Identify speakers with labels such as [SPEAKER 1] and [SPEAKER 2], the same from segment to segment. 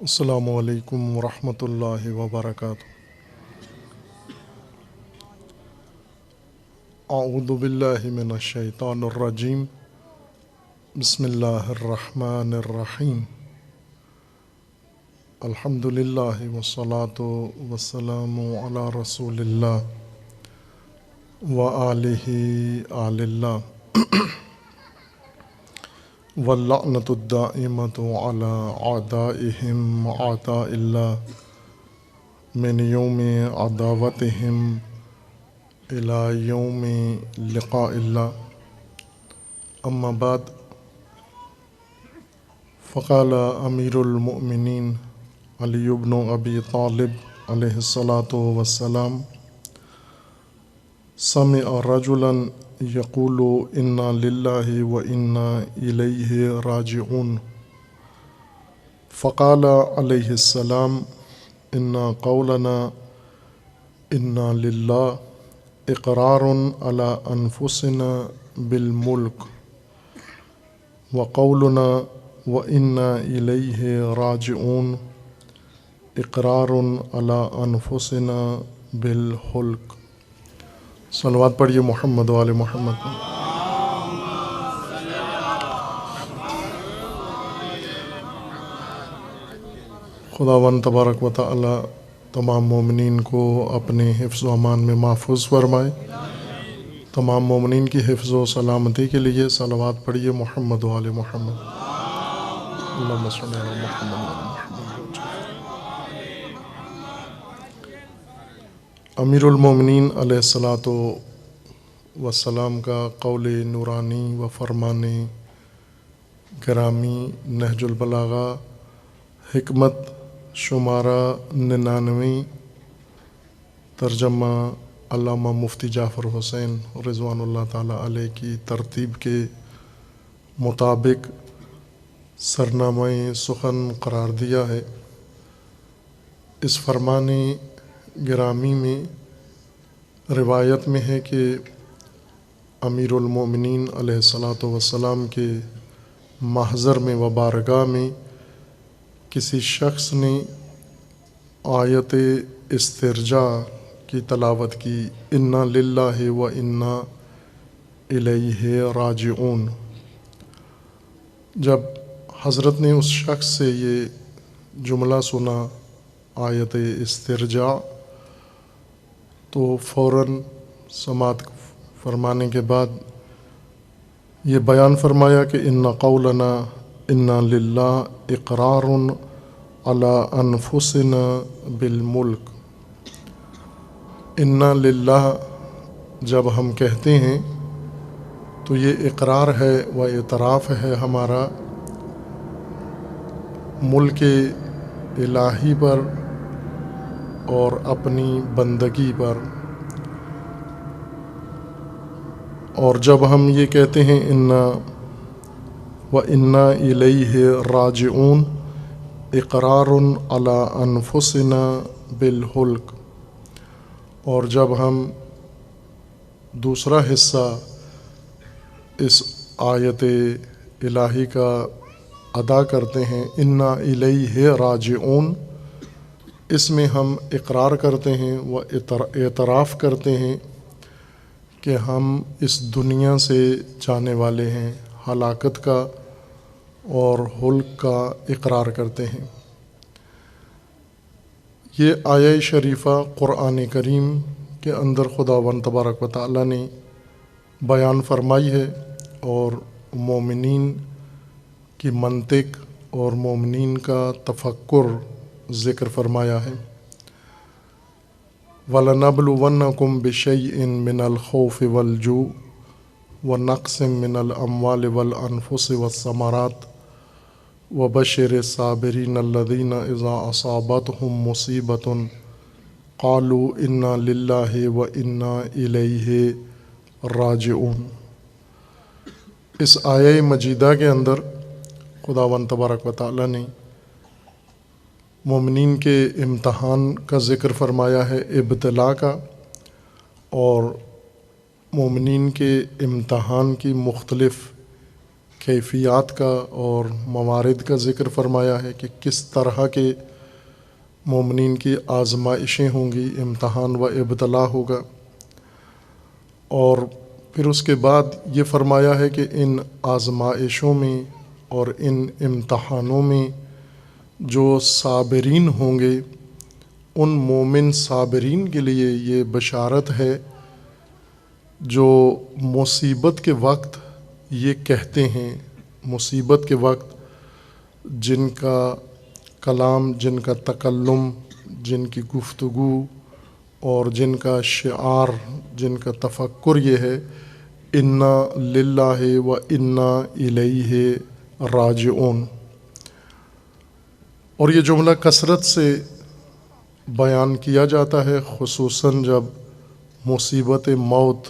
[SPEAKER 1] السلام علیکم ورحمۃ اللہ وبرکاتہ۔ اعوذ باللہ من الشیطان الرجیم، بسم اللہ الرحمن الرحیم۔ الحمد للہ والصلاة والسلام علی رسول اللہ وآلہ آل اللہ واللعنۃ الدائمۃ علی اعدائہم اعداء اللہ من یوم عداوتہم الی یوم لقاء اللہ، اما بعد، فقال امیر المؤمنین علی بن ابی طالب علیہ الصلاۃ والسلام: سمع رجلا یقول انا للہ و انا الیہ راجعون، فقال علیہ السلام: ان قولنا انا للہ اقرار علی انفسنا بالملک، وقولنا وانا الیہ راجعون اقرار علی انفسنا بالخلق۔ صلوات پڑھیے محمد وآل محمد۔ خداوند تبارک و تعالی تمام مومنین کو اپنے حفظ و امان میں محفوظ فرمائے۔ تمام مومنین کی حفظ و سلامتی کے لیے صلوات پڑھیے محمد وآل محمد۔ اللہم صلی علی محمد وآل محمد۔ امیر المومنین علیہ الصلاۃ والسلام کا قول نورانی و فرمان گرامی نہج البلاغہ حکمت شمارہ 99، ترجمہ علامہ مفتی جعفر حسین رضوان اللہ تعالیٰ علیہ کی ترتیب کے مطابق سرنامہ سخن قرار دیا ہے۔ اس فرمان گرامی میں روایت میں ہے کہ امیر المومنین علیہ الصلاۃ والسلام کے محضر میں و بارگاہ میں کسی شخص نے آیت استرجاع کی تلاوت کی، انا للہ و انا الیہ راجعون۔ جب حضرت نے اس شخص سے یہ جملہ سنا، آیت استرجاع، تو فوراً سماعت فرمانے کے بعد یہ بیان فرمایا کہ ان قولنا انا للہ اقرار علی انفسنا بالملک۔ انا للہ جب ہم کہتے ہیں تو یہ اقرار ہے و اعتراف ہے ہمارا ملک الہی پر اور اپنی بندگی پر، اور جب ہم یہ کہتے ہیں انا و انا الیہ راجعون اقرار علی انفسنا بالخلق، اور جب ہم دوسرا حصہ اس آیت الہی کا ادا کرتے ہیں، انا الیہ راجعون، اس میں ہم اقرار کرتے ہیں و اعتراف کرتے ہیں کہ ہم اس دنیا سے جانے والے ہیں، ہلاکت کا اور ہلک کا اقرار کرتے ہیں۔ یہ آیہ شریفہ قرآن کریم کے اندر خداوند تبارک و تعالیٰ نے بیان فرمائی ہے اور مومنین کی منطق اور مومنین کا تفکر ذکر فرمایا ہے۔ وَلَنَبْلُوَنَّكُمْ بِشَيْءٍ مِّنَ الْخَوْفِ وَالْجُوعِ وَنَقْصٍ مِّنَ الْأَمْوَالِ وَالْأَنفُسِ وَالثَّمَرَاتِ وَبَشِّرِ الصَّابِرِينَ الَّذِينَ إِذَا أَصَابَتْهُمْ مُصِيبَةٌ قَالُوا إِنَّا لِلَّهِ وَإِنَّا إِلَيْهِ راجعون۔ اس آیہ مجیدہ کے اندر خداوند تبارک و تعالیٰ نے مومنین کے امتحان کا ذکر فرمایا ہے، ابتلاء کا، اور مومنین کے امتحان کی مختلف کیفیات کا اور موارد کا ذکر فرمایا ہے کہ کس طرح کے مومنین کی آزمائشیں ہوں گی، امتحان و ابتلا ہوگا، اور پھر اس کے بعد یہ فرمایا ہے کہ ان آزمائشوں میں اور ان امتحانوں میں جو صابرین ہوں گے، ان مومن صابرین کے لیے یہ بشارت ہے جو مصیبت کے وقت یہ کہتے ہیں، مصیبت کے وقت جن کا کلام، جن کا تکلم، جن کی گفتگو اور جن کا شعار، جن کا تفکر یہ ہے انا للہ و انا الیہ راجعون، اور یہ جملہ کثرت سے بیان کیا جاتا ہے، خصوصاً جب مصیبت موت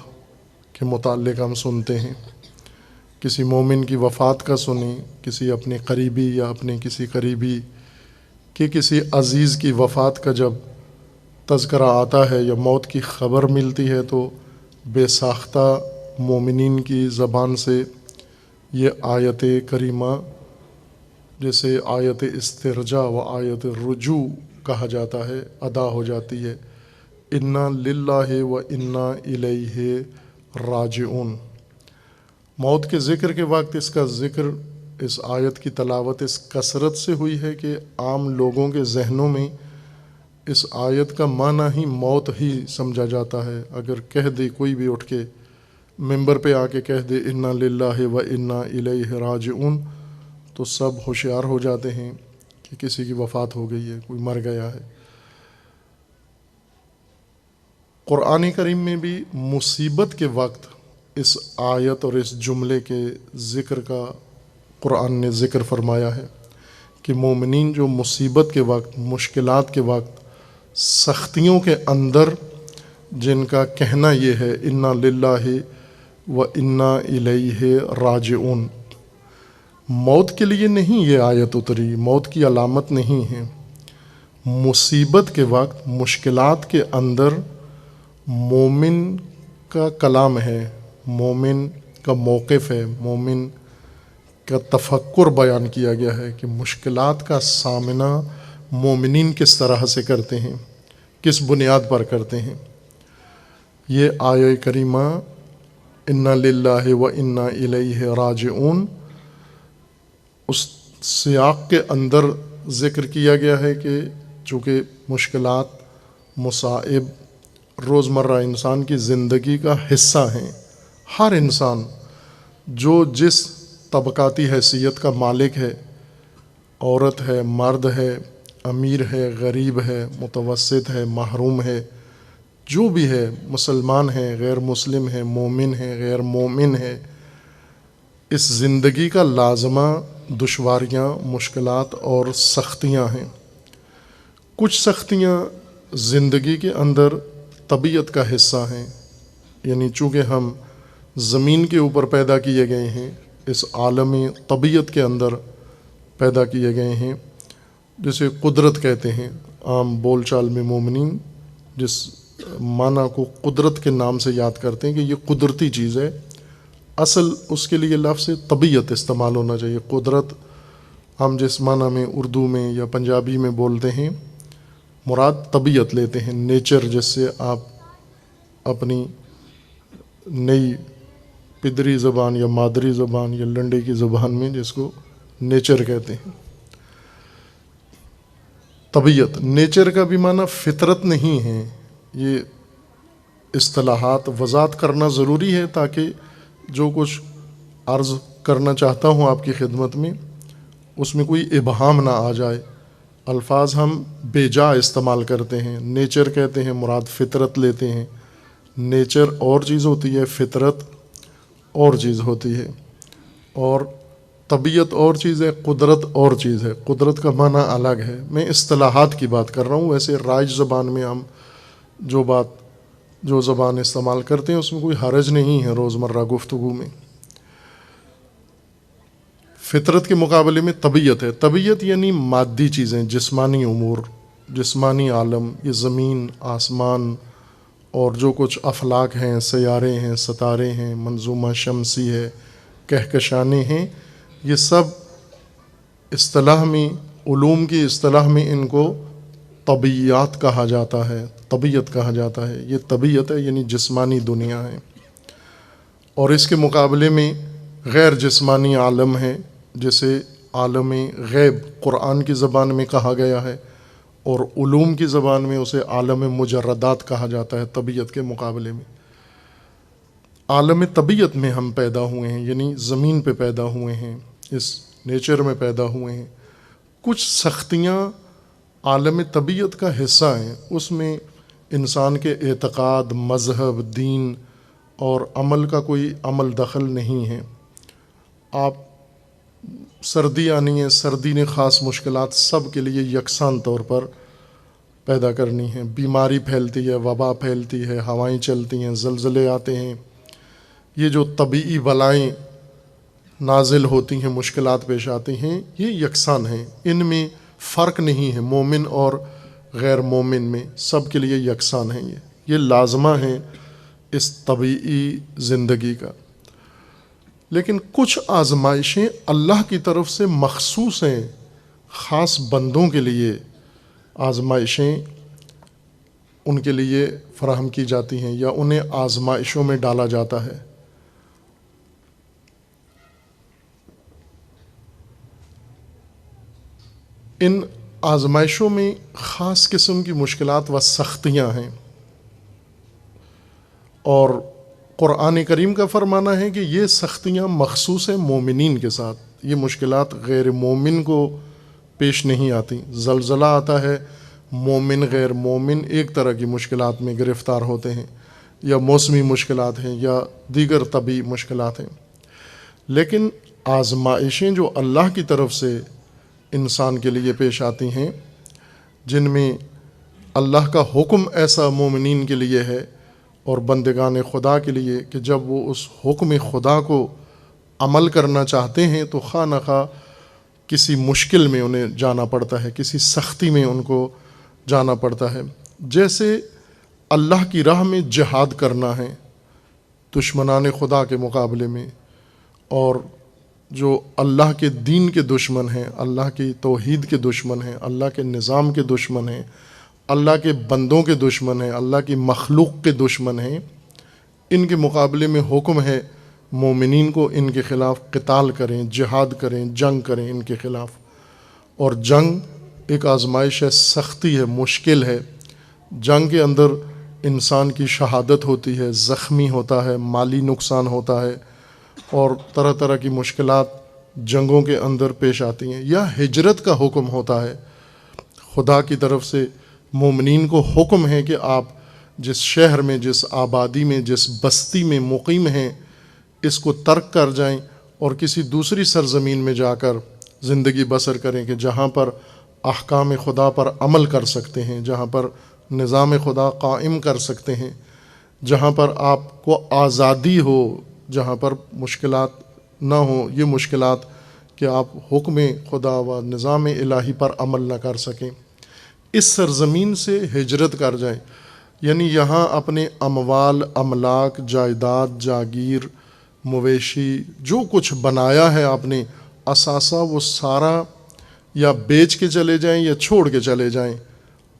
[SPEAKER 1] کے متعلق ہم سنتے ہیں، کسی مومن کی وفات کا سنیں، کسی اپنے قریبی یا اپنے کسی قریبی کہ کسی عزیز کی وفات کا جب تذکرہ آتا ہے یا موت کی خبر ملتی ہے تو بے ساختہ مومنین کی زبان سے یہ آیت کریمہ، جیسے آیت استرجاع و آیت رجوع کہا جاتا ہے، ادا ہو جاتی ہے، انا للہ و انا الیہ راجعون۔ موت کے ذکر کے وقت اس کا ذکر، اس آیت کی تلاوت اس کثرت سے ہوئی ہے کہ عام لوگوں کے ذہنوں میں اس آیت کا معنی ہی موت ہی سمجھا جاتا ہے۔ اگر کہہ دے کوئی بھی اٹھ کے ممبر پہ آ کے کہہ دے انا للہ و انا الیہ راجعون تو سب ہوشیار ہو جاتے ہیں کہ کسی کی وفات ہو گئی ہے، کوئی مر گیا ہے۔ قرآن کریم میں بھی مصیبت کے وقت اس آیت اور اس جملے کے ذکر کا قرآن نے ذکر فرمایا ہے کہ مومنین جو مصیبت کے وقت، مشکلات کے وقت، سختیوں کے اندر جن کا کہنا یہ ہے انا للہ و انا الیہ راجعون، موت کے لیے نہیں یہ آیت اتری، موت کی علامت نہیں ہے، مصیبت کے وقت، مشکلات کے اندر مومن کا کلام ہے، مومن کا موقف ہے، مومن کا تفکر بیان کیا گیا ہے کہ مشکلات کا سامنا مومنین کس طرح سے کرتے ہیں، کس بنیاد پر کرتے ہیں۔ یہ آیہ کریمہ انا للہ و انا الیہ راجعون اس سیاق کے اندر ذکر کیا گیا ہے کہ چونکہ مشکلات، مصائب روزمرہ انسان کی زندگی کا حصہ ہیں، ہر انسان جو جس طبقاتی حیثیت کا مالک ہے، عورت ہے، مرد ہے، امیر ہے، غریب ہے، متوسط ہے، محروم ہے، جو بھی ہے، مسلمان ہے، غیر مسلم ہے، مومن ہے، غیر مومن ہے، اس زندگی کا لازمہ دشواریاں، مشکلات اور سختیاں ہیں۔ کچھ سختیاں زندگی کے اندر طبیعت کا حصہ ہیں، یعنی چونکہ ہم زمین کے اوپر پیدا کیے گئے ہیں، اس عالم طبیعت کے اندر پیدا کیے گئے ہیں، جسے قدرت کہتے ہیں عام بول چال میں مومنین جس معنی کو قدرت کے نام سے یاد کرتے ہیں کہ یہ قدرتی چیز ہے، اصل اس کے لیے لفظ طبیعت استعمال ہونا چاہیے۔ قدرت ہم جس معنی میں اردو میں یا پنجابی میں بولتے ہیں مراد طبیعت لیتے ہیں، نیچر، جس سے آپ اپنی نئی پدری زبان یا مادری زبان یا لنڈے کی زبان میں جس کو نیچر کہتے ہیں۔ طبیعت، نیچر کا بھی معنی فطرت نہیں ہے، یہ اصطلاحات وضاحت کرنا ضروری ہے تاکہ جو کچھ عرض کرنا چاہتا ہوں آپ کی خدمت میں اس میں کوئی ابہام نہ آ جائے۔ الفاظ ہم بے جا استعمال کرتے ہیں، نیچر کہتے ہیں مراد فطرت لیتے ہیں، نیچر اور چیز ہوتی ہے، فطرت اور چیز ہوتی ہے، اور طبیعت اور چیز ہے، قدرت اور چیز ہے، قدرت کا معنی الگ ہے۔ میں اصطلاحات کی بات کر رہا ہوں، ویسے رائج زبان میں ہم جو زبان استعمال کرتے ہیں اس میں کوئی حرج نہیں ہے روزمرہ گفتگو میں۔ فطرت کے مقابلے میں طبیعت ہے، طبیعت یعنی مادی چیزیں، جسمانی امور، جسمانی عالم، یہ زمین، آسمان اور جو کچھ افلاک ہیں، سیارے ہیں، ستارے ہیں، منظومہ شمسی ہے، کہکشانیں ہیں، یہ سب اصطلاح میں، علوم کی اصطلاح میں ان کو طبیعیات کہا جاتا ہے، طبیعت کہا جاتا ہے۔ یہ طبیعت ہے یعنی جسمانی دنیا ہے، اور اس کے مقابلے میں غیر جسمانی عالم ہے، جسے عالم غیب قرآن کی زبان میں کہا گیا ہے، اور علوم کی زبان میں اسے عالم مجردات کہا جاتا ہے طبیعت کے مقابلے میں۔ عالم طبیعت میں ہم پیدا ہوئے ہیں، یعنی زمین پہ پیدا ہوئے ہیں، اس نیچر میں پیدا ہوئے ہیں۔ کچھ سختیاں عالم طبیعت کا حصہ ہیں، اس میں انسان کے اعتقاد، مذہب، دین اور عمل کا کوئی عمل دخل نہیں ہے۔ آپ سردی آنی ہے، سردی نے خاص مشکلات سب کے لیے یکساں طور پر پیدا کرنی ہیں، بیماری پھیلتی ہے، وبا پھیلتی ہے، ہوائیں چلتی ہیں، زلزلے آتے ہیں، یہ جو طبعی بلائیں نازل ہوتی ہیں، مشکلات پیش آتی ہیں، یہ یکساں ہیں، ان میں فرق نہیں ہے مومن اور غیر مومن میں، سب کے لیے یکساں ہیں۔ یہ لازمہ ہیں اس طبعی زندگی کا۔ لیکن کچھ آزمائشیں اللہ کی طرف سے مخصوص ہیں، خاص بندوں کے لیے آزمائشیں ان کے لیے فراہم کی جاتی ہیں یا انہیں آزمائشوں میں ڈالا جاتا ہے۔ ان آزمائشوں میں خاص قسم کی مشکلات و سختیاں ہیں، اور قرآن کریم کا فرمانا ہے کہ یہ سختیاں مخصوص ہیں مومنین کے ساتھ، یہ مشکلات غیر مومن کو پیش نہیں آتی۔ زلزلہ آتا ہے، مومن غیر مومن ایک طرح کی مشکلات میں گرفتار ہوتے ہیں، یا موسمی مشکلات ہیں یا دیگر طبعی مشکلات ہیں۔ لیکن آزمائشیں جو اللہ کی طرف سے انسان کے لیے پیش آتی ہیں، جن میں اللہ کا حکم ایسا مومنین کے لیے ہے اور بندگان خدا کے لیے کہ جب وہ اس حکم خدا کو عمل کرنا چاہتے ہیں تو خواہ نخواہ کسی مشکل میں انہیں جانا پڑتا ہے، کسی سختی میں ان کو جانا پڑتا ہے۔ جیسے اللہ کی راہ میں جہاد کرنا ہے دشمنان خدا کے مقابلے میں، اور جو اللہ کے دین کے دشمن ہیں، اللہ کی توحید کے دشمن ہیں، اللہ کے نظام کے دشمن ہیں، اللہ کے بندوں کے دشمن ہیں، اللہ کی مخلوق کے دشمن ہیں، ان کے مقابلے میں حکم ہے مومنین کو ان کے خلاف قتال کریں، جہاد کریں، جنگ کریں ان کے خلاف۔ اور جنگ ایک آزمائش ہے، سختی ہے، مشکل ہے۔ جنگ کے اندر انسان کی شہادت ہوتی ہے، زخمی ہوتا ہے، مالی نقصان ہوتا ہے، اور طرح طرح کی مشکلات جنگوں کے اندر پیش آتی ہیں۔ یا ہجرت کا حکم ہوتا ہے، خدا کی طرف سے مومنین کو حکم ہے کہ آپ جس شہر میں، جس آبادی میں، جس بستی میں مقیم ہیں، اس کو ترک کر جائیں اور کسی دوسری سرزمین میں جا کر زندگی بسر کریں کہ جہاں پر احکام خدا پر عمل کر سکتے ہیں، جہاں پر نظام خدا قائم کر سکتے ہیں، جہاں پر آپ کو آزادی ہو، جہاں پر مشکلات نہ ہوں، یہ مشکلات کہ آپ حکم خدا و نظام الہی پر عمل نہ کر سکیں، اس سرزمین سے ہجرت کر جائیں۔ یعنی یہاں اپنے اموال، املاک، جائیداد، جاگیر، مویشی، جو کچھ بنایا ہے آپ نے اثاثہ، وہ سارا یا بیچ کے چلے جائیں یا چھوڑ کے چلے جائیں،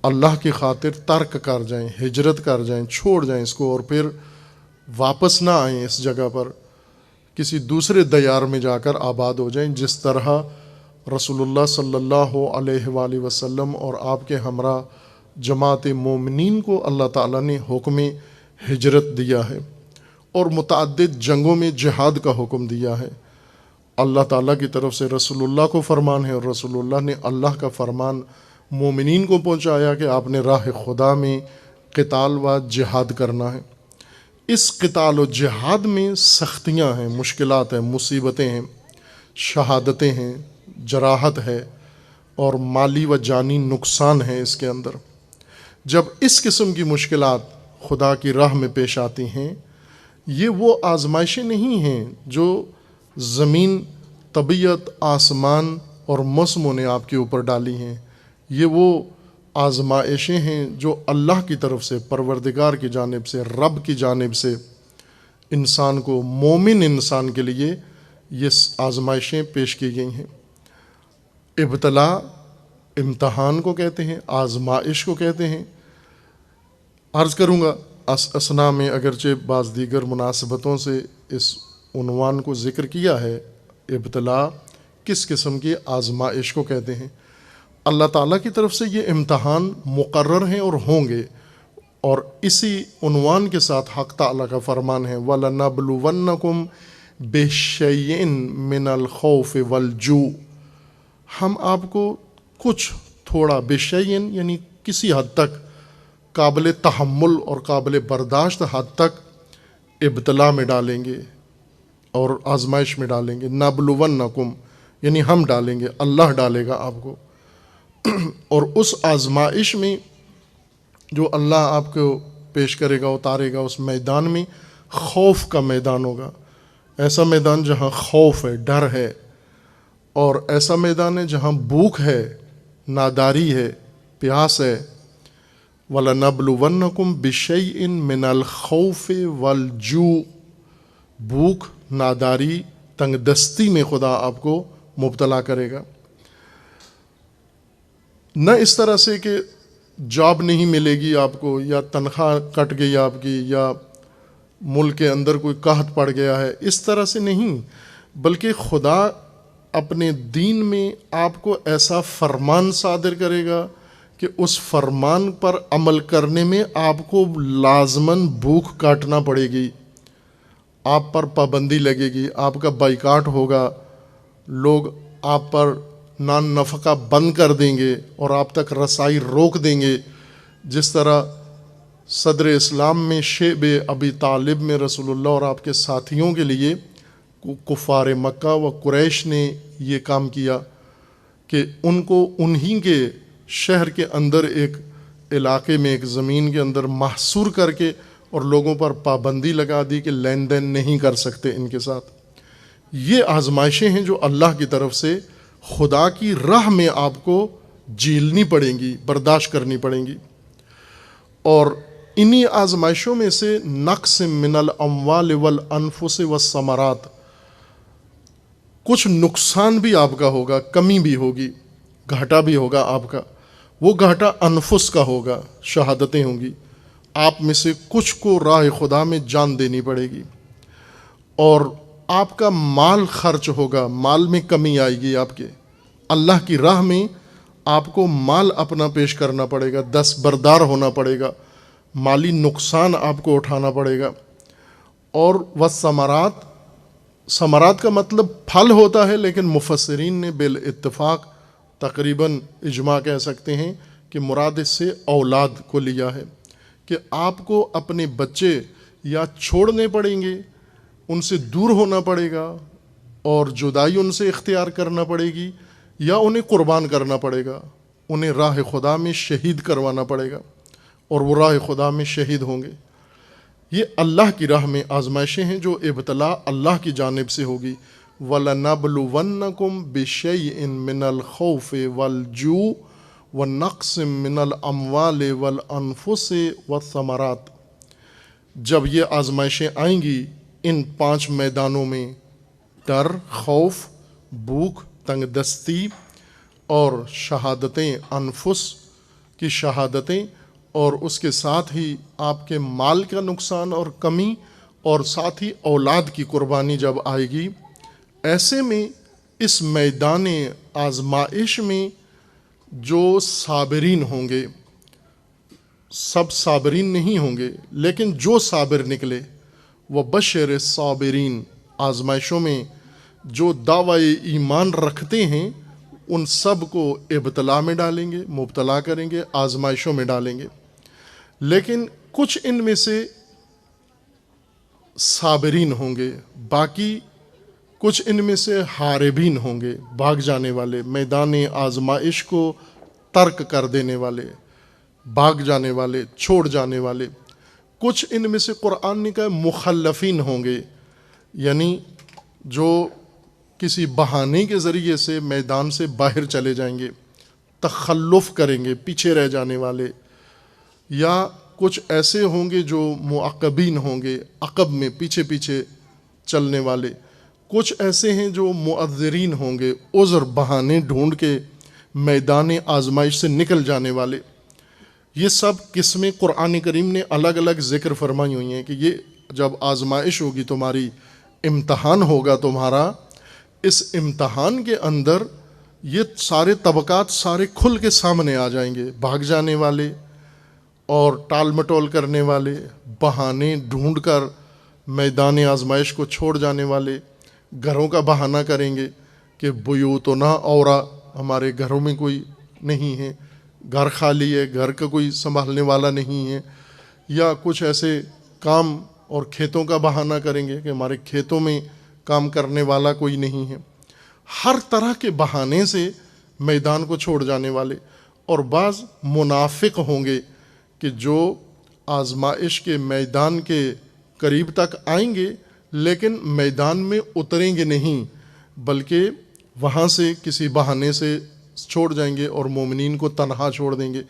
[SPEAKER 1] اللہ کی خاطر ترک کر جائیں، ہجرت کر جائیں، چھوڑ جائیں اس کو، اور پھر واپس نہ آئیں اس جگہ پر، کسی دوسرے دیار میں جا کر آباد ہو جائیں، جس طرح رسول اللہ صلی اللہ علیہ وآلہ وسلم اور آپ کے ہمراہ جماعت مومنین کو اللہ تعالیٰ نے حکم ہجرت دیا ہے، اور متعدد جنگوں میں جہاد کا حکم دیا ہے۔ اللہ تعالیٰ کی طرف سے رسول اللہ کو فرمان ہے، اور رسول اللہ نے اللہ کا فرمان مومنین کو پہنچایا کہ آپ نے راہ خدا میں قتال و جہاد کرنا ہے۔ اس قتال و جہاد میں سختیاں ہیں، مشکلات ہیں، مصیبتیں ہیں، شہادتیں ہیں، جراحت ہے، اور مالی و جانی نقصان ہے اس کے اندر۔ جب اس قسم کی مشکلات خدا کی راہ میں پیش آتی ہیں، یہ وہ آزمائشیں نہیں ہیں جو زمین، طبیعت، آسمان اور موسموں نے آپ کے اوپر ڈالی ہیں، یہ وہ آزمائشیں ہیں جو اللہ کی طرف سے، پروردگار کی جانب سے، رب کی جانب سے انسان کو، مومن انسان کے لیے یہ آزمائشیں پیش کی گئی ہیں۔ ابتلا امتحان کو کہتے ہیں، آزمائش کو کہتے ہیں۔ عرض کروں گا اسنا میں اگرچہ بعض دیگر مناسبتوں سے اس عنوان کو ذکر کیا ہے، ابتلا کس قسم کی آزمائش کو کہتے ہیں۔ اللہ تعالیٰ کی طرف سے یہ امتحان مقرر ہیں اور ہوں گے، اور اسی عنوان کے ساتھ حق تعالیٰ کا فرمان ہے وَلَنَبْلُوَنَّكُمْ بِشَيْءٍ مِّنَ الْخَوْفِ وَالْجُوعِ، ہم آپ کو کچھ تھوڑا بِشَيْءٍ یعنی کسی حد تک قابل تحمل اور قابل برداشت حد تک ابتلا میں ڈالیں گے اور آزمائش میں ڈالیں گے۔ نَبْلُوَنَّكُمْ یعنی ہم ڈالیں گے، اللہ ڈالے گا آپ کو۔ اور اس آزمائش میں جو اللہ آپ کو پیش کرے گا، اتارے گا، اس میدان میں خوف کا میدان ہوگا، ایسا میدان جہاں خوف ہے، ڈر ہے، اور ایسا میدان ہے جہاں بھوک ہے، ناداری ہے، پیاس ہے۔ وَلَنَبْلُوَنَّكُمْ بِشَيْءٍ مِّنَ الْخَوْفِ وَالْجُوعِ، بھوک، ناداری، تنگ دستی میں خدا آپ کو مبتلا کرے گا۔ نہ اس طرح سے کہ جاب نہیں ملے گی آپ کو، یا تنخواہ کٹ گئی آپ کی، یا ملک کے اندر کوئی قحط پڑ گیا ہے، اس طرح سے نہیں، بلکہ خدا اپنے دین میں آپ کو ایسا فرمان صادر کرے گا کہ اس فرمان پر عمل کرنے میں آپ کو لازماً بھوک کاٹنا پڑے گی، آپ پر پابندی لگے گی، آپ کا بائیکاٹ ہوگا، لوگ آپ پر نان نفقہ بند کر دیں گے اور آپ تک رسائی روک دیں گے، جس طرح صدر اسلام میں شیب ابی طالب میں رسول اللہ اور آپ کے ساتھیوں کے لیے کفار مکہ و قریش نے یہ کام کیا کہ ان کو انہی کے شہر کے اندر ایک علاقے میں، ایک زمین کے اندر محصور کر کے اور لوگوں پر پابندی لگا دی کہ لین دین نہیں کر سکتے ان کے ساتھ۔ یہ آزمائشیں ہیں جو اللہ کی طرف سے خدا کی راہ میں آپ کو جھیلنی پڑیں گی، برداشت کرنی پڑیں گی۔ اور انہی آزمائشوں میں سے نقص من الاموال والانفس والثمرات، کچھ نقصان بھی آپ کا ہوگا، کمی بھی ہوگی، گھاٹا بھی ہوگا آپ کا۔ وہ گھاٹا انفس کا ہوگا، شہادتیں ہوں گی، آپ میں سے کچھ کو راہ خدا میں جان دینی پڑے گی، اور آپ کا مال خرچ ہوگا، مال میں کمی آئے گی آپ کے، اللہ کی راہ میں آپ کو مال اپنا پیش کرنا پڑے گا، دستبردار ہونا پڑے گا، مالی نقصان آپ کو اٹھانا پڑے گا۔ اور والثمرات، ثمرات کا مطلب پھل ہوتا ہے، لیکن مفسرین نے بالاتفاق تقریباً اجماع کہہ سکتے ہیں کہ مراد اس سے اولاد کو لیا ہے، کہ آپ کو اپنے بچے یا چھوڑنے پڑیں گے، ان سے دور ہونا پڑے گا اور جدائی ان سے اختیار کرنا پڑے گی، یا انہیں قربان کرنا پڑے گا، انہیں راہ خدا میں شہید کروانا پڑے گا، اور وہ راہ خدا میں شہید ہوں گے۔ یہ اللہ کی راہ میں آزمائشیں ہیں جو ابتلا اللہ کی جانب سے ہوگی۔ وَلَنَبْلُوَنَّكُمْ بِشَيْءٍ مِّنَ الْخَوْفِ وَالْجُوعِ وَنَقْصٍ مِّنَ الْأَمْوَالِ وَالْأَنفُسِ وَالثَّمَرَاتِ، جب یہ آزمائشیں آئیں گی ان 5 میدانوں میں، ڈر، خوف، بھوک، تنگ دستی اور شہادتیں، انفس کی شہادتیں، اور اس کے ساتھ ہی آپ کے مال کا نقصان اور کمی، اور ساتھ ہی اولاد کی قربانی جب آئے گی، ایسے میں اس میدان آزمائش میں جو صابرین ہوں گے، سب صابرین نہیں ہوں گے لیکن جو صابر نکلے، وہ بشر صابرین، آزمائشوں میں جو دعوی ایمان رکھتے ہیں ان سب کو ابتلا میں ڈالیں گے، مبتلا کریں گے، آزمائشوں میں ڈالیں گے، لیکن کچھ ان میں سے صابرین ہوں گے، باقی کچھ ان میں سے ہاربین ہوں گے، بھاگ جانے والے، میدان آزمائش کو ترک کر دینے والے، بھاگ جانے والے، چھوڑ جانے والے۔ کچھ ان میں سے قرآن نے کہا مخلفین ہوں گے، یعنی جو کسی بہانے کے ذریعے سے میدان سے باہر چلے جائیں گے، تخلف کریں گے، پیچھے رہ جانے والے۔ یا کچھ ایسے ہوں گے جو معقبین ہوں گے، عقب میں پیچھے پیچھے چلنے والے۔ کچھ ایسے ہیں جو معذرین ہوں گے، عذر بہانے ڈھونڈ کے میدان آزمائش سے نکل جانے والے۔ یہ سب قسمیں قرآن کریم نے الگ الگ ذکر فرمائی ہوئی ہیں کہ یہ جب آزمائش ہوگی تمہاری، امتحان ہوگا تمہارا، اس امتحان کے اندر یہ سارے طبقات سارے کھل کے سامنے آ جائیں گے، بھاگ جانے والے اور ٹال مٹول کرنے والے، بہانے ڈھونڈ کر میدان آزمائش کو چھوڑ جانے والے، گھروں کا بہانہ کریں گے کہ بیوتنا اورا، ہمارے گھروں میں کوئی نہیں ہے، گھر خالی ہے، گھر کا کوئی سنبھالنے والا نہیں ہے، یا کچھ ایسے کام اور کھیتوں کا بہانہ کریں گے کہ ہمارے کھیتوں میں کام کرنے والا کوئی نہیں ہے۔ ہر طرح کے بہانے سے میدان کو چھوڑ جانے والے، اور بعض منافق ہوں گے کہ جو آزمائش کے میدان کے قریب تک آئیں گے لیکن میدان میں اتریں گے نہیں، بلکہ وہاں سے کسی بہانے سے چھوڑ جائیں گے اور مومنین کو تنہا چھوڑ دیں گے۔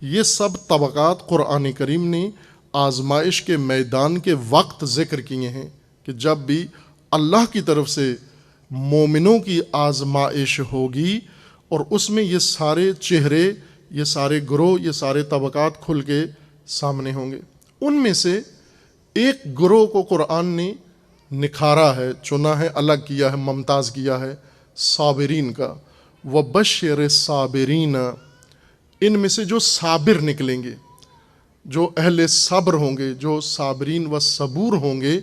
[SPEAKER 1] یہ سب طبقات قرآن کریم نے آزمائش کے میدان کے وقت ذکر کیے ہیں کہ جب بھی اللہ کی طرف سے مومنوں کی آزمائش ہوگی اور اس میں یہ سارے چہرے، یہ سارے گروہ، یہ سارے طبقات کھل کے سامنے ہوں گے۔ ان میں سے ایک گروہ کو قرآن نے نکھارا ہے، چنا ہے، الگ کیا ہے، ممتاز کیا ہے، صابرین کا۔ وَبَشِّرِ الصَّابِرِينَ، ان میں سے جو صابر نکلیں گے، جو اہل صبر ہوں گے، جو صابرین و صبور ہوں گے،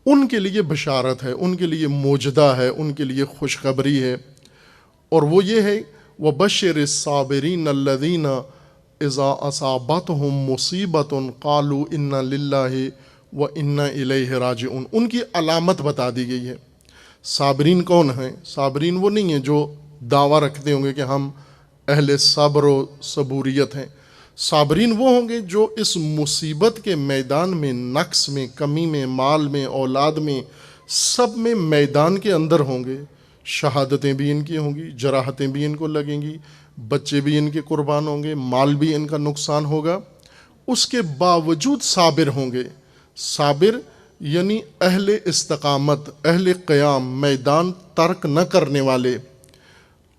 [SPEAKER 1] ان کے لیے بشارت ہے، ان کے لیے موجدہ ہے، ان کے لیے خوشخبری ہے، اور وہ یہ ہے وَبَشِّرِ الصَّابِرِينَ الَّذِينَ اِذَا أَصَابَتْهُمْ مُصِيبَةٌ قَالُوا إِنَّا لِلَّهِ وَإِنَّا إِلَيْهِ رَاجِعُونَ۔ ان کی علامت بتا دی گئی ہے۔ صابرین کون ہیں؟ صابرین وہ نہیں ہیں جو دعویٰ رکھتے ہوں گے کہ ہم اہل صبر و صبوریت ہیں۔ صابرین وہ ہوں گے جو اس مصیبت کے میدان میں، نقص میں، کمی میں، مال میں، اولاد میں، سب میں میدان کے اندر ہوں گے۔ شہادتیں بھی ان کی ہوں گی، جراحتیں بھی ان کو لگیں گی، بچے بھی ان کے قربان ہوں گے، مال بھی ان کا نقصان ہوگا، اس کے باوجود صابر ہوں گے۔ صابر یعنی اہل استقامت، اہل قیام، میدان ترک نہ کرنے والے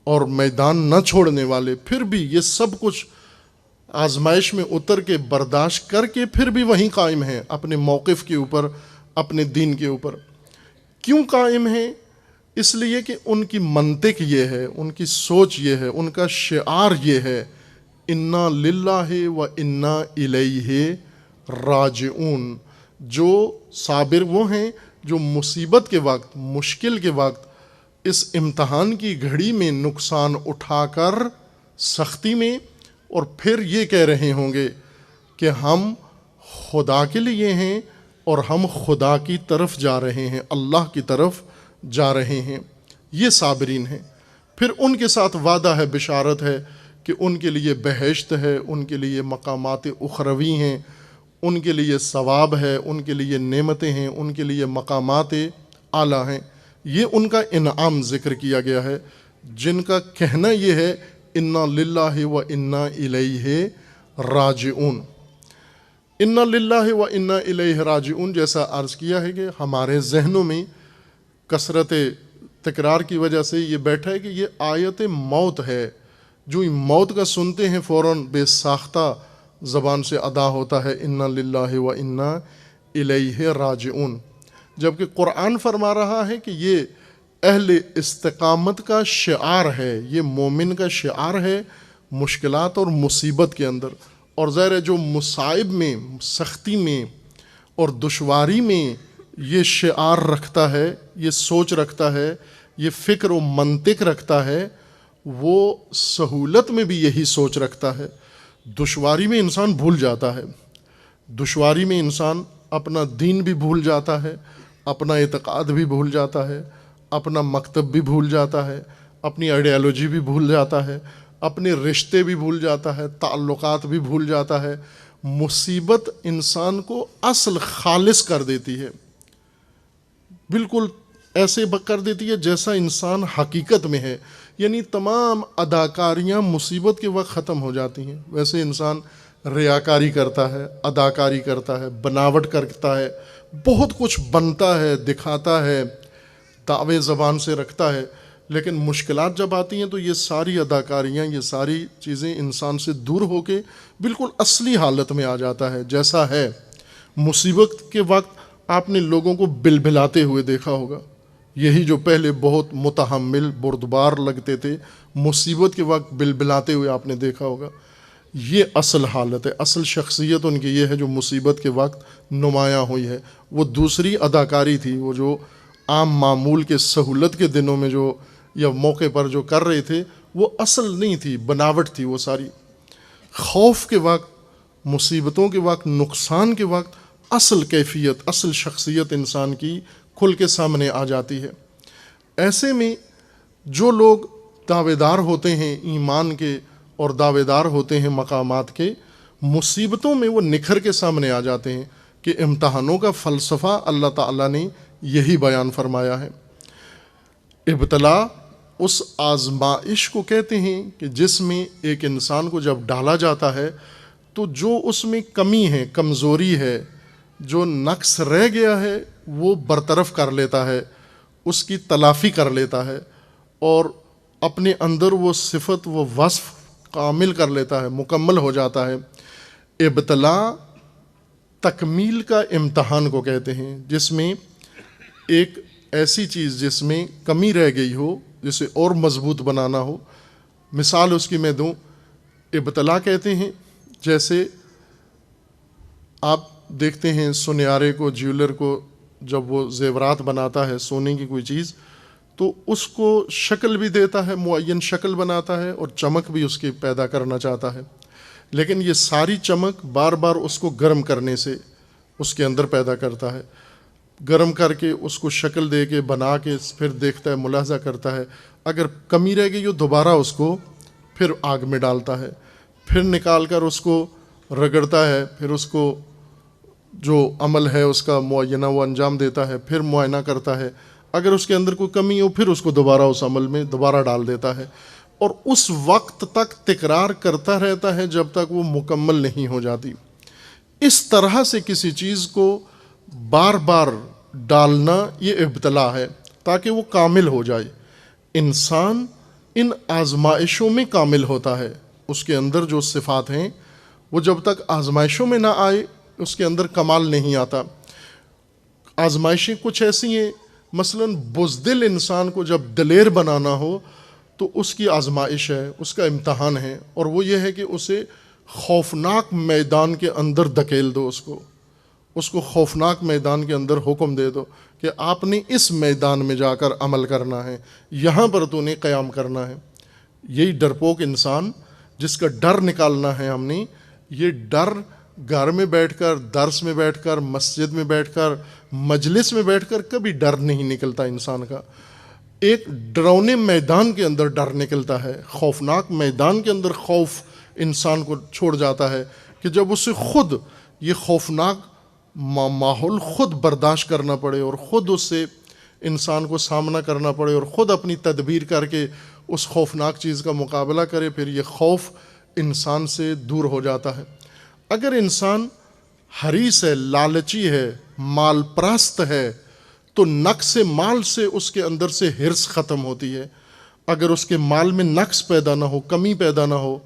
[SPEAKER 1] اور میدان نہ چھوڑنے والے، پھر بھی یہ سب کچھ آزمائش میں اتر کے برداشت کر کے پھر بھی وہیں قائم ہیں، اپنے موقف کے اوپر، اپنے دین کے اوپر۔ کیوں قائم ہیں؟ اس لیے کہ ان کی منطق یہ ہے، ان کی سوچ یہ ہے، ان کا شعار یہ ہے انا للہ و انا الیہ راجعون۔ جو صابر وہ ہیں جو مصیبت کے وقت، مشکل کے وقت، اس امتحان کی گھڑی میں نقصان اٹھا کر سختی میں، اور پھر یہ کہہ رہے ہوں گے کہ ہم خدا کے لیے ہیں اور ہم خدا کی طرف جا رہے ہیں، اللہ کی طرف جا رہے ہیں۔ یہ صابرین ہیں۔ پھر ان کے ساتھ وعدہ ہے، بشارت ہے کہ ان کے لیے بہشت ہے، ان کے لیے مقامات اخروی ہیں، ان کے لیے ثواب ہے، ان کے لیے نعمتیں ہیں، ان کے لیے مقامات اعلیٰ ہیں۔ یہ ان کا انعام ذکر کیا گیا ہے، جن کا کہنا یہ ہے انا للہ و انا الیہ راجعون۔ انا للہ و انا الیہ راجعون، جیسا عرض کیا ہے کہ ہمارے ذہنوں میں کثرت تکرار کی وجہ سے یہ بیٹھا ہے کہ یہ آیت موت ہے، جو موت کا سنتے ہیں فوراً بے ساختہ زبان سے ادا ہوتا ہے انا للہ و انا الیہ راجعون، جبکہ قرآن فرما رہا ہے کہ یہ اہل استقامت کا شعار ہے، یہ مومن کا شعار ہے مشکلات اور مصیبت کے اندر۔ اور ظاہر ہے جو مصائب میں، سختی میں اور دشواری میں یہ شعار رکھتا ہے، یہ سوچ رکھتا ہے، یہ فکر و منطق رکھتا ہے، وہ سہولت میں بھی یہی سوچ رکھتا ہے۔ دشواری میں انسان بھول جاتا ہے، دشواری میں انسان اپنا دین بھی بھول جاتا ہے، اپنا اعتقاد بھی بھول جاتا ہے، اپنا مکتب بھی بھول جاتا ہے، اپنی آئیڈیالوجی بھی بھول جاتا ہے، اپنے رشتے بھی بھول جاتا ہے، تعلقات بھی بھول جاتا ہے۔ مصیبت انسان کو اصل خالص کر دیتی ہے، بالکل ایسے کر دیتی ہے جیسا انسان حقیقت میں ہے، یعنی تمام اداکاریاں مصیبت کے وقت ختم ہو جاتی ہیں۔ ویسے انسان ریاکاری کرتا ہے، اداکاری کرتا ہے، بناوٹ کرتا ہے، بہت کچھ بنتا ہے، دکھاتا ہے، دعوے زبان سے رکھتا ہے، لیکن مشکلات جب آتی ہیں تو یہ ساری اداکاریاں، یہ ساری چیزیں انسان سے دور ہو کے بالکل اصلی حالت میں آ جاتا ہے جیسا ہے۔ مصیبت کے وقت آپ نے لوگوں کو بلبلاتے ہوئے دیکھا ہوگا، یہی جو پہلے بہت متحمل بردبار لگتے تھے، مصیبت کے وقت بلبلاتے ہوئے آپ نے دیکھا ہوگا۔ یہ اصل حالت ہے، اصل شخصیت ان کی یہ ہے جو مصیبت کے وقت نمایاں ہوئی ہے۔ وہ دوسری اداکاری تھی، وہ جو عام معمول کے سہولت کے دنوں میں جو یا موقع پر جو کر رہے تھے، وہ اصل نہیں تھی، بناوٹ تھی وہ ساری۔ خوف کے وقت، مصیبتوں کے وقت، نقصان کے وقت اصل کیفیت، اصل شخصیت انسان کی کھل کے سامنے آ جاتی ہے۔ ایسے میں جو لوگ دعوے دار ہوتے ہیں ایمان کے اور دعوے دار ہوتے ہیں مقامات کے، مصیبتوں میں وہ نکھر کے سامنے آ جاتے ہیں کہ امتحانوں کا فلسفہ اللہ تعالیٰ نے یہی بیان فرمایا ہے۔ ابتلا اس آزمائش کو کہتے ہیں کہ جس میں ایک انسان کو جب ڈالا جاتا ہے تو جو اس میں کمی ہے، کمزوری ہے، جو نقص رہ گیا ہے وہ برطرف کر لیتا ہے، اس کی تلافی کر لیتا ہے اور اپنے اندر وہ صفت، وہ وصف کامل کر لیتا ہے، مکمل ہو جاتا ہے۔ ابتلا تکمیل کا امتحان کو کہتے ہیں، جس میں ایک ایسی چیز جس میں کمی رہ گئی ہو، جسے اور مضبوط بنانا ہو۔ مثال اس کی میں دوں، ابتلا کہتے ہیں جیسے آپ دیکھتے ہیں سنیارے کو، جیولر کو جب وہ زیورات بناتا ہے، سونے کی کوئی چیز، تو اس کو شکل بھی دیتا ہے، معین شکل بناتا ہے اور چمک بھی اس کی پیدا کرنا چاہتا ہے، لیکن یہ ساری چمک بار بار اس کو گرم کرنے سے اس کے اندر پیدا کرتا ہے، گرم کر کے اس کو شکل دے کے بنا کے پھر دیکھتا ہے، ملاحظہ کرتا ہے، اگر کمی رہ گئی وہ دوبارہ اس کو پھر آگ میں ڈالتا ہے، پھر نکال کر اس کو رگڑتا ہے، پھر اس کو جو عمل ہے اس کا معینہ وہ انجام دیتا ہے، پھر معائنہ کرتا ہے، اگر اس کے اندر کوئی کمی ہو پھر اس کو دوبارہ اس عمل میں دوبارہ ڈال دیتا ہے، اور اس وقت تک تکرار کرتا رہتا ہے جب تک وہ مکمل نہیں ہو جاتی۔ اس طرح سے کسی چیز کو بار بار ڈالنا یہ ابتلا ہے تاکہ وہ کامل ہو جائے۔ انسان ان آزمائشوں میں کامل ہوتا ہے، اس کے اندر جو صفات ہیں وہ جب تک آزمائشوں میں نہ آئے اس کے اندر کمال نہیں آتا۔ آزمائشیں کچھ ایسی ہیں، مثلاً بزدل انسان کو جب دلیر بنانا ہو تو اس کی آزمائش ہے، اس کا امتحان ہے، اور وہ یہ ہے کہ اسے خوفناک میدان کے اندر دھکیل دو، اس کو خوفناک میدان کے اندر حکم دے دو کہ آپ نے اس میدان میں جا کر عمل کرنا ہے، یہاں پر تو نے قیام کرنا ہے۔ یہی ڈرپوک انسان جس کا ڈر نکالنا ہے ہم نے، یہ ڈر گھر میں بیٹھ کر، درس میں بیٹھ کر، مسجد میں بیٹھ کر، مجلس میں بیٹھ کر کبھی ڈر نہیں نکلتا انسان کا۔ ایک ڈرونے میدان کے اندر ڈر نکلتا ہے، خوفناک میدان کے اندر خوف انسان کو چھوڑ جاتا ہے کہ جب اسے خود یہ خوفناک ماحول خود برداشت کرنا پڑے اور خود اس سے انسان کو سامنا کرنا پڑے اور خود اپنی تدبیر کر کے اس خوفناک چیز کا مقابلہ کرے، پھر یہ خوف انسان سے دور ہو جاتا ہے۔ اگر انسان حریص ہے، لالچی ہے، مال پرست ہے، تو نقص مال سے اس کے اندر سے حرص ختم ہوتی ہے۔ اگر اس کے مال میں نقص پیدا نہ ہو، کمی پیدا نہ ہو،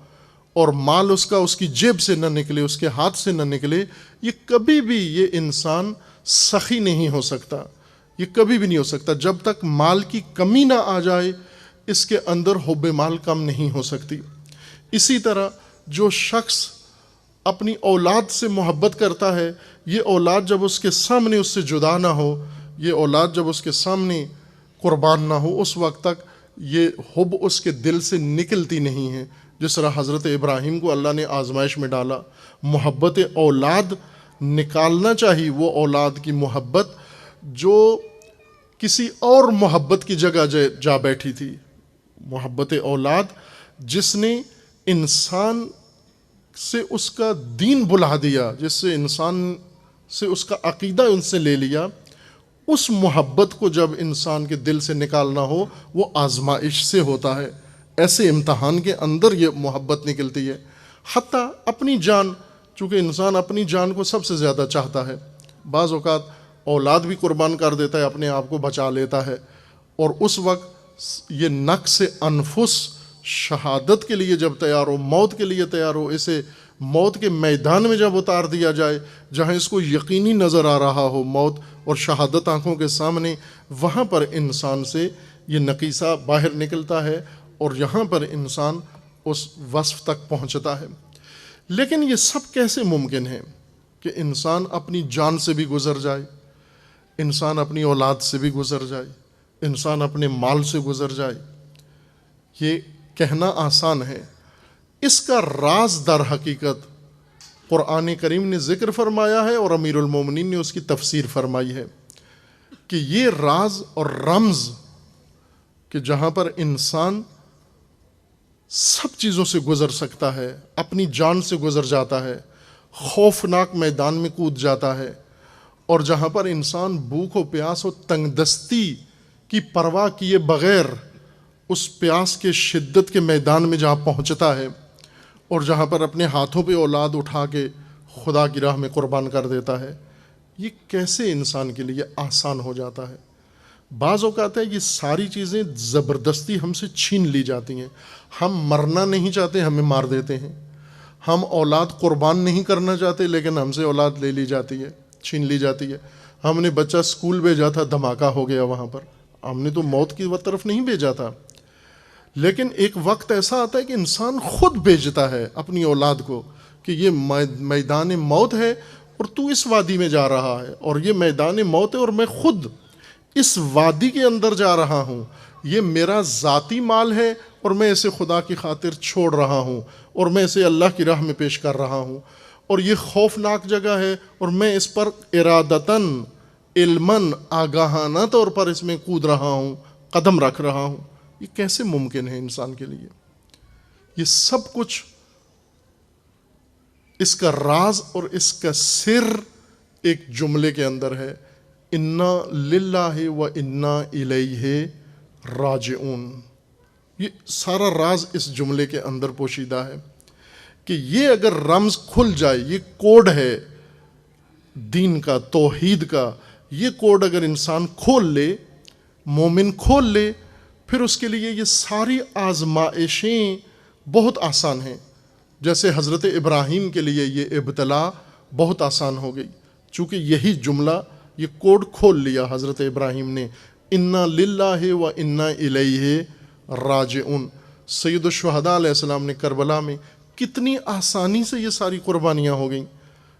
[SPEAKER 1] اور مال اس کا اس کی جیب سے نہ نکلے، اس کے ہاتھ سے نہ نکلے، یہ کبھی بھی یہ انسان سخی نہیں ہو سکتا، یہ کبھی بھی نہیں ہو سکتا۔ جب تک مال کی کمی نہ آ جائے اس کے اندر حب مال کم نہیں ہو سکتی۔ اسی طرح جو شخص اپنی اولاد سے محبت کرتا ہے، یہ اولاد جب اس کے سامنے اس سے جدا نہ ہو، یہ اولاد جب اس کے سامنے قربان نہ ہو، اس وقت تک یہ حب اس کے دل سے نکلتی نہیں ہے۔ جس طرح حضرت ابراہیم کو اللہ نے آزمائش میں ڈالا، محبت اولاد نکالنا چاہیے، وہ اولاد کی محبت جو کسی اور محبت کی جگہ جا بیٹھی تھی، محبت اولاد جس نے انسان سے اس کا دین بلا دیا، جس سے انسان سے اس کا عقیدہ ان سے لے لیا، اس محبت کو جب انسان کے دل سے نکالنا ہو وہ آزمائش سے ہوتا ہے۔ ایسے امتحان کے اندر یہ محبت نکلتی ہے۔ حتیٰ اپنی جان، چونکہ انسان اپنی جان کو سب سے زیادہ چاہتا ہے، بعض اوقات اولاد بھی قربان کر دیتا ہے، اپنے آپ کو بچا لیتا ہے، اور اس وقت یہ نقص انفس شہادت کے لیے جب تیار ہو، موت کے لیے تیار ہو، اسے موت کے میدان میں جب اتار دیا جائے، جہاں اس کو یقینی نظر آ رہا ہو موت اور شہادت آنکھوں کے سامنے، وہاں پر انسان سے یہ نقیصہ باہر نکلتا ہے اور یہاں پر انسان اس وصف تک پہنچتا ہے۔ لیکن یہ سب کیسے ممکن ہے کہ انسان اپنی جان سے بھی گزر جائے، انسان اپنی اولاد سے بھی گزر جائے، انسان اپنے مال سے گزر جائے؟ یہ کہنا آسان ہے، اس کا راز در حقیقت قرآن کریم نے ذکر فرمایا ہے اور امیر المومنین نے اس کی تفسیر فرمائی ہے کہ یہ راز اور رمز کہ جہاں پر انسان سب چیزوں سے گزر سکتا ہے، اپنی جان سے گزر جاتا ہے، خوفناک میدان میں کود جاتا ہے، اور جہاں پر انسان بھوک و پیاس و تنگ دستی کی پرواہ کیے بغیر اس پیاس کے شدت کے میدان میں جہاں پہنچتا ہے، اور جہاں پر اپنے ہاتھوں پہ اولاد اٹھا کے خدا کی راہ میں قربان کر دیتا ہے، یہ کیسے انسان کے لیے آسان ہو جاتا ہے؟ بعض اوقات ہے یہ ساری چیزیں زبردستی ہم سے چھین لی جاتی ہیں۔ ہم مرنا نہیں چاہتے، ہمیں مار دیتے ہیں۔ ہم اولاد قربان نہیں کرنا چاہتے، لیکن ہم سے اولاد لے لی جاتی ہے، چھین لی جاتی ہے۔ ہم نے بچہ اسکول بھیجا تھا، دھماکہ ہو گیا وہاں پر، ہم نے تو موت کی طرف نہیں بھیجا تھا۔ لیکن ایک وقت ایسا آتا ہے کہ انسان خود بھیجتا ہے اپنی اولاد کو کہ یہ میدان موت ہے اور تو اس وادی میں جا رہا ہے، اور یہ میدان موت ہے اور میں خود اس وادی کے اندر جا رہا ہوں، یہ میرا ذاتی مال ہے اور میں اسے خدا کی خاطر چھوڑ رہا ہوں اور میں اسے اللہ کی راہ میں پیش کر رہا ہوں، اور یہ خوفناک جگہ ہے اور میں اس پر ارادتاً علماً آگاہانہ طور پر اس میں کود رہا ہوں، قدم رکھ رہا ہوں۔ یہ کیسے ممکن ہے انسان کے لیے؟ یہ سب کچھ اس کا راز اور اس کا سر ایک جملے کے اندر ہے، انا للہ و انا الیہ راجعون۔ یہ سارا راز اس جملے کے اندر پوشیدہ ہے کہ یہ اگر رمز کھل جائے، یہ کوڈ ہے دین کا، توحید کا، یہ کوڈ اگر انسان کھول لے، مومن کھول لے، پھر اس کے لیے یہ ساری آزمائشیں بہت آسان ہیں۔ جیسے حضرت ابراہیم کے لیے یہ ابتلا بہت آسان ہو گئی، چونکہ یہی جملہ، یہ کوڈ کھول لیا حضرت ابراہیم نے، انا للہ و انا الیہ راجعون۔ سید الشہداء علیہ السلام نے کربلا میں کتنی آسانی سے یہ ساری قربانیاں ہو گئیں،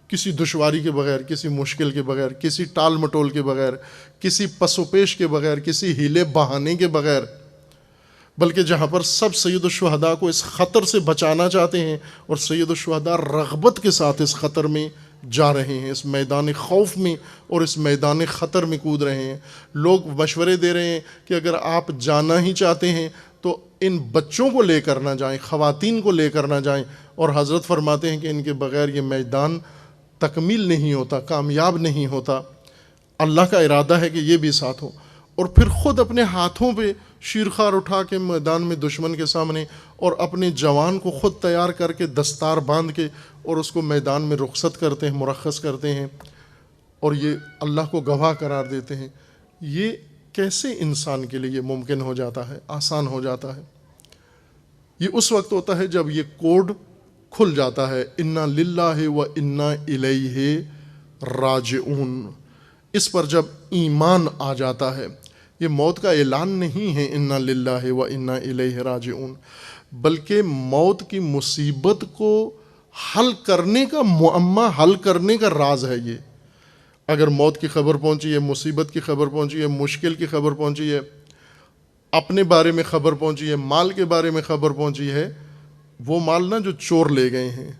[SPEAKER 1] کسی دشواری کے بغیر، کسی مشکل کے بغیر، کسی ٹال مٹول کے بغیر، کسی پس و پیش کے بغیر، کسی ہیلے بہانے کے بغیر، بلکہ جہاں پر سب سید الشہداء کو اس خطر سے بچانا چاہتے ہیں اور سید الشہداء رغبت کے ساتھ اس خطر میں جا رہے ہیں، اس میدان خوف میں اور اس میدان خطر میں کود رہے ہیں۔ لوگ مشورے دے رہے ہیں کہ اگر آپ جانا ہی چاہتے ہیں تو ان بچوں کو لے کر نہ جائیں، خواتین کو لے کر نہ جائیں، اور حضرت فرماتے ہیں کہ ان کے بغیر یہ میدان تکمیل نہیں ہوتا، کامیاب نہیں ہوتا۔ اللہ کا ارادہ ہے کہ یہ بھی ساتھ ہو، اور پھر خود اپنے ہاتھوں پہ شیرخوار اٹھا کے میدان میں دشمن کے سامنے، اور اپنے جوان کو خود تیار کر کے دستار باندھ کے اور اس کو میدان میں رخصت کرتے ہیں، مرخص کرتے ہیں، اور یہ اللہ کو گواہ قرار دیتے ہیں۔ یہ کیسے انسان کے لیے ممکن ہو جاتا ہے، آسان ہو جاتا ہے؟ یہ اس وقت ہوتا ہے جب یہ کوڈ کھل جاتا ہے، انا للہ و انا الیہ راجعون۔ اس پر جب ایمان آ جاتا ہے، یہ موت کا اعلان نہیں ہے انا للہ و انا الیہ راجعون، بلکہ موت کی مصیبت کو حل کرنے کا، معمہ حل کرنے کا راز ہے یہ۔ اگر موت کی خبر پہنچی ہے، مصیبت کی خبر پہنچی ہے، مشکل کی خبر پہنچی ہے، اپنے بارے میں خبر پہنچی ہے، مال کے بارے میں خبر پہنچی ہے، وہ مال نہ جو چور لے گئے ہیں،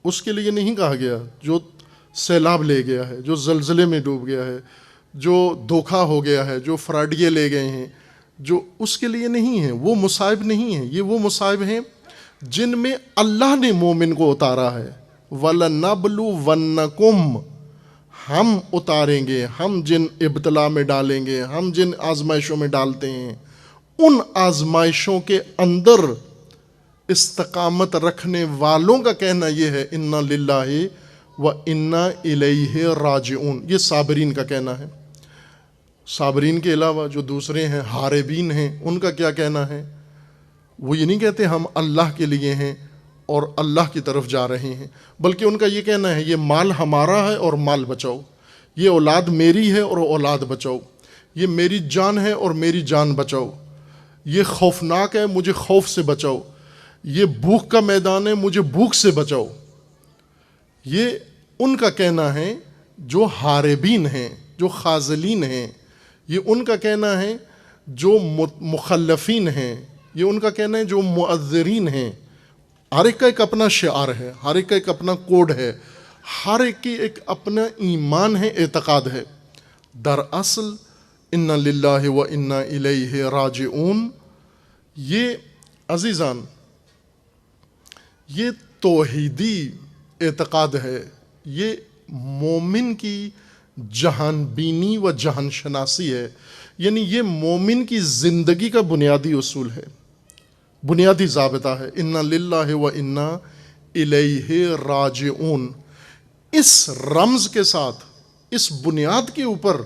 [SPEAKER 1] اس کے لیے نہیں کہا گیا جو سیلاب لے گیا ہے، جو زلزلے میں ڈوب گیا ہے، جو دھوکہ ہو گیا ہے، جو فراڈیے لے گئے ہیں، جو اس کے لیے نہیں ہیں، وہ مصائب نہیں ہیں۔ یہ وہ مصائب ہیں جن میں اللہ نے مومن کو اتارا ہے۔ وَلَنَبْلُوَنَّكُمْ، ہم اتاریں گے، ہم جن ابتلا میں ڈالیں گے، ہم جن آزمائشوں میں ڈالتے ہیں، ان آزمائشوں کے اندر استقامت رکھنے والوں کا کہنا یہ ہے انا للہ و انا الیہ راجعون۔ یہ صابرین کا کہنا ہے۔ صابرین کے علاوہ جو دوسرے ہیں حاربین ہیں، ان کا کیا کہنا ہے؟ وہ یہ نہیں کہتے ہم اللہ کے لیے ہیں اور اللہ کی طرف جا رہے ہیں، بلکہ ان کا یہ کہنا ہے یہ مال ہمارا ہے اور مال بچاؤ، یہ اولاد میری ہے اور اولاد بچاؤ، یہ میری جان ہے اور میری جان بچاؤ، یہ خوفناک ہے مجھے خوف سے بچاؤ، یہ بھوک کا میدان ہے مجھے بھوک سے بچاؤ۔ یہ ان کا کہنا ہے جو حاربین ہیں، جو خاذلین ہیں، یہ ان کا کہنا ہے جو مخلفین ہیں، یہ ان کا کہنا ہے جو معذرین ہیں۔ ہر ایک کا ایک اپنا شعار ہے، ہر ایک کا ایک اپنا کوڈ ہے، ہر ایک کی ایک اپنا ایمان ہے، اعتقاد ہے۔ دراصل انا للہ و انا الیہ راجعون، یہ عزیزان یہ توحیدی اعتقاد ہے، یہ مومن کی جہان بینی و جہان شناسی ہے، یعنی یہ مومن کی زندگی کا بنیادی اصول ہے، بنیادی ضابطہ ہے۔ انا للہ و انا الیہ راجعون، اس رمز کے ساتھ، اس بنیاد کے اوپر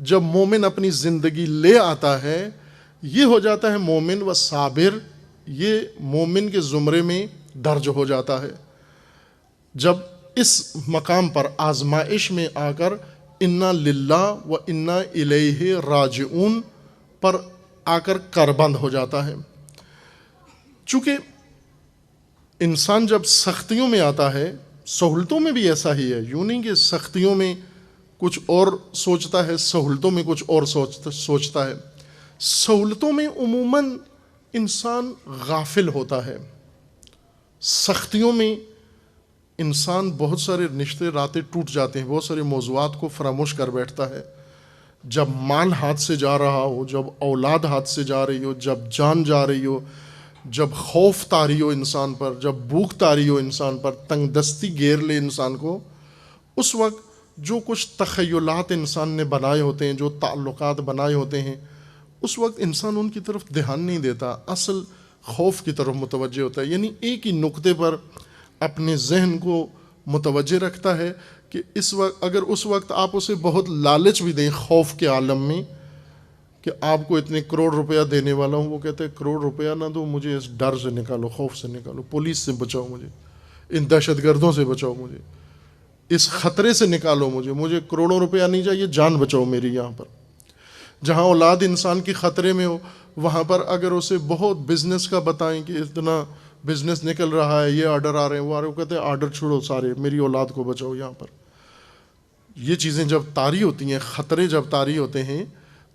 [SPEAKER 1] جب مومن اپنی زندگی لے آتا ہے، یہ ہو جاتا ہے مومن و صابر، یہ مومن کے زمرے میں درج ہو جاتا ہے۔ جب اس مقام پر آزمائش میں آ کر انا للہ و انا الیہ راجعون پر آ کر کربند ہو جاتا ہے۔ چونکہ انسان جب سختیوں میں آتا ہے، سہولتوں میں بھی ایسا ہی ہے، یوں نہیں کہ سختیوں میں کچھ اور سوچتا ہے، سہولتوں میں کچھ اور سوچتا ہے۔ سہولتوں میں عموماً انسان غافل ہوتا ہے، سختیوں میں انسان بہت سارے رشتے راتیں ٹوٹ جاتے ہیں، بہت سارے موضوعات کو فراموش کر بیٹھتا ہے۔ جب مال ہاتھ سے جا رہا ہو، جب اولاد ہاتھ سے جا رہی ہو، جب جان جا رہی ہو، جب خوف طاری ہو انسان پر، جب بھوک طاری ہو انسان پر، تنگ دستی گھیر لے انسان کو، اس وقت جو کچھ تخیلات انسان نے بنائے ہوتے ہیں، جو تعلقات بنائے ہوتے ہیں، اس وقت انسان ان کی طرف دھیان نہیں دیتا، اصل خوف کی طرف متوجہ ہوتا ہے۔ یعنی ایک ہی نقطے پر اپنے ذہن کو متوجہ رکھتا ہے کہ اس وقت اگر اس وقت آپ اسے بہت لالچ بھی دیں خوف کے عالم میں کہ آپ کو اتنے کروڑ روپیہ دینے والا ہوں، وہ کہتے ہیں کروڑ روپیہ نہ دو، مجھے اس ڈر سے نکالو، خوف سے نکالو، پولیس سے بچاؤ مجھے، ان دہشت گردوں سے بچاؤ مجھے، اس خطرے سے نکالو مجھے کروڑوں روپیہ نہیں چاہیے، جان بچاؤ میری۔ یہاں پر جہاں اولاد انسان کی خطرے میں ہو، وہاں پر اگر اسے بہت بزنس کا بتائیں کہ اتنا بزنس نکل رہا ہے، یہ آرڈر آ رہے ہیں، وہ کہتے ہیں آرڈر چھوڑو سارے، میری اولاد کو بچاؤ۔ یہاں پر یہ چیزیں جب طاری ہوتی ہیں، خطرے جب طاری ہوتے ہیں،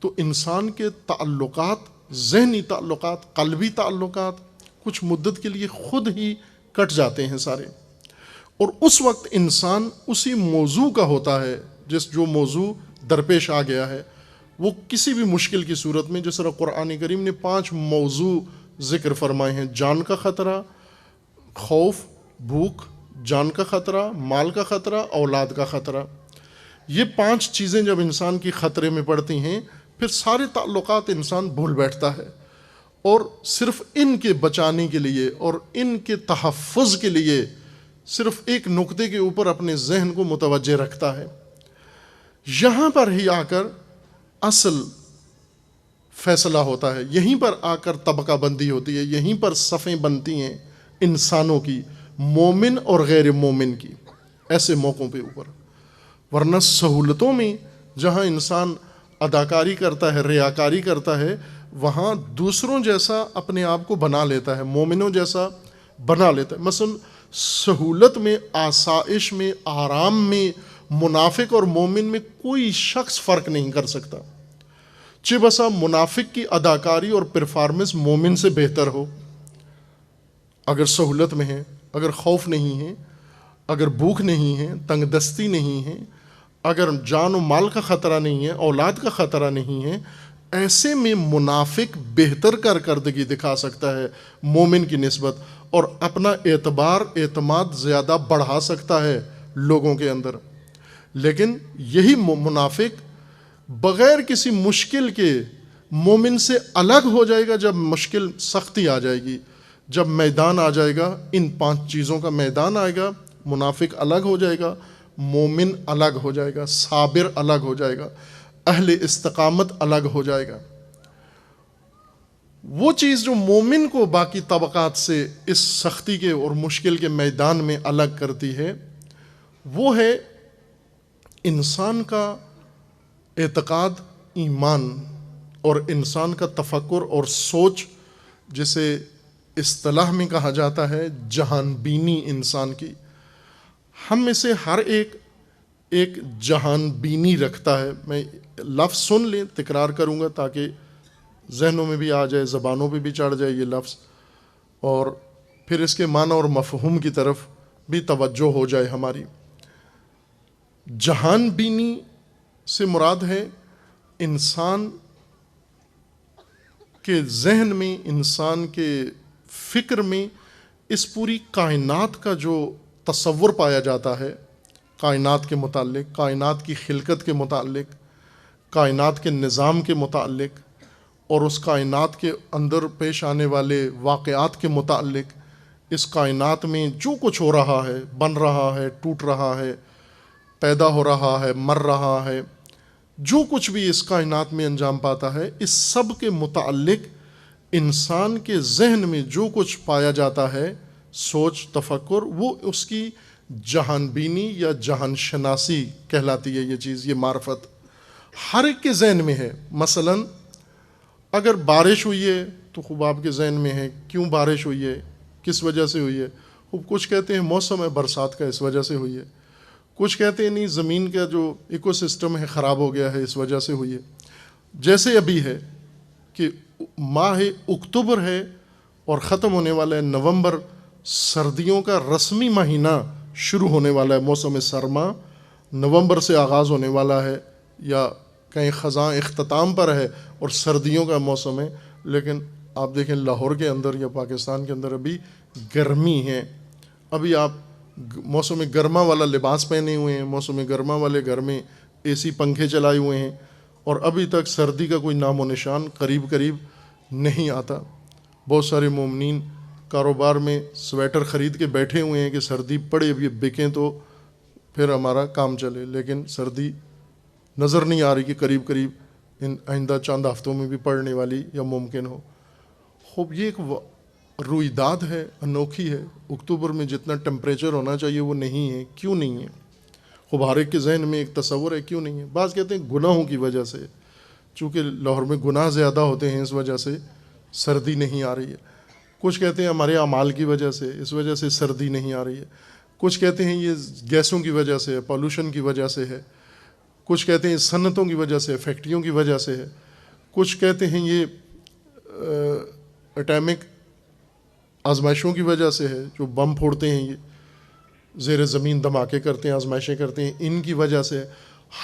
[SPEAKER 1] تو انسان کے تعلقات، ذہنی تعلقات، قلبی تعلقات کچھ مدت کے لیے خود ہی کٹ جاتے ہیں سارے، اور اس وقت انسان اسی موضوع کا ہوتا ہے جو موضوع درپیش آ گیا ہے۔ وہ کسی بھی مشکل کی صورت میں، جس طرح قرآن کریم نے 5 موضوع ذکر فرمائے ہیں: جان کا خطرہ، خوف، بھوک، جان کا خطرہ، مال کا خطرہ، اولاد کا خطرہ۔ یہ 5 چیزیں جب انسان کی خطرے میں پڑتی ہیں، پھر سارے تعلقات انسان بھول بیٹھتا ہے، اور صرف ان کے بچانے کے لیے اور ان کے تحفظ کے لیے صرف ایک نقطے کے اوپر اپنے ذہن کو متوجہ رکھتا ہے۔ یہاں پر ہی آ کر اصل فیصلہ ہوتا ہے، یہیں پر آ کر طبقہ بندی ہوتی ہے، یہیں پر صفیں بنتی ہیں انسانوں کی، مومن اور غیر مومن کی، ایسے موقعوں پہ اوپر۔ ورنہ سہولتوں میں جہاں انسان اداکاری کرتا ہے، ریاکاری کرتا ہے، وہاں دوسروں جیسا اپنے آپ کو بنا لیتا ہے، مومنوں جیسا بنا لیتا ہے۔ مثلا سہولت میں، آسائش میں، آرام میں منافق اور مومن میں کوئی شخص فرق نہیں کر سکتا۔ چہ بسا منافق کی اداکاری اور پرفارمنس مومن سے بہتر ہو، اگر سہولت میں ہے، اگر خوف نہیں ہے، اگر بھوک نہیں ہے، تنگ دستی نہیں ہے، اگر جان و مال کا خطرہ نہیں ہے، اولاد کا خطرہ نہیں ہے، ایسے میں منافق بہتر کارکردگی دکھا سکتا ہے مومن کی نسبت، اور اپنا اعتماد زیادہ بڑھا سکتا ہے لوگوں کے اندر۔ لیکن یہی منافق بغیر کسی مشکل کے مومن سے الگ ہو جائے گا جب مشکل سختی آ جائے گی، جب میدان آ جائے گا، ان 5 چیزوں کا میدان آئے گا، منافق الگ ہو جائے گا، مومن الگ ہو جائے گا، صابر الگ ہو جائے گا۔ اہل استقامت الگ ہو جائے گا۔ وہ چیز جو مومن کو باقی طبقات سے اس سختی کے اور مشکل کے میدان میں الگ کرتی ہے، وہ ہے انسان کا اعتقاد، ایمان، اور انسان کا تفکر اور سوچ، جسے اصطلاح میں کہا جاتا ہے جہان بینی انسان کی۔ ہم میں سے ہر ایک جہان بینی رکھتا ہے۔ میں لفظ سن لیں، تکرار کروں گا تاکہ ذہنوں میں بھی آ جائے، زبانوں پہ بھی چڑھ جائے یہ لفظ، اور پھر اس کے معنی اور مفہوم کی طرف بھی توجہ ہو جائے ہماری۔ جہان بینی سے مراد ہے انسان کے ذہن میں، انسان کے فکر میں اس پوری کائنات کا جو تصور پایا جاتا ہے، کائنات کے متعلق، کائنات کی خلقت کے متعلق، کائنات کے نظام کے متعلق، اور اس کائنات کے اندر پیش آنے والے واقعات کے متعلق، اس کائنات میں جو کچھ ہو رہا ہے، بن رہا ہے، ٹوٹ رہا ہے، پیدا ہو رہا ہے، مر رہا ہے، جو کچھ بھی اس کائنات میں انجام پاتا ہے، اس سب کے متعلق انسان کے ذہن میں جو کچھ پایا جاتا ہے، سوچ، تفکر، وہ اس کی جہان بینی یا جہان شناسی کہلاتی ہے۔ یہ چیز، یہ معرفت ہر ایک کے ذہن میں ہے۔ مثلا اگر بارش ہوئی ہے تو خوب آپ کے ذہن میں ہے کیوں بارش ہوئی ہے، کس وجہ سے ہوئی ہے۔ خوب کچھ کہتے ہیں موسم ہے برسات کا، اس وجہ سے ہوئی ہے۔ کچھ کہتے ہیں نہیں، زمین کا جو ایکو سسٹم ہے خراب ہو گیا ہے، اس وجہ سے ہوئی ہے۔ جیسے ابھی ہے کہ ماہ اکتوبر ہے اور ختم ہونے والا ہے نومبر، سردیوں کا رسمی مہینہ شروع ہونے والا ہے، موسم سرما نومبر سے آغاز ہونے والا ہے، یا کہیں خزاں اختتام پر ہے اور سردیوں کا موسم ہے، لیکن آپ دیکھیں لاہور کے اندر یا پاکستان کے اندر ابھی گرمی ہے۔ ابھی آپ موسم گرما والا لباس پہنے ہوئے ہیں، موسم گرما والے گھر میں اے سی پنکھے چلائے ہوئے ہیں، اور ابھی تک سردی کا کوئی نام و نشان قریب نہیں آتا۔ بہت سارے مومنین کاروبار میں سویٹر خرید کے بیٹھے ہوئے ہیں کہ سردی پڑے، ابھی بکیں تو پھر ہمارا کام چلے، لیکن سردی نظر نہیں آ رہی کہ قریب ان آئندہ چند ہفتوں میں بھی پڑنے والی یا ممکن ہو۔ خوب یہ ایک رویداد ہے، انوکھی ہے۔ اکتوبر میں جتنا ٹمپریچر ہونا چاہیے وہ نہیں ہے، کیوں نہیں ہے؟ خوب ہر ایک کے ذہن میں ایک تصور ہے کیوں نہیں ہے۔ بعض کہتے ہیں گناہوں کی وجہ سے، چونکہ لاہور میں گناہ زیادہ ہوتے ہیں اس وجہ سے سردی نہیں آ رہی ہے۔ کچھ کہتے ہیں ہمارے اعمال کی وجہ سے، اس وجہ سے سردی نہیں آ رہی ہے۔ کچھ کہتے ہیں یہ گیسوں کی وجہ سے، پالوشن کی وجہ سے ہے۔ کچھ کہتے ہیں صنعتوں کی وجہ سے، فیکٹریوں کی وجہ سے ہے۔ کچھ کہتے ہیں یہ اٹامک آزمائشوں کی وجہ سے ہے، جو بم پھوڑتے ہیں، یہ زیر زمین دھماکے کرتے ہیں، آزمائشیں کرتے ہیں، ان کی وجہ سے ہے۔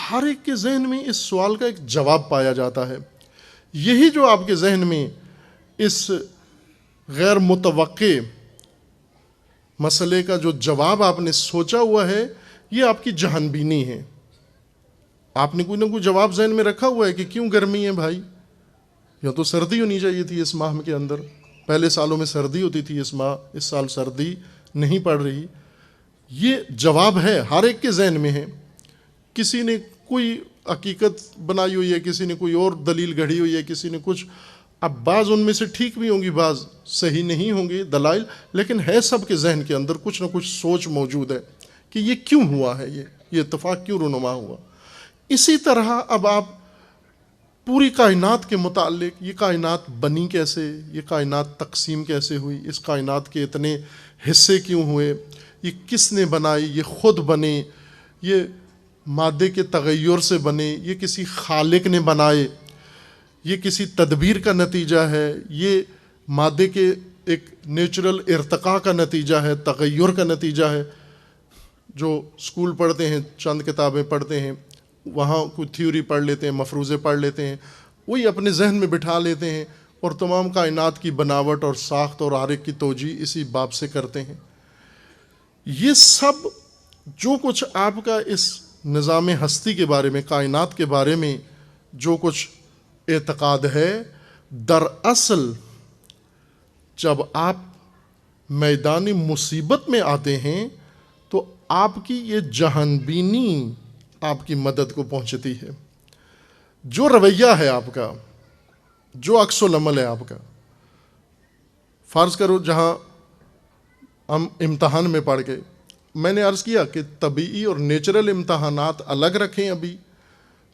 [SPEAKER 1] ہر ایک کے ذہن میں اس سوال کا ایک جواب پایا جاتا ہے۔ یہی جو آپ کے ذہن میں اس غیر متوقع مسئلے کا جو جواب آپ نے سوچا ہوا ہے، یہ آپ کی جہان بینی ہے۔ آپ نے کوئی نہ کوئی جواب ذہن میں رکھا ہوا ہے کہ کیوں گرمی ہے بھائی، یا تو سردی ہونی چاہیے تھی اس ماہ کے اندر، پہلے سالوں میں سردی ہوتی تھی، اس سال سردی نہیں پڑ رہی۔ یہ جواب ہے، ہر ایک کے ذہن میں ہے۔ کسی نے کوئی حقیقت بنائی ہوئی ہے، کسی نے کوئی اور دلیل گھڑی ہوئی ہے، کسی نے کچھ۔ اب بعض ان میں سے ٹھیک بھی ہوں گی، بعض صحیح نہیں ہوں گے دلائل، لیکن ہے سب کے ذہن کے اندر کچھ نہ کچھ سوچ موجود ہے کہ یہ کیوں ہوا ہے، یہ اتفاق کیوں رونما ہوا۔ اسی طرح اب آپ پوری کائنات کے متعلق، یہ کائنات بنی کیسے، یہ کائنات تقسیم کیسے ہوئی، اس کائنات کے اتنے حصے کیوں ہوئے، یہ کس نے بنائی، یہ خود بنے، یہ مادے کے تغیر سے بنے، یہ کسی خالق نے بنائے، یہ کسی تدبیر کا نتیجہ ہے، یہ مادے کے ایک نیچرل ارتقاء کا نتیجہ ہے، تغیر کا نتیجہ ہے۔ جو اسکول پڑھتے ہیں، چند کتابیں پڑھتے ہیں، وہاں کوئی تھیوری پڑھ لیتے ہیں، مفروضے پڑھ لیتے ہیں، وہی اپنے ذہن میں بٹھا لیتے ہیں، اور تمام کائنات کی بناوٹ اور ساخت اور ہر ایک کی توجیہ اسی باب سے کرتے ہیں۔ یہ سب جو کچھ آپ کا اس نظام ہستی کے بارے میں، کائنات کے بارے میں جو کچھ اعتقاد ہے، دراصل جب آپ میدان مصیبت میں آتے ہیں تو آپ کی یہ جہان بینی آپ کی مدد کو پہنچتی ہے۔ جو رویہ ہے آپ کا، جو عکس العمل ہے آپ کا، فرض کرو جہاں ہم امتحان میں پڑھ کے، میں نے عرض کیا کہ طبیعی اور نیچرل امتحانات الگ رکھیں ابھی،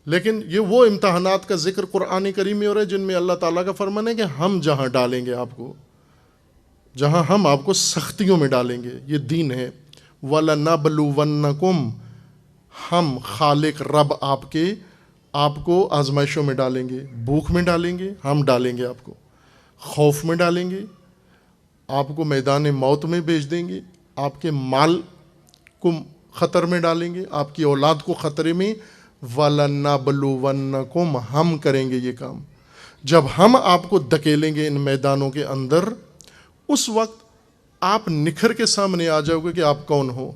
[SPEAKER 1] لیکن یہ وہ امتحانات کا ذکر قرآن کریم میں ہو رہا ہے جن میں اللہ تعالیٰ کا فرمان ہے کہ ہم جہاں ڈالیں گے آپ کو، جہاں ہم آپ کو سختیوں میں ڈالیں گے، یہ دین ہے۔ وَلَنَبْلُوَنَّكُمْ، ہم خالق رب آپ کو آزمائشوں میں ڈالیں گے، بھوک میں ڈالیں گے، ہم ڈالیں گے آپ کو خوف میں ڈالیں گے، آپ کو میدان موت میں بھیج دیں گے، آپ کے مال کو خطر میں ڈالیں گے، آپ کی اولاد کو خطرے میں۔ وَلَنَبْلُوَنَّكُمْ، ہم کریں گے یہ کام۔ جب ہم آپ کو دھکیلیں گے ان میدانوں کے اندر، اس وقت آپ نکھر کے سامنے آ جاؤ گے کہ آپ کون ہو،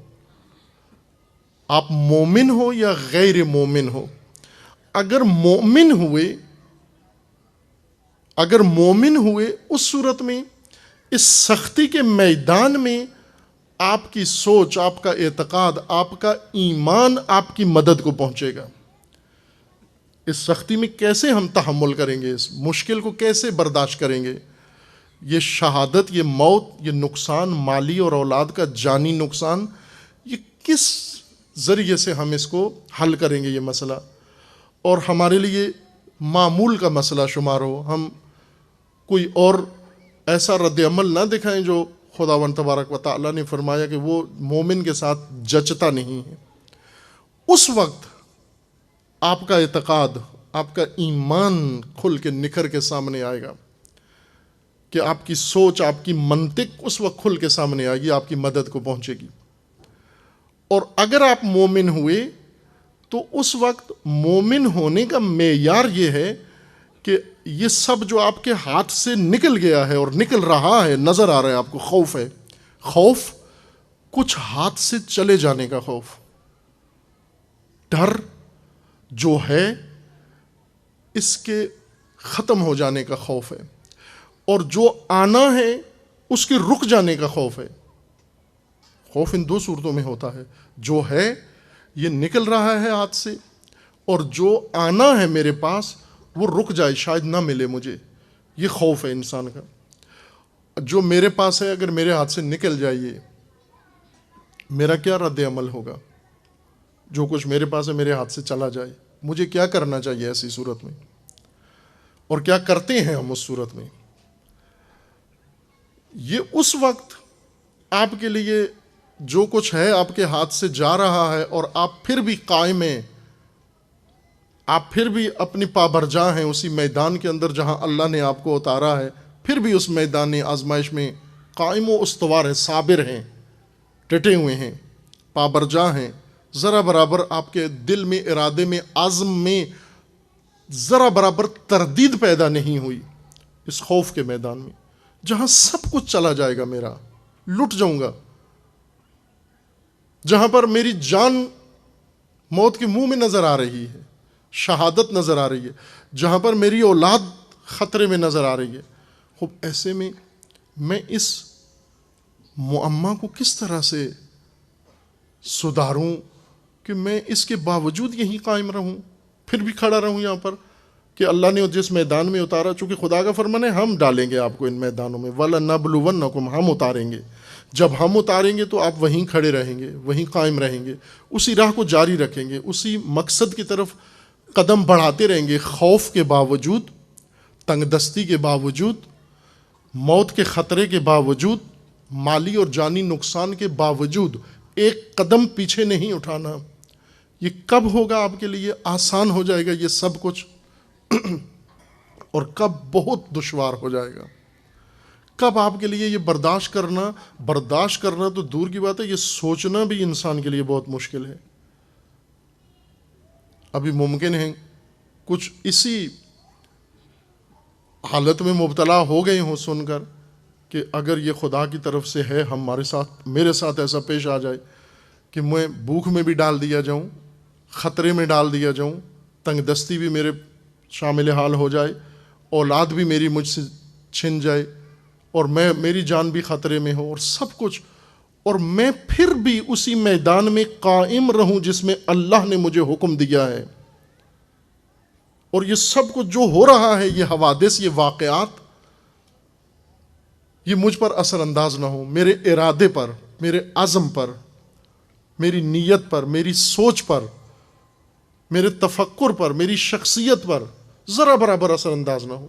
[SPEAKER 1] آپ مومن ہو یا غیر مومن ہو۔ اگر مومن ہوئے اس صورت میں اس سختی کے میدان میں آپ کی سوچ، آپ کا اعتقاد، آپ کا ایمان آپ کی مدد کو پہنچے گا۔ اس سختی میں کیسے ہم تحمل کریں گے، اس مشکل کو کیسے برداشت کریں گے، یہ شہادت، یہ موت، یہ نقصان مالی اور اولاد کا جانی نقصان، یہ کس ذریعے سے ہم اس کو حل کریں گے یہ مسئلہ، اور ہمارے لیے معمول کا مسئلہ شمار ہو، ہم کوئی اور ایسا رد عمل نہ دکھائیں جو خداوند تبارک و تعالیٰ نے فرمایا کہ وہ مومن کے ساتھ جچتا نہیں ہے۔ اس وقت آپ کا اعتقاد، آپ کا ایمان کھل کے نکھر کے سامنے آئے گا، کہ آپ کی سوچ، آپ کی منطق اس وقت کھل کے سامنے آئے گی، آپ کی مدد کو پہنچے گی۔ اور اگر آپ مومن ہوئے تو اس وقت مومن ہونے کا معیار یہ ہے کہ یہ سب جو آپ کے ہاتھ سے نکل گیا ہے اور نکل رہا ہے، نظر آ رہا ہے آپ کو، خوف ہے، خوف کچھ ہاتھ سے چلے جانے کا خوف، ڈر جو ہے اس کے ختم ہو جانے کا خوف ہے، اور جو آنا ہے اس کے رک جانے کا خوف ہے۔ خوف ان دو صورتوں میں ہوتا ہے، جو ہے یہ نکل رہا ہے ہاتھ سے، اور جو آنا ہے میرے پاس وہ رک جائے، شاید نہ ملے مجھے، یہ خوف ہے انسان کا۔ جو میرے پاس ہے اگر میرے ہاتھ سے نکل جائے، میرا کیا رد عمل ہوگا؟ جو کچھ میرے پاس ہے میرے ہاتھ سے چلا جائے، مجھے کیا کرنا چاہیے ایسی صورت میں، اور کیا کرتے ہیں ہم اس صورت میں؟ یہ اس وقت آپ کے لیے جو کچھ ہے آپ کے ہاتھ سے جا رہا ہے، اور آپ پھر بھی قائم ہیں، آپ پھر بھی اپنی پابرجاں ہیں اسی میدان کے اندر جہاں اللہ نے آپ کو اتارا ہے، پھر بھی اس میدان آزمائش میں قائم و استوار ہیں، صابر ہیں، ڈٹے ہوئے ہیں، پابرجاں ہیں، ذرا برابر آپ کے دل میں، ارادے میں، عزم میں ذرا برابر تردید پیدا نہیں ہوئی اس خوف کے میدان میں، جہاں سب کچھ چلا جائے گا، میرا لٹ جاؤں گا، جہاں پر میری جان موت کے منہ میں نظر آ رہی ہے، شہادت نظر آ رہی ہے، جہاں پر میری اولاد خطرے میں نظر آ رہی ہے۔ خوب ایسے میں میں اس معمہ کو کس طرح سے سدھاروں کہ میں اس کے باوجود یہیں قائم رہوں، پھر بھی کھڑا رہوں یہاں پر کہ اللہ نے جس میدان میں اتارا، چونکہ خدا کا فرمان ہے ہم ڈالیں گے آپ کو ان میدانوں میں، وَلَنَبْلُوَنَّكُمْ، ہم اتاریں گے۔ جب ہم اتاریں گے تو آپ وہیں کھڑے رہیں گے، وہیں قائم رہیں گے، اسی راہ کو جاری رکھیں گے، اسی مقصد کی طرف قدم بڑھاتے رہیں گے، خوف کے باوجود، تنگ دستی کے باوجود، موت کے خطرے کے باوجود، مالی اور جانی نقصان کے باوجود ایک قدم پیچھے نہیں اٹھانا۔ یہ کب ہوگا آپ کے لیے آسان ہو جائے گا یہ سب کچھ، اور کب بہت دشوار ہو جائے گا؟ کب آپ کے لیے یہ برداشت کرنا تو دور کی بات ہے، یہ سوچنا بھی انسان کے لیے بہت مشکل ہے۔ ابھی ممکن ہے کچھ اسی حالت میں مبتلا ہو گئے ہوں سن کر کہ اگر یہ خدا کی طرف سے ہے، میرے ساتھ ایسا پیش آ جائے کہ میں بھوک میں بھی ڈال دیا جاؤں، خطرے میں ڈال دیا جاؤں، تنگ دستی بھی میرے شامل حال ہو جائے، اولاد بھی میری مجھ سے چھن جائے، اور میری جان بھی خطرے میں ہو، اور سب کچھ، اور میں پھر بھی اسی میدان میں قائم رہوں جس میں اللہ نے مجھے حکم دیا ہے، اور یہ سب کچھ جو ہو رہا ہے، یہ حوادث، یہ واقعات، یہ مجھ پر اثر انداز نہ ہو، میرے ارادے پر، میرے عزم پر، میری نیت پر، میری سوچ پر، میرے تفکر پر، میری شخصیت پر ذرا برابر اثر انداز نہ ہو،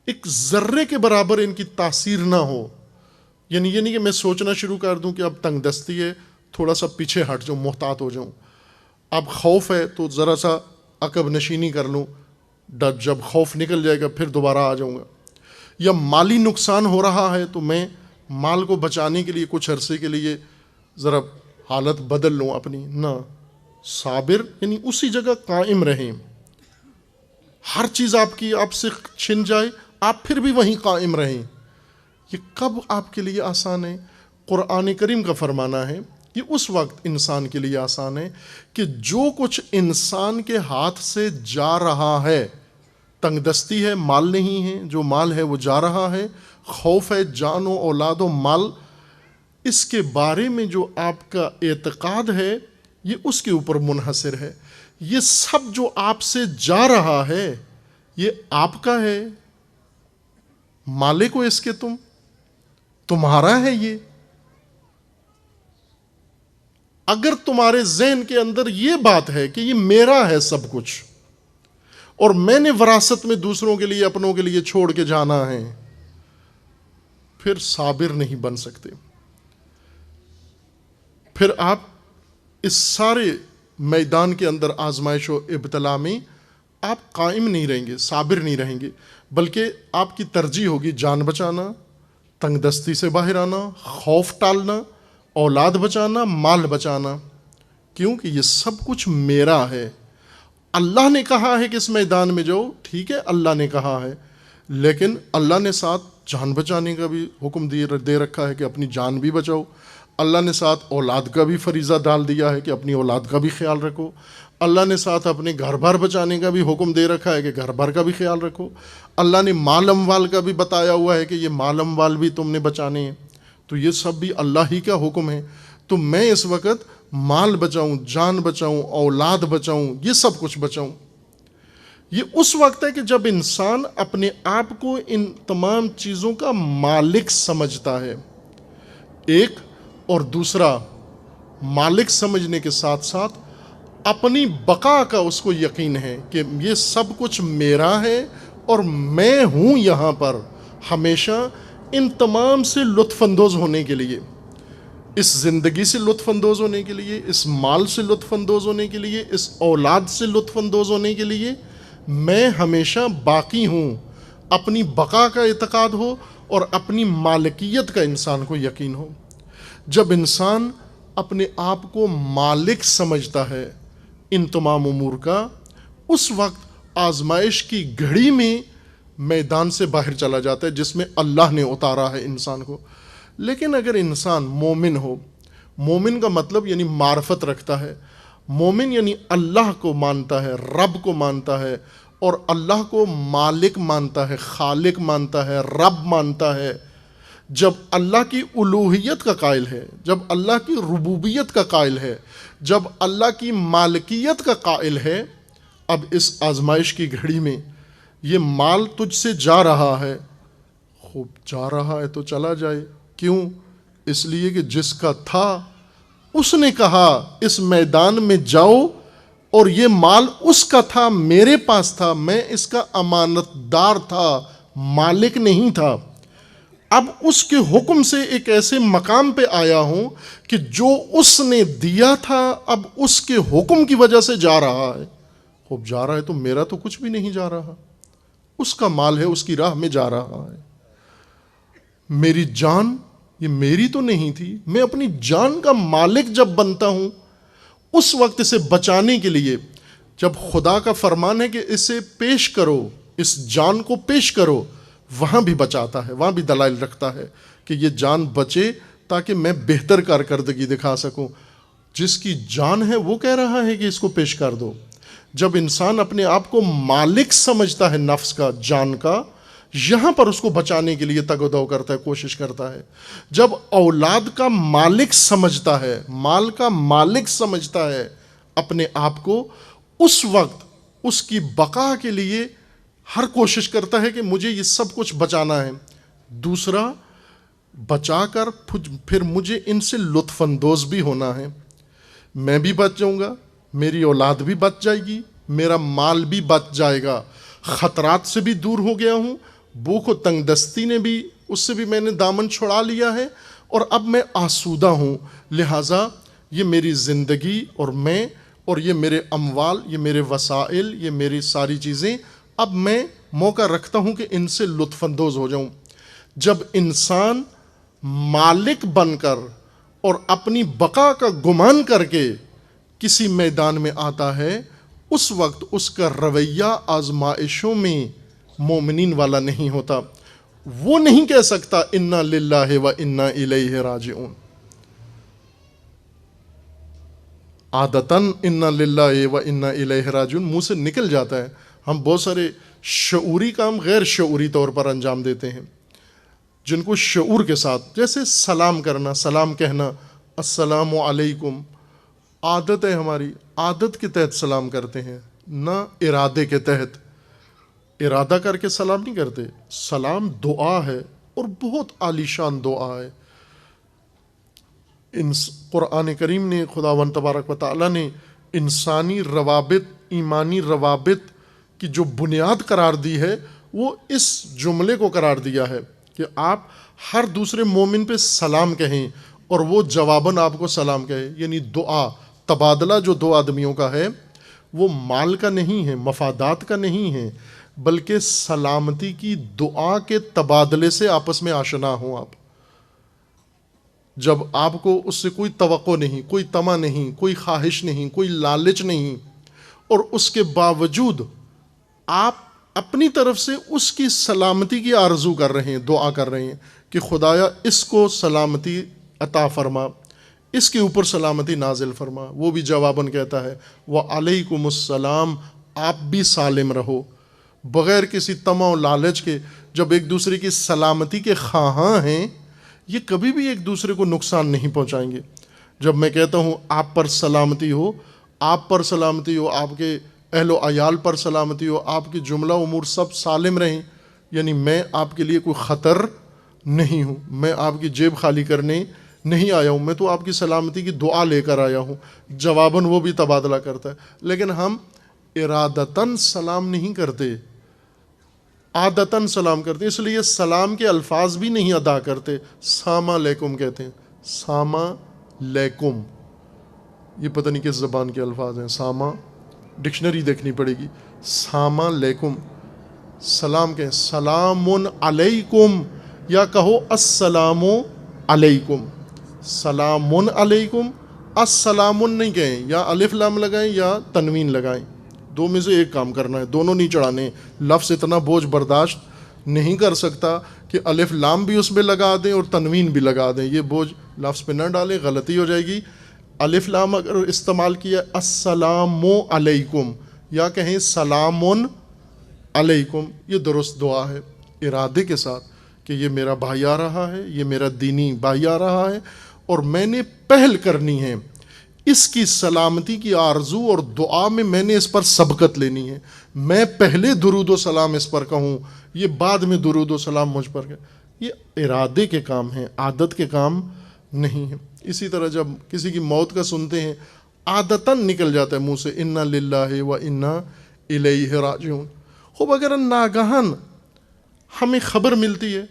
[SPEAKER 1] ایک ذرے کے برابر ان کی تاثیر نہ ہو. یعنی یہ نہیں کہ میں سوچنا شروع کر دوں کہ اب تنگ دستی ہے، تھوڑا سا پیچھے ہٹ جاؤں، محتاط ہو جاؤں. اب خوف ہے تو ذرا سا عقب نشینی کر لوں، جب خوف نکل جائے گا پھر دوبارہ آ جاؤں گا. یا مالی نقصان ہو رہا ہے تو میں مال کو بچانے کے لیے کچھ عرصے کے لیے ذرا حالت بدل لوں اپنی. نہ، صابر یعنی اسی جگہ قائم رہیں. ہر چیز آپ سے چھن جائے، آپ پھر بھی وہیں قائم رہیں. یہ کب آپ کے لیے آسان ہے؟ قرآن کریم کا فرمانا ہے یہ اس وقت انسان کے لیے آسان ہے کہ جو کچھ انسان کے ہاتھ سے جا رہا ہے، تنگ دستی ہے، مال نہیں ہے، جو مال ہے وہ جا رہا ہے، خوف ہے، جان و اولاد و مال، اس کے بارے میں جو آپ کا اعتقاد ہے یہ اس کے اوپر منحصر ہے. یہ سب جو آپ سے جا رہا ہے یہ آپ کا ہے، مالک ہو اس کے، تمہارا ہے. یہ اگر تمہارے ذہن کے اندر یہ بات ہے کہ یہ میرا ہے سب کچھ اور میں نے وراثت میں دوسروں کے لیے، اپنوں کے لیے چھوڑ کے جانا ہے، پھر صابر نہیں بن سکتے. پھر آپ اس سارے میدان کے اندر آزمائش و ابتلا میں آپ قائم نہیں رہیں گے، صابر نہیں رہیں گے، بلکہ آپ کی ترجیح ہوگی جان بچانا، تنگ دستی سے باہر آنا، خوف ٹالنا، اولاد بچانا، مال بچانا. کیوں کہ یہ سب کچھ میرا ہے. اللہ نے کہا ہے کہ اس میدان میں جاؤ، ٹھیک ہے، اللہ نے کہا ہے، لیکن اللہ نے ساتھ جان بچانے کا بھی حکم دے رکھا ہے کہ اپنی جان بھی بچاؤ. اللہ نے ساتھ اولاد کا بھی فریضہ ڈال دیا ہے کہ اپنی اولاد کا بھی خیال رکھو. اللہ نے ساتھ اپنے گھر بار بچانے کا بھی حکم دے رکھا ہے کہ گھر بار کا بھی خیال رکھو. اللہ نے مال اموال کا بھی بتایا ہوا ہے کہ یہ مال اموال بھی تم نے بچانے ہیں. تو یہ سب بھی اللہ ہی کا حکم ہے. تو میں اس وقت مال بچاؤں، جان بچاؤں، اولاد بچاؤں، یہ سب کچھ بچاؤں. یہ اس وقت ہے کہ جب انسان اپنے آپ کو ان تمام چیزوں کا مالک سمجھتا ہے. ایک اور دوسرا، مالک سمجھنے کے ساتھ ساتھ اپنی بقا کا اس کو یقین ہے کہ یہ سب کچھ میرا ہے اور میں ہوں یہاں پر ہمیشہ ان تمام سے لطف اندوز ہونے کے لیے، اس زندگی سے لطف اندوز ہونے کے لیے، اس مال سے لطف اندوز ہونے کے لیے، اس اولاد سے لطف اندوز ہونے کے لیے میں ہمیشہ باقی ہوں. اپنی بقا کا اعتقاد ہو اور اپنی مالکیت کا انسان کو یقین ہو. جب انسان اپنے آپ کو مالک سمجھتا ہے ان تمام امور کا، اس وقت آزمائش کی گھڑی میں میدان سے باہر چلا جاتا ہے جس میں اللہ نے اتارا ہے انسان کو. لیکن اگر انسان مومن ہو، مومن کا مطلب یعنی معرفت رکھتا ہے، مومن یعنی اللہ کو مانتا ہے، رب کو مانتا ہے، اور اللہ کو مالک مانتا ہے، خالق مانتا ہے، رب مانتا ہے. جب اللہ کی الوہیت کا قائل ہے، جب اللہ کی ربوبیت کا قائل ہے، جب اللہ کی مالکیت کا قائل ہے، اب اس آزمائش کی گھڑی میں یہ مال تجھ سے جا رہا ہے، خوب جا رہا ہے تو چلا جائے. کیوں؟ اس لیے کہ جس کا تھا اس نے کہا اس میدان میں جاؤ، اور یہ مال اس کا تھا، میرے پاس تھا، میں اس کا امانت دار تھا، مالک نہیں تھا. اب اس کے حکم سے ایک ایسے مقام پہ آیا ہوں کہ جو اس نے دیا تھا اب اس کے حکم کی وجہ سے جا رہا ہے. خوب جا رہا ہے تو میرا تو کچھ بھی نہیں جا رہا، اس کا مال ہے، اس کی راہ میں جا رہا ہے. میری جان یہ میری تو نہیں تھی، میں اپنی جان کا مالک جب بنتا ہوں اس وقت اسے بچانے کے لیے، جب خدا کا فرمان ہے کہ اسے پیش کرو، اس جان کو پیش کرو، وہاں بھی بچاتا ہے، وہاں بھی دلائل رکھتا ہے کہ یہ جان بچے تاکہ میں بہتر کارکردگی دکھا سکوں. جس کی جان ہے وہ کہہ رہا ہے کہ اس کو پیش کر دو. جب انسان اپنے آپ کو مالک سمجھتا ہے نفس کا، جان کا، یہاں پر اس کو بچانے کے لیے تگ و دو کرتا ہے، کوشش کرتا ہے. جب اولاد کا مالک سمجھتا ہے، مال کا مالک سمجھتا ہے اپنے آپ کو، اس وقت اس کی بقا کے لیے ہر کوشش کرتا ہے کہ مجھے یہ سب کچھ بچانا ہے. دوسرا، بچا کر پھر مجھے ان سے لطف اندوز بھی ہونا ہے. میں بھی بچ جاؤں گا، میری اولاد بھی بچ جائے گی، میرا مال بھی بچ جائے گا، خطرات سے بھی دور ہو گیا ہوں، بھوک و تنگ دستی نے بھی اس سے بھی میں نے دامن چھڑا لیا ہے، اور اب میں آسودہ ہوں. لہٰذا یہ میری زندگی اور میں اور یہ میرے اموال، یہ میرے وسائل، یہ میری ساری چیزیں، اب میں موقع رکھتا ہوں کہ ان سے لطف اندوز ہو جاؤں. جب انسان مالک بن کر اور اپنی بقا کا گمان کر کے کسی میدان میں آتا ہے، اس وقت اس کا رویہ آزمائشوں میں مومنین والا نہیں ہوتا. وہ نہیں کہہ سکتا انا للہ و انا الیہ راجعون. عادتاً انا للہ و انا الیہ راجعون منہ سے نکل جاتا ہے. ہم بہت سارے شعوری کام غیر شعوری طور پر انجام دیتے ہیں، جن کو شعور کے ساتھ، جیسے سلام کرنا، سلام کہنا، السلام علیکم، عادت ہے ہماری، عادت کے تحت سلام کرتے ہیں، نہ ارادے کے تحت. ارادہ کر کے سلام نہیں کرتے. سلام دعا ہے، اور بہت عالی شان دعا ہے. قرآن کریم نے، خداوند تبارک و تعالیٰ نے انسانی روابط، ایمانی روابط کی جو بنیاد قرار دی ہے، وہ اس جملے کو قرار دیا ہے کہ آپ ہر دوسرے مومن پہ سلام کہیں اور وہ جواباً آپ کو سلام کہے. یعنی دعا، تبادلہ جو دو آدمیوں کا ہے وہ مال کا نہیں ہے، مفادات کا نہیں ہے، بلکہ سلامتی کی دعا کے تبادلے سے آپس میں آشنا ہوں. آپ جب آپ کو اس سے کوئی توقع نہیں، کوئی طمع نہیں، کوئی خواہش نہیں، کوئی لالچ نہیں، اور اس کے باوجود آپ اپنی طرف سے اس کی سلامتی کی آرزو کر رہے ہیں، دعا کر رہے ہیں کہ خدایا اس کو سلامتی عطا فرما، اس کے اوپر سلامتی نازل فرما. وہ بھی جواباً کہتا ہے وعلیکم السلام، آپ بھی سالم رہو، بغیر کسی طمع و لالچ کے. جب ایک دوسرے کی سلامتی کے خواہاں ہیں، یہ کبھی بھی ایک دوسرے کو نقصان نہیں پہنچائیں گے. جب میں کہتا ہوں آپ پر سلامتی ہو، آپ پر سلامتی ہو، آپ کے اہل و عیال پر سلامتی ہو، آپ کی جملہ امور سب سالم رہیں، یعنی میں آپ کے لیے کوئی خطر نہیں ہوں، میں آپ کی جیب خالی کرنے نہیں آیا ہوں، میں تو آپ کی سلامتی کی دعا لے کر آیا ہوں. جواباً وہ بھی تبادلہ کرتا ہے. لیکن ہم ارادتاً سلام نہیں کرتے، عادتاً سلام کرتے، اس لیے سلام کے الفاظ بھی نہیں ادا کرتے. سلام علیکم کہتے ہیں، سلام علیکم، یہ پتہ نہیں کس زبان کے الفاظ ہیں. ساما ڈکشنری دیکھنی پڑے گی. سلام علیکم، سلام کہیں سلام علیکم، یا کہو السلام علیکم. سلام علیکم، السلام نہیں کہیں، یا الف لام لگائیں یا تنوین لگائیں، دو میں سے ایک کام کرنا ہے، دونوں نہیں چڑھانے. لفظ اتنا بوجھ برداشت نہیں کر سکتا کہ الف لام بھی اس میں لگا دیں اور تنوین بھی لگا دیں. یہ بوجھ لفظ پہ نہ ڈالیں، غلطی ہو جائے گی. الف لام اگر استعمال کیا السلام علیکم، یا کہیں سلام علیکم، یہ درست دعا ہے، ارادے کے ساتھ کہ یہ میرا بھائی آ رہا ہے، یہ میرا دینی بھائی آ رہا ہے، اور میں نے پہل کرنی ہے، اس کی سلامتی کی آرزو اور دعا میں نے اس پر سبقت لینی ہے. میں پہلے درود و سلام اس پر کہوں، یہ بعد میں درود و سلام مجھ پر کہے. یہ ارادے کے کام ہیں، عادت کے کام نہیں ہیں. اسی طرح جب کسی کی موت کا سنتے ہیں، عادتاً نکل جاتا ہے منہ سے انا للہ و انا الیہ راجعون. خوب اگر ناگہاً ہمیں خبر ملتی ہے،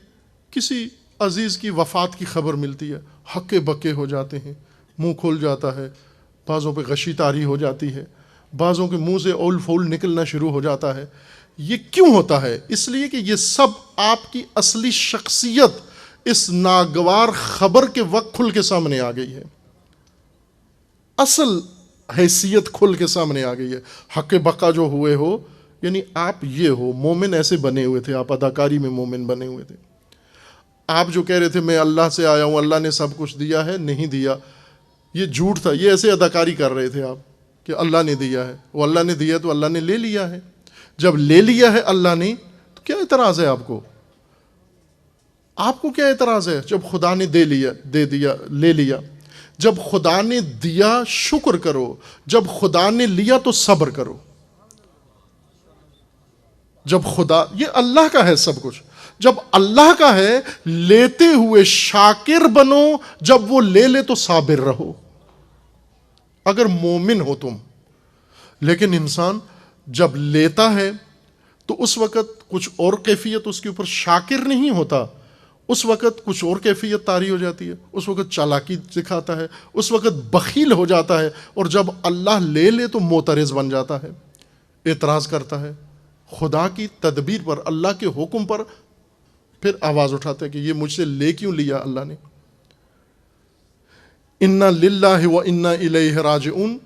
[SPEAKER 1] کسی عزیز کی وفات کی خبر ملتی ہے، ہکے بکے ہو جاتے ہیں، منہ کھل جاتا ہے، بعضوں پہ غشی طاری ہو جاتی ہے، بعضوں کے منہ سے اول پھول نکلنا شروع ہو جاتا ہے. یہ کیوں ہوتا ہے؟ اس لیے کہ یہ سب آپ کی اصلی شخصیت اس ناگوار خبر کے وقت کھل کے سامنے آ گئی ہے، اصل حیثیت کھل کے سامنے آ گئی ہے. حق بقا جو ہوئے ہو، یعنی آپ یہ ہو، مومن ایسے بنے ہوئے تھے، آپ اداکاری میں مومن بنے ہوئے تھے. آپ جو کہہ رہے تھے میں اللہ سے آیا ہوں، اللہ نے سب کچھ دیا ہے، نہیں دیا، یہ جھوٹ تھا. یہ ایسے اداکاری کر رہے تھے آپ کہ اللہ نے دیا ہے، وہ اللہ نے دیا تو اللہ نے لے لیا ہے. جب لے لیا ہے اللہ نے تو کیا اعتراض ہے آپ کو؟ آپ کو کیا اعتراض ہے؟ جب خدا نے دے لیا، دے دیا، لے لیا. جب خدا نے دیا شکر کرو، جب خدا نے لیا تو صبر کرو. جب خدا، یہ اللہ کا ہے سب کچھ، جب اللہ کا ہے لیتے ہوئے شاکر بنو، جب وہ لے لے تو صابر رہو، اگر مومن ہو تم۔ لیکن انسان جب لیتا ہے تو اس وقت کچھ اور کیفیت اس کے اوپر شاکر نہیں ہوتا، اس وقت کچھ اور کیفیت طاری ہو جاتی ہے، اس وقت چالاکی دکھاتا ہے، اس وقت بخیل ہو جاتا ہے، اور جب اللہ لے لے تو معترض بن جاتا ہے، اعتراض کرتا ہے خدا کی تدبیر پر، اللہ کے حکم پر، پھر آواز اٹھاتا ہے کہ یہ مجھ سے لے کیوں لیا اللہ نے۔ انا للہ و انا الیہ راجعون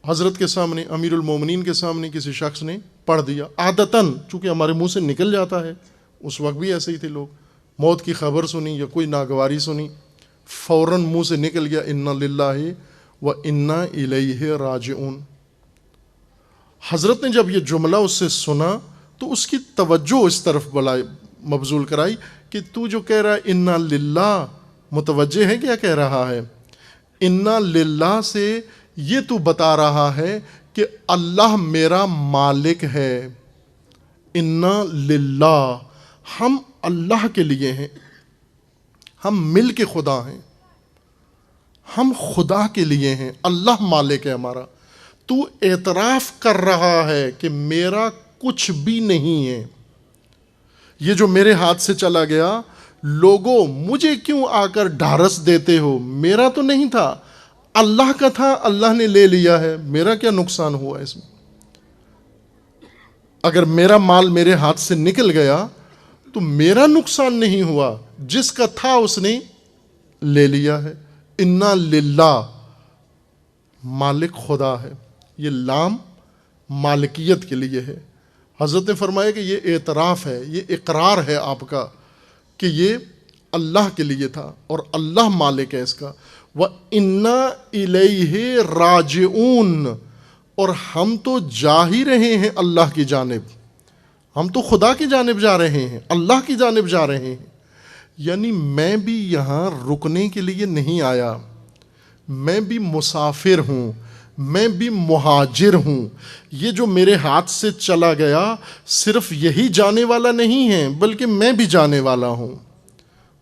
[SPEAKER 1] حضرت کے سامنے، امیر المومنین کے سامنے کسی شخص نے پڑھ دیا، عادتاً چونکہ ہمارے منہ سے نکل جاتا ہے، اس وقت بھی ایسے ہی تھے لوگ، موت کی خبر سنی یا کوئی ناگواری سنی، فوراً منہ سے نکل گیا انا للہ و انا الیہ راجعون۔ حضرت نے جب یہ جملہ اس سے سنا تو اس کی توجہ اس طرف مبذول کرائی کہ تو جو کہہ رہا ہے انا للہ، متوجہ ہے کیا کہہ رہا ہے؟ انا للہ سے یہ تو بتا رہا ہے کہ اللہ میرا مالک ہے، انا للہ، ہم اللہ کے لیے ہیں، ہم مل کے خدا ہیں، ہم خدا کے لیے ہیں، اللہ مالک ہے ہمارا۔ تو اعتراف کر رہا ہے کہ میرا کچھ بھی نہیں ہے، یہ جو میرے ہاتھ سے چلا گیا، لوگوں مجھے کیوں آ کر ڈھارس دیتے ہو، میرا تو نہیں تھا، اللہ کا تھا، اللہ نے لے لیا ہے، میرا کیا نقصان ہوا اس میں؟ اگر میرا مال میرے ہاتھ سے نکل گیا تو میرا نقصان نہیں ہوا، جس کا تھا اس نے لے لیا ہے۔ انا للہ، مالک خدا ہے، یہ لام مالکیت کے لیے ہے۔ حضرت نے فرمایا کہ یہ اعتراف ہے، یہ اقرار ہے آپ کا کہ یہ اللہ کے لیے تھا اور اللہ مالک ہے اس کا۔ وَإِنَّا إِلَيْهِ رَاجِعُونَ، اور ہم تو جا ہی رہے ہیں اللہ کی جانب، ہم تو خدا کی جانب جا رہے ہیں، اللہ کی جانب جا رہے ہیں۔ یعنی میں بھی یہاں رکنے کے لیے نہیں آیا، میں بھی مسافر ہوں، میں بھی مہاجر ہوں۔ یہ جو میرے ہاتھ سے چلا گیا صرف یہی جانے والا نہیں ہے، بلکہ میں بھی جانے والا ہوں،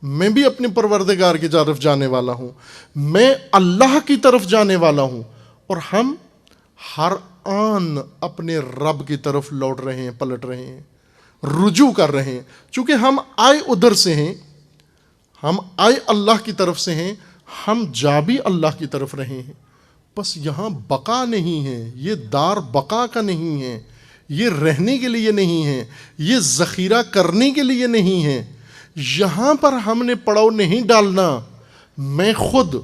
[SPEAKER 1] میں بھی اپنے پروردگار کی طرف جانے والا ہوں، میں اللہ کی طرف جانے والا ہوں، اور ہم ہر آن اپنے رب کی طرف لوٹ رہے ہیں، پلٹ رہے ہیں، رجوع کر رہے ہیں۔ چونکہ ہم آئے ادھر سے ہیں، ہم آئے اللہ کی طرف سے ہیں، ہم جا بھی اللہ کی طرف رہے ہیں، بس یہاں بقا نہیں ہے، یہ دار بقا کا نہیں ہے، یہ رہنے کے لیے نہیں ہے، یہ ذخیرہ کرنے کے لیے نہیں ہے، یہاں پر ہم نے پڑاؤ نہیں ڈالنا۔ میں خود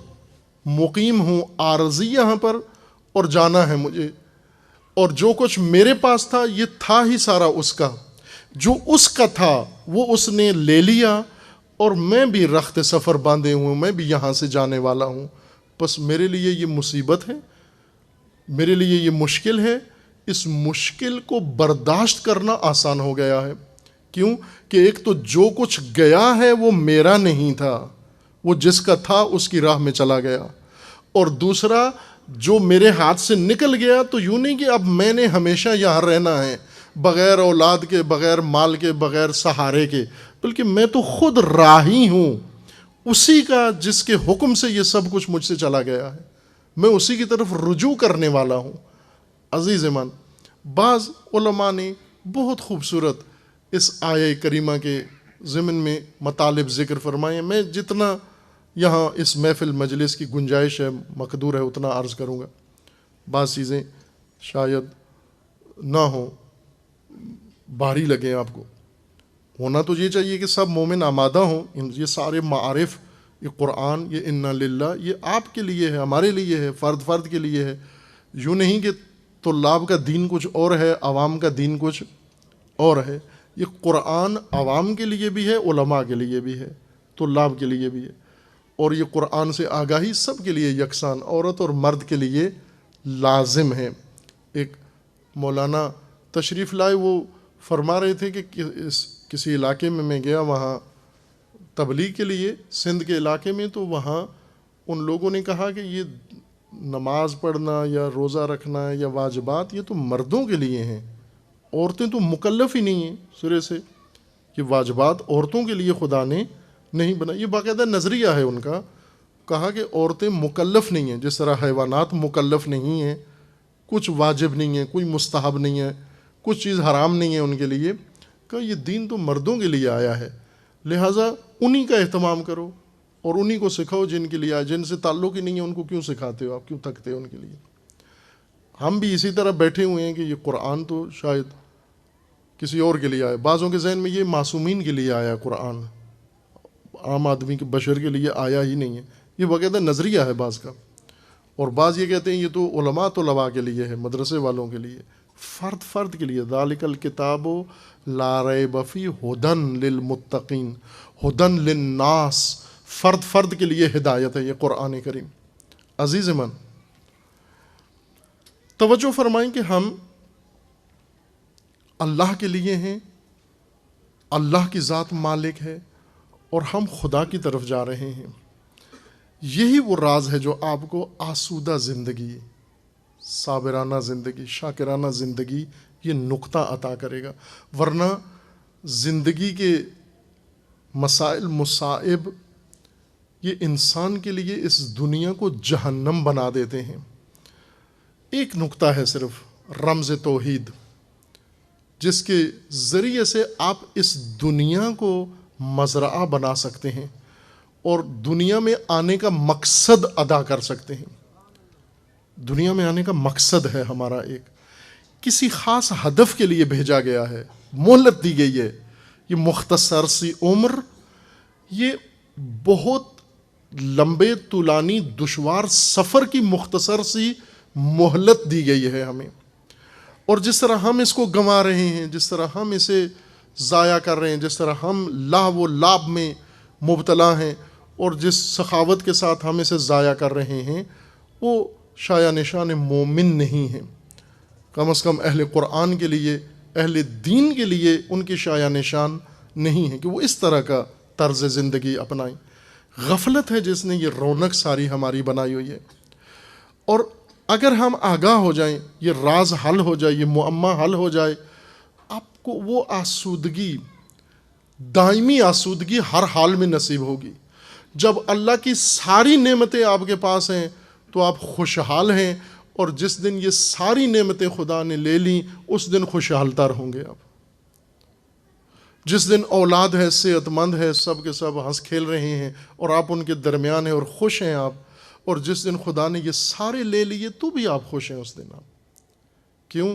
[SPEAKER 1] مقیم ہوں، عارضی یہاں پر، اور جانا ہے مجھے، اور جو کچھ میرے پاس تھا یہ تھا ہی سارا اس کا، جو اس کا تھا وہ اس نے لے لیا، اور میں بھی رخت سفر باندھے ہوں، میں بھی یہاں سے جانے والا ہوں۔ بس میرے لیے یہ مصیبت ہے، میرے لیے یہ مشکل ہے، اس مشکل کو برداشت کرنا آسان ہو گیا ہے۔ کیوں کہ ایک تو جو کچھ گیا ہے وہ میرا نہیں تھا، وہ جس کا تھا اس کی راہ میں چلا گیا، اور دوسرا جو میرے ہاتھ سے نکل گیا تو یوں نہیں کہ اب میں نے ہمیشہ یہاں رہنا ہے، بغیر اولاد کے، بغیر مال کے، بغیر سہارے کے، بلکہ میں تو خود راہی ہوں اسی کا جس کے حکم سے یہ سب کچھ مجھ سے چلا گیا ہے، میں اسی کی طرف رجوع کرنے والا ہوں۔ عزیز من، بعض علماء نے بہت خوبصورت اس آیہ کریمہ کے ضمن میں مطالب ذکر فرمائے، میں جتنا یہاں اس محفل مجلس کی گنجائش ہے، مقدور ہے، اتنا عرض کروں گا۔ بعض چیزیں شاید نہ ہوں، بھاری لگیں آپ کو۔ ہونا تو یہ چاہیے کہ سب مومن آمادہ ہوں، یہ سارے معارف، یہ قرآن، یہ انا للہ، یہ آپ کے لیے ہے، ہمارے لیے ہے، فرد فرد کے لیے ہے۔ یوں نہیں کہ طلاب کا دین کچھ اور ہے، عوام کا دین کچھ اور ہے۔ یہ قرآن عوام کے لیے بھی ہے، علماء کے لیے بھی ہے، طلاب کے لیے بھی ہے، اور یہ قرآن سے آگاہی سب کے لیے یکساں، عورت اور مرد کے لیے لازم ہے۔ ایک مولانا تشریف لائے، وہ فرما رہے تھے کہ کسی علاقے میں گیا، وہاں تبلیغ کے لیے، سندھ کے علاقے میں، تو وہاں ان لوگوں نے کہا کہ یہ نماز پڑھنا یا روزہ رکھنا یا واجبات یہ تو مردوں کے لیے ہیں، عورتیں تو مکلف ہی نہیں ہیں سرے سے، کہ واجبات عورتوں کے لیے خدا نے نہیں بنا. یہ باقاعدہ نظریہ ہے ان کا. کہا کہ عورتیں مکلف نہیں ہیں، جس طرح حیوانات مکلف نہیں ہیں، کچھ واجب نہیں ہے، کوئی مستحب نہیں ہے، کچھ چیز حرام نہیں ہے ان کے لیے. کہ یہ دین تو مردوں کے لیے آیا ہے، لہٰذا انہی کا اہتمام کرو اور انہی کو سکھاؤ جن کے لیے آیا. جن سے تعلق ہی نہیں ہے ان کو کیوں سکھاتے ہو آپ، کیوں تھکتے ہو ان کے لیے. ہم بھی اسی طرح بیٹھے ہوئے ہیں کہ یہ قرآن تو شاید کسی اور کے لیے آیا. بعضوں کے ذہن میں یہ معصومین کے لیے آیا قرآن، عام آدمی کے بشر کے لیے آیا ہی نہیں ہے. یہ باقاعدہ نظریہ ہے بعض کا. اور بعض یہ کہتے ہیں یہ تو علماء طلباء کے لیے ہے، مدرسے والوں کے لیے، فرد کے لیے. ذالک الکتاب لا ریب فیہ ھدی للمتقین، ھدی للناس. فرد کے لیے ہدایت ہے یہ قرآن کریم. عزیز من، توجہ فرمائیں کہ ہم اللہ کے لیے ہیں، اللہ کی ذات مالک ہے، اور ہم خدا کی طرف جا رہے ہیں. یہی وہ راز ہے جو آپ کو آسودہ زندگی، صابرانہ زندگی، شاکرانہ زندگی، یہ نقطہ عطا کرے گا. ورنہ زندگی کے مسائل مصائب یہ انسان کے لیے اس دنیا کو جہنم بنا دیتے ہیں. ایک نقطہ ہے صرف، رمز توحید، جس کے ذریعے سے آپ اس دنیا کو مزرعہ بنا سکتے ہیں اور دنیا میں آنے کا مقصد ادا کر سکتے ہیں. دنیا میں آنے کا مقصد ہے ہمارا ایک، کسی خاص ہدف کے لیے بھیجا گیا ہے، مہلت دی گئی ہے. یہ مختصر سی عمر، یہ بہت لمبے طولانی دشوار سفر کی مختصر سی مہلت دی گئی ہے ہمیں. اور جس طرح ہم اس کو گنوا رہے ہیں، جس طرح ہم اسے ضائع کر رہے ہیں، جس طرح ہم لہو و لعب میں مبتلا ہیں، اور جس سخاوت کے ساتھ ہم اسے ضائع کر رہے ہیں، وہ شایع نشان مومن نہیں ہیں. کم از کم اہل قرآن کے لیے، اہل دین کے لیے ان کی شایع نشان نہیں ہے کہ وہ اس طرح کا طرز زندگی اپنائیں. غفلت ہے جس نے یہ رونق ساری ہماری بنائی ہوئی ہے. اور اگر ہم آگاہ ہو جائیں، یہ راز حل ہو جائے، یہ معمہ حل ہو جائے، آپ کو وہ آسودگی، دائمی آسودگی ہر حال میں نصیب ہوگی. جب اللہ کی ساری نعمتیں آپ کے پاس ہیں تو آپ خوشحال ہیں، اور جس دن یہ ساری نعمتیں خدا نے لے لیں اس دن خوشحال تر ہوں گے آپ. جس دن اولاد ہے، صحت مند ہے، سب کے سب ہنس کھیل رہے ہیں اور آپ ان کے درمیان ہیں اور خوش ہیں آپ، اور جس دن خدا نے یہ سارے لے لیے تو بھی آپ خوش ہیں اس دن. آپ کیوں؟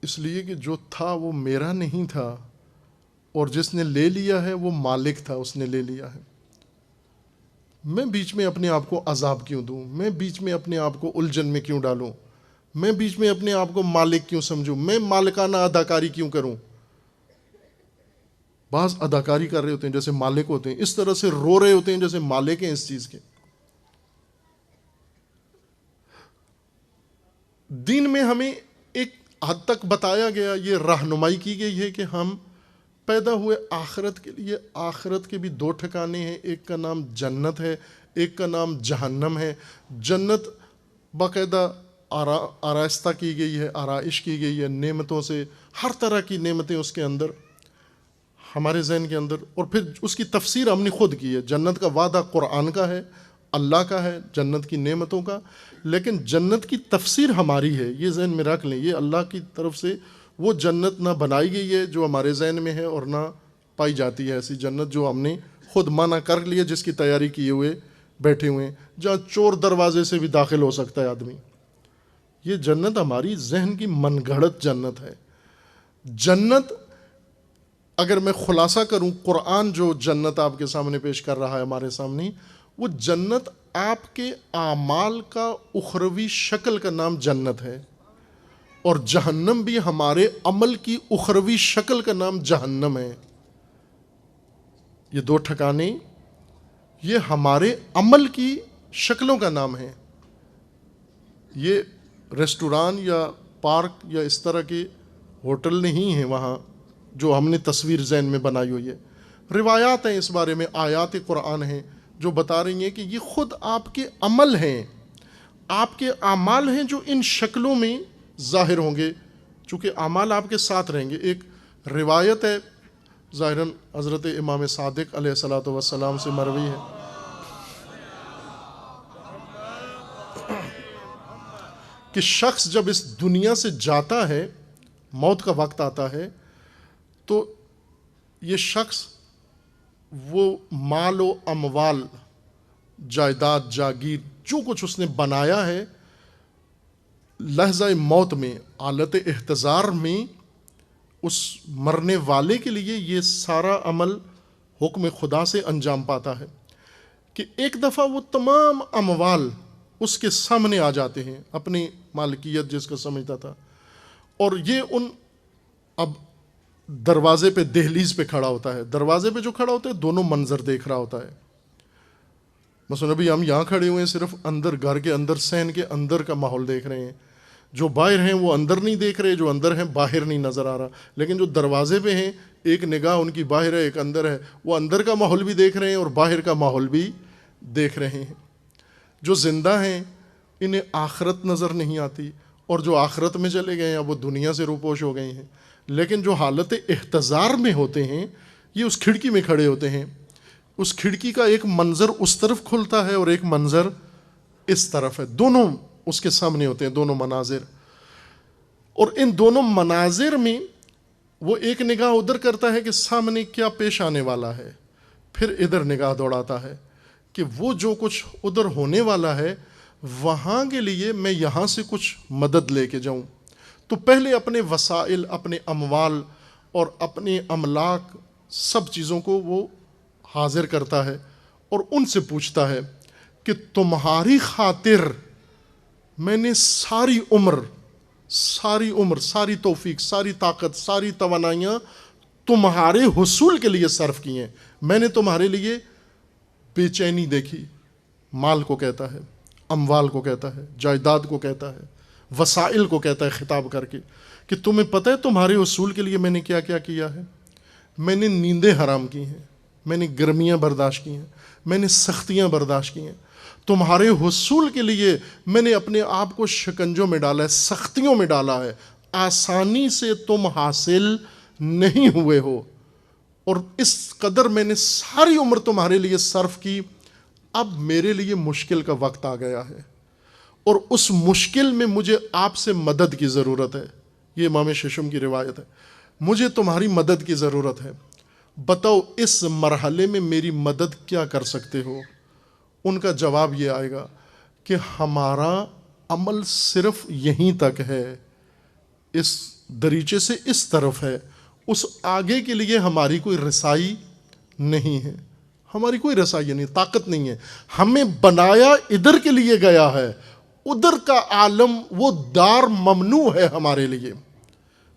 [SPEAKER 1] اس لیے کہ جو تھا وہ میرا نہیں تھا، اور جس نے لے لیا ہے وہ مالک تھا، اس نے لے لیا ہے. میں بیچ میں اپنے آپ کو عذاب کیوں دوں؟ میں بیچ میں اپنے آپ کو الجھن میں کیوں ڈالوں؟ میں بیچ میں اپنے آپ کو مالک کیوں سمجھوں؟ میں مالکانہ اداکاری کیوں کروں؟ بعض اداکاری کر رہے ہوتے ہیں جیسے مالک ہوتے ہیں، اس طرح سے رو رہے ہوتے ہیں جیسے مالک ہیں اس چیز کے. دین میں ہمیں ایک حد تک بتایا گیا، یہ رہنمائی کی گئی ہے کہ ہم پیدا ہوئے آخرت کے لیے. آخرت کے بھی دو ٹھکانے ہیں، ایک کا نام جنت ہے، ایک کا نام جہنم ہے. جنت باقاعدہ آراستہ کی گئی ہے، آرائش کی گئی ہے نعمتوں سے، ہر طرح کی نعمتیں اس کے اندر، ہمارے ذہن کے اندر. اور پھر اس کی تفسیر ہم نے خود کی ہے. جنت کا وعدہ قرآن کا ہے، اللہ کا ہے، جنت کی نعمتوں کا. لیکن جنت کی تفسیر ہماری ہے، یہ ذہن میں رکھ لیں. یہ اللہ کی طرف سے وہ جنت نہ بنائی گئی ہے جو ہمارے ذہن میں ہے، اور نہ پائی جاتی ہے ایسی جنت جو ہم نے خود منع کر لیا، جس کی تیاری کیے ہوئے بیٹھے ہوئے ہیں، جہاں چور دروازے سے بھی داخل ہو سکتا ہے آدمی. یہ جنت ہماری ذہن کی من گھڑت جنت ہے. جنت اگر میں خلاصہ کروں، قرآن جو جنت آپ کے سامنے پیش کر رہا ہے ہمارے سامنے، وہ جنت آپ کے اعمال کا اخروی شکل کا نام جنت ہے، اور جہنم بھی ہمارے عمل کی اخروی شکل کا نام جہنم ہے. یہ دو ٹھکانے، یہ ہمارے عمل کی شکلوں کا نام ہے. یہ ریسٹوران یا پارک یا اس طرح کے ہوٹل نہیں ہیں وہاں جو ہم نے تصویر ذہن میں بنائی ہوئی ہے. روایات ہیں اس بارے میں، آیات قرآن ہیں جو بتا رہی ہیں کہ یہ خود آپ کے عمل ہیں، آپ کے اعمال ہیں جو ان شکلوں میں ظاہر ہوں گے. چونکہ اعمال آپ کے ساتھ رہیں گے. ایک روایت ہے ظاہراً حضرت امام صادق علیہ الصلوۃ والسلام سے مروی ہے کہ شخص جب اس دنیا سے جاتا ہے، موت کا وقت آتا ہے، تو یہ شخص وہ مال و اموال، جائیداد، جاگیر، جو کچھ اس نے بنایا ہے، لحظہ موت میں، حالت احتضار میں، اس مرنے والے کے لیے یہ سارا عمل حکم خدا سے انجام پاتا ہے کہ ایک دفعہ وہ تمام اموال اس کے سامنے آ جاتے ہیں، اپنی مالکیت جس کو سمجھتا تھا، اور یہ ان اب دروازے پہ، دہلیز پہ کھڑا ہوتا ہے. دروازے پہ جو کھڑا ہوتا ہے دونوں منظر دیکھ رہا ہوتا ہے. مثلا ابھی ہم یہاں کھڑے ہوئے ہیں، صرف اندر، گھر کے اندر، صحن کے اندر کا ماحول دیکھ رہے ہیں. جو باہر ہیں وہ اندر نہیں دیکھ رہے، جو اندر ہیں باہر نہیں نظر آ رہا. لیکن جو دروازے پہ ہیں، ایک نگاہ ان کی باہر ہے، ایک اندر ہے، وہ اندر کا ماحول بھی دیکھ رہے ہیں اور باہر کا ماحول بھی دیکھ رہے ہیں. جو زندہ ہیں انہیں آخرت نظر نہیں آتی، اور جو آخرت میں چلے گئے ہیں اب وہ دنیا سے روپوش ہو گئے ہیں. لیکن جو حالت احتضار میں ہوتے ہیں، یہ اس کھڑکی میں کھڑے ہوتے ہیں. اس کھڑکی کا ایک منظر اس طرف کھلتا ہے اور ایک منظر اس طرف ہے، دونوں اس کے سامنے ہوتے ہیں، دونوں مناظر. اور ان دونوں مناظر میں وہ ایک نگاہ ادھر کرتا ہے کہ سامنے کیا پیش آنے والا ہے، پھر ادھر نگاہ دوڑاتا ہے کہ وہ جو کچھ ادھر ہونے والا ہے وہاں کے لیے میں یہاں سے کچھ مدد لے کے جاؤں. تو پہلے اپنے وسائل، اپنے اموال اور اپنے املاک، سب چیزوں کو وہ حاضر کرتا ہے اور ان سے پوچھتا ہے کہ تمہاری خاطر میں نے ساری عمر، ساری توفیق، ساری طاقت، ساری توانائیاں تمہارے حصول کے لیے صرف کی ہیں. میں نے تمہارے لیے بے چینی دیکھی. مال کو کہتا ہے، اموال کو کہتا ہے، جائیداد کو کہتا ہے، وسائل کو کہتا ہے خطاب کر کے کہ تمہیں پتہ ہے تمہارے حصول کے لیے میں نے کیا کیا کیا ہے. میں نے نیندیں حرام کی ہیں، میں نے گرمیاں برداشت کی ہیں، میں نے سختیاں برداشت کی ہیں. تمہارے حصول کے لیے میں نے اپنے آپ کو شکنجوں میں ڈالا ہے، سختیوں میں ڈالا ہے. آسانی سے تم حاصل نہیں ہوئے ہو، اور اس قدر میں نے ساری عمر تمہارے لیے صرف کی. اب میرے لیے مشکل کا وقت آ گیا ہے، اور اس مشکل میں مجھے آپ سے مدد کی ضرورت ہے. یہ امام ششم کی روایت ہے. مجھے تمہاری مدد کی ضرورت ہے. بتاؤ اس مرحلے میں میری مدد کیا کر سکتے ہو؟ ان کا جواب یہ آئے گا کہ ہمارا عمل صرف یہیں تک ہے، اس دریچے سے اس طرف ہے، اس آگے کے لیے ہماری کوئی رسائی نہیں ہے. ہماری کوئی رسائی نہیں، طاقت نہیں ہے. ہمیں بنایا ادھر کے لیے گیا ہے، ادھر کا عالم، وہ دار ممنوع ہے ہمارے لیے،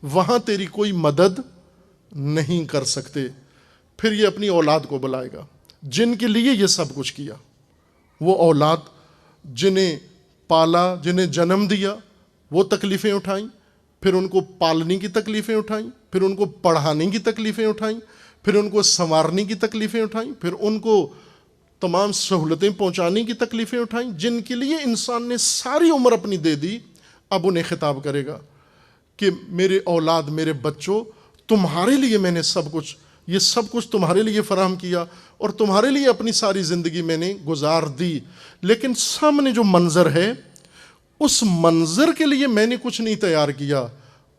[SPEAKER 1] وہاں تیری کوئی مدد نہیں کر سکتے. پھر یہ اپنی اولاد کو بلائے گا جن کے لیے یہ سب کچھ کیا. وہ اولاد جنہیں پالا، جنہیں جنم دیا، وہ تکلیفیں اٹھائیں، پھر ان کو پالنے کی تکلیفیں اٹھائیں، پھر ان کو پڑھانے کی تکلیفیں اٹھائیں، پھر ان کو سنوارنے کی تکلیفیں اٹھائیں، پھر ان کو تمام سہولتیں پہنچانے کی تکلیفیں اٹھائیں، جن کے لیے انسان نے ساری عمر اپنی دے دی. اب انہیں خطاب کرے گا کہ میرے اولاد، میرے بچوں، تمہارے لیے میں نے سب کچھ، یہ سب کچھ تمہارے لیے فراہم کیا اور تمہارے لیے اپنی ساری زندگی میں نے گزار دی. لیکن سامنے جو منظر ہے، اس منظر کے لیے میں نے کچھ نہیں تیار کیا.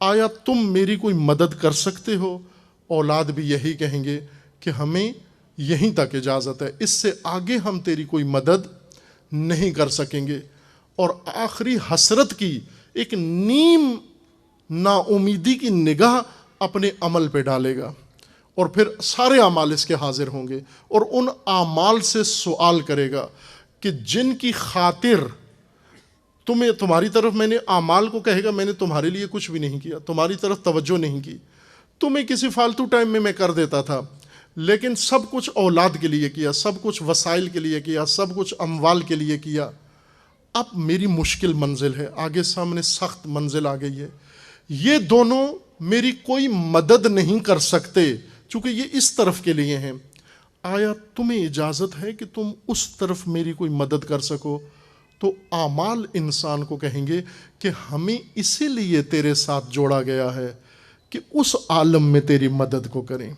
[SPEAKER 1] آیا تم میری کوئی مدد کر سکتے ہو؟ اولاد بھی یہی کہیں گے کہ ہمیں یہیں تک اجازت ہے، اس سے آگے ہم تیری کوئی مدد نہیں کر سکیں گے. اور آخری حسرت کی ایک نیم نا امیدی کی نگاہ اپنے عمل پہ ڈالے گا، اور پھر سارے اعمال اس کے حاضر ہوں گے اور ان اعمال سے سوال کرے گا کہ جن کی خاطر تمہاری طرف میں نے، اعمال کو کہے گا میں نے تمہارے لیے کچھ بھی نہیں کیا، تمہاری طرف توجہ نہیں کی، تمہیں کسی فالتو ٹائم میں کر دیتا تھا، لیکن سب کچھ اولاد کے لیے کیا، سب کچھ وسائل کے لیے کیا، سب کچھ اموال کے لیے کیا. اب میری مشکل منزل ہے، آگے سامنے سخت منزل آ گئی ہے، یہ دونوں میری کوئی مدد نہیں کر سکتے چونکہ یہ اس طرف کے لیے ہیں. آیا تمہیں اجازت ہے کہ تم اس طرف میری کوئی مدد کر سکو؟ تو اعمال انسان کو کہیں گے کہ ہمیں اسی لیے تیرے ساتھ جوڑا گیا ہے کہ اس عالم میں تیری مدد کو کریں،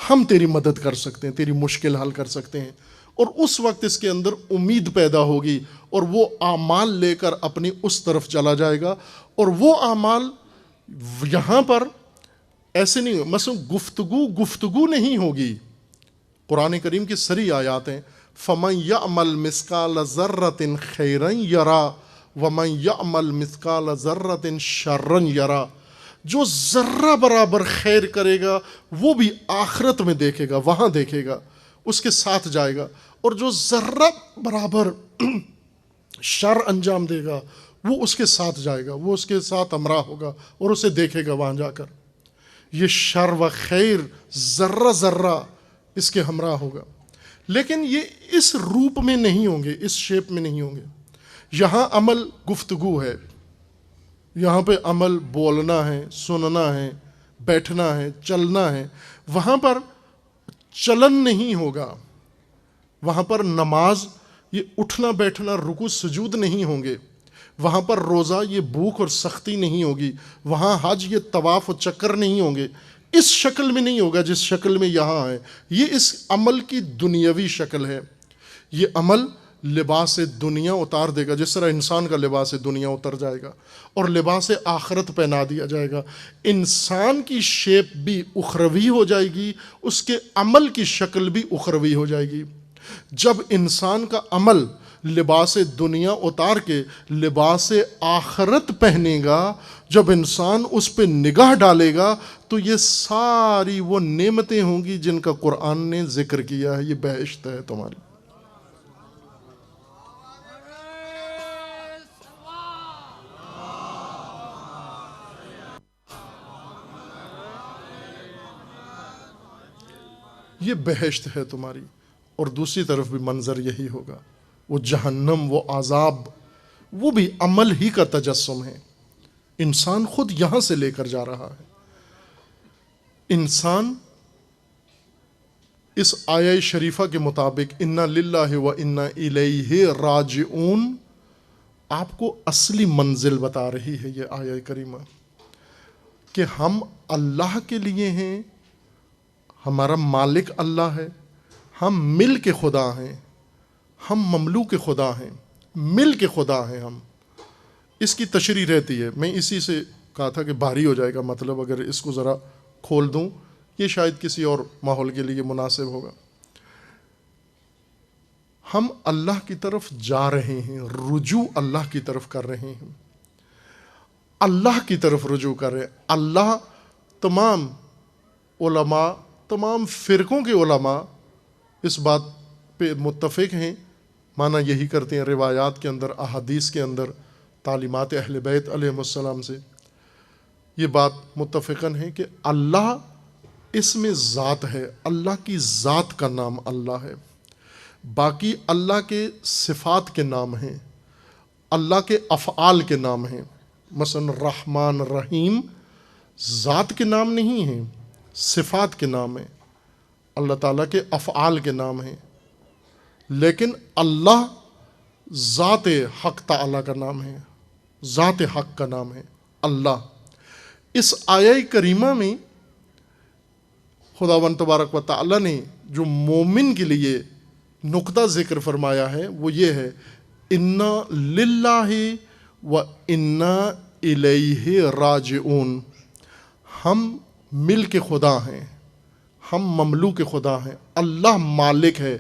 [SPEAKER 1] ہم تیری مدد کر سکتے ہیں، تیری مشکل حل کر سکتے ہیں۔ اور اس وقت اس کے اندر امید پیدا ہوگی اور وہ اعمال لے کر اپنی اس طرف چلا جائے گا۔ اور وہ اعمال یہاں پر ایسے نہیں، مثلا گفتگو نہیں ہوگی۔ قرآن کریم کی سری آیات ہیں، فَمَنْ يَعْمَلْ مِثْقَالَ ذَرَّةٍ خَيْرًا يَرَى وَمَنْ يَعْمَلْ مِثْقَالَ ذَرَّةٍ شَرًّا يَرَى۔ جو ذرہ برابر خیر کرے گا وہ بھی آخرت میں دیکھے گا، وہاں دیکھے گا، اس کے ساتھ جائے گا، اور جو ذرہ برابر شر انجام دے گا وہ اس کے ساتھ جائے گا، وہ اس کے ساتھ ہمراہ ہوگا اور اسے دیکھے گا وہاں جا کر۔ یہ شر و خیر ذرہ ذرہ اس کے ہمراہ ہوگا، لیکن یہ اس روپ میں نہیں ہوں گے، اس شیپ میں نہیں ہوں گے۔ یہاں عمل گفتگو ہے، یہاں پہ عمل بولنا ہے، سننا ہے، بیٹھنا ہے، چلنا ہے۔ وہاں پر چلن نہیں ہوگا، وہاں پر نماز یہ اٹھنا بیٹھنا رکوع سجود نہیں ہوں گے، وہاں پر روزہ یہ بھوک اور سختی نہیں ہوگی، وہاں حج یہ طواف و چکر نہیں ہوں گے، اس شکل میں نہیں ہوگا جس شکل میں یہاں ہے۔ یہ اس عمل کی دنیاوی شکل ہے۔ یہ عمل لباس دنیا اتار دے گا، جس طرح انسان کا لباس دنیا اتر جائے گا اور لباس آخرت پہنا دیا جائے گا۔ انسان کی شیپ بھی اخروی ہو جائے گی، اس کے عمل کی شکل بھی اخروی ہو جائے گی۔ جب انسان کا عمل لباس دنیا اتار کے لباس آخرت پہنے گا، جب انسان اس پہ نگاہ ڈالے گا تو یہ ساری وہ نعمتیں ہوں گی جن کا قرآن نے ذکر کیا ہے۔ یہ بہشت ہے تمہاری۔ یہ بہشت ہے تمہاری۔ اور دوسری طرف بھی منظر یہی ہوگا، وہ جہنم، وہ عذاب، وہ بھی عمل ہی کا تجسم ہے۔ انسان خود یہاں سے لے کر جا رہا ہے۔ انسان اس آیہ شریفہ کے مطابق اِنَّا لِلَّهِ وَإِنَّا إِلَيْهِ راجعون آپ کو اصلی منزل بتا رہی ہے یہ آیہ کریمہ، کہ ہم اللہ کے لیے ہیں، ہمارا مالک اللہ ہے، ہم مل کے خدا ہیں، ہم مملوک خدا ہیں، مل کے خدا ہیں ہم۔ اس کی تشریح رہتی ہے، میں اسی سے کہا تھا کہ بھاری ہو جائے گا مطلب اگر اس کو ذرا کھول دوں، یہ شاید کسی اور ماحول کے لیے مناسب ہوگا۔ ہم اللہ کی طرف جا رہے ہیں، رجوع اللہ کی طرف کر رہے ہیں، اللہ کی طرف رجوع کر رہے ہیں۔ اللہ تمام علماء، تمام فرقوں کے علماء اس بات پہ متفق ہیں، معنی یہی کرتے ہیں روایات کے اندر، احادیث کے اندر، تعلیمات اہل بیت علیہ السلام سے یہ بات متفقاً ہے کہ اللہ اس میں ذات ہے، اللہ کی ذات کا نام اللہ ہے۔ باقی اللہ کے صفات کے نام ہیں، اللہ کے افعال کے نام ہیں۔ مثلا رحمان رحیم ذات کے نام نہیں ہیں، صفات کے نام ہیں، اللہ تعالیٰ کے افعال کے نام ہیں۔ لیکن اللہ ذات حق تعالیٰ کا نام ہے، ذات حق کا نام ہے اللہ۔ اس آیہ کریمہ میں خداوند تبارک و تعالیٰ نے جو مومن کے لیے نقطہ ذکر فرمایا ہے وہ یہ ہے، اِنَّا لِلَّهِ وَإِنَّا إِلَيْهِ راجعون۔ ہم مل کے خدا ہیں، ہم مملوک خدا ہیں، اللہ مالک ہے،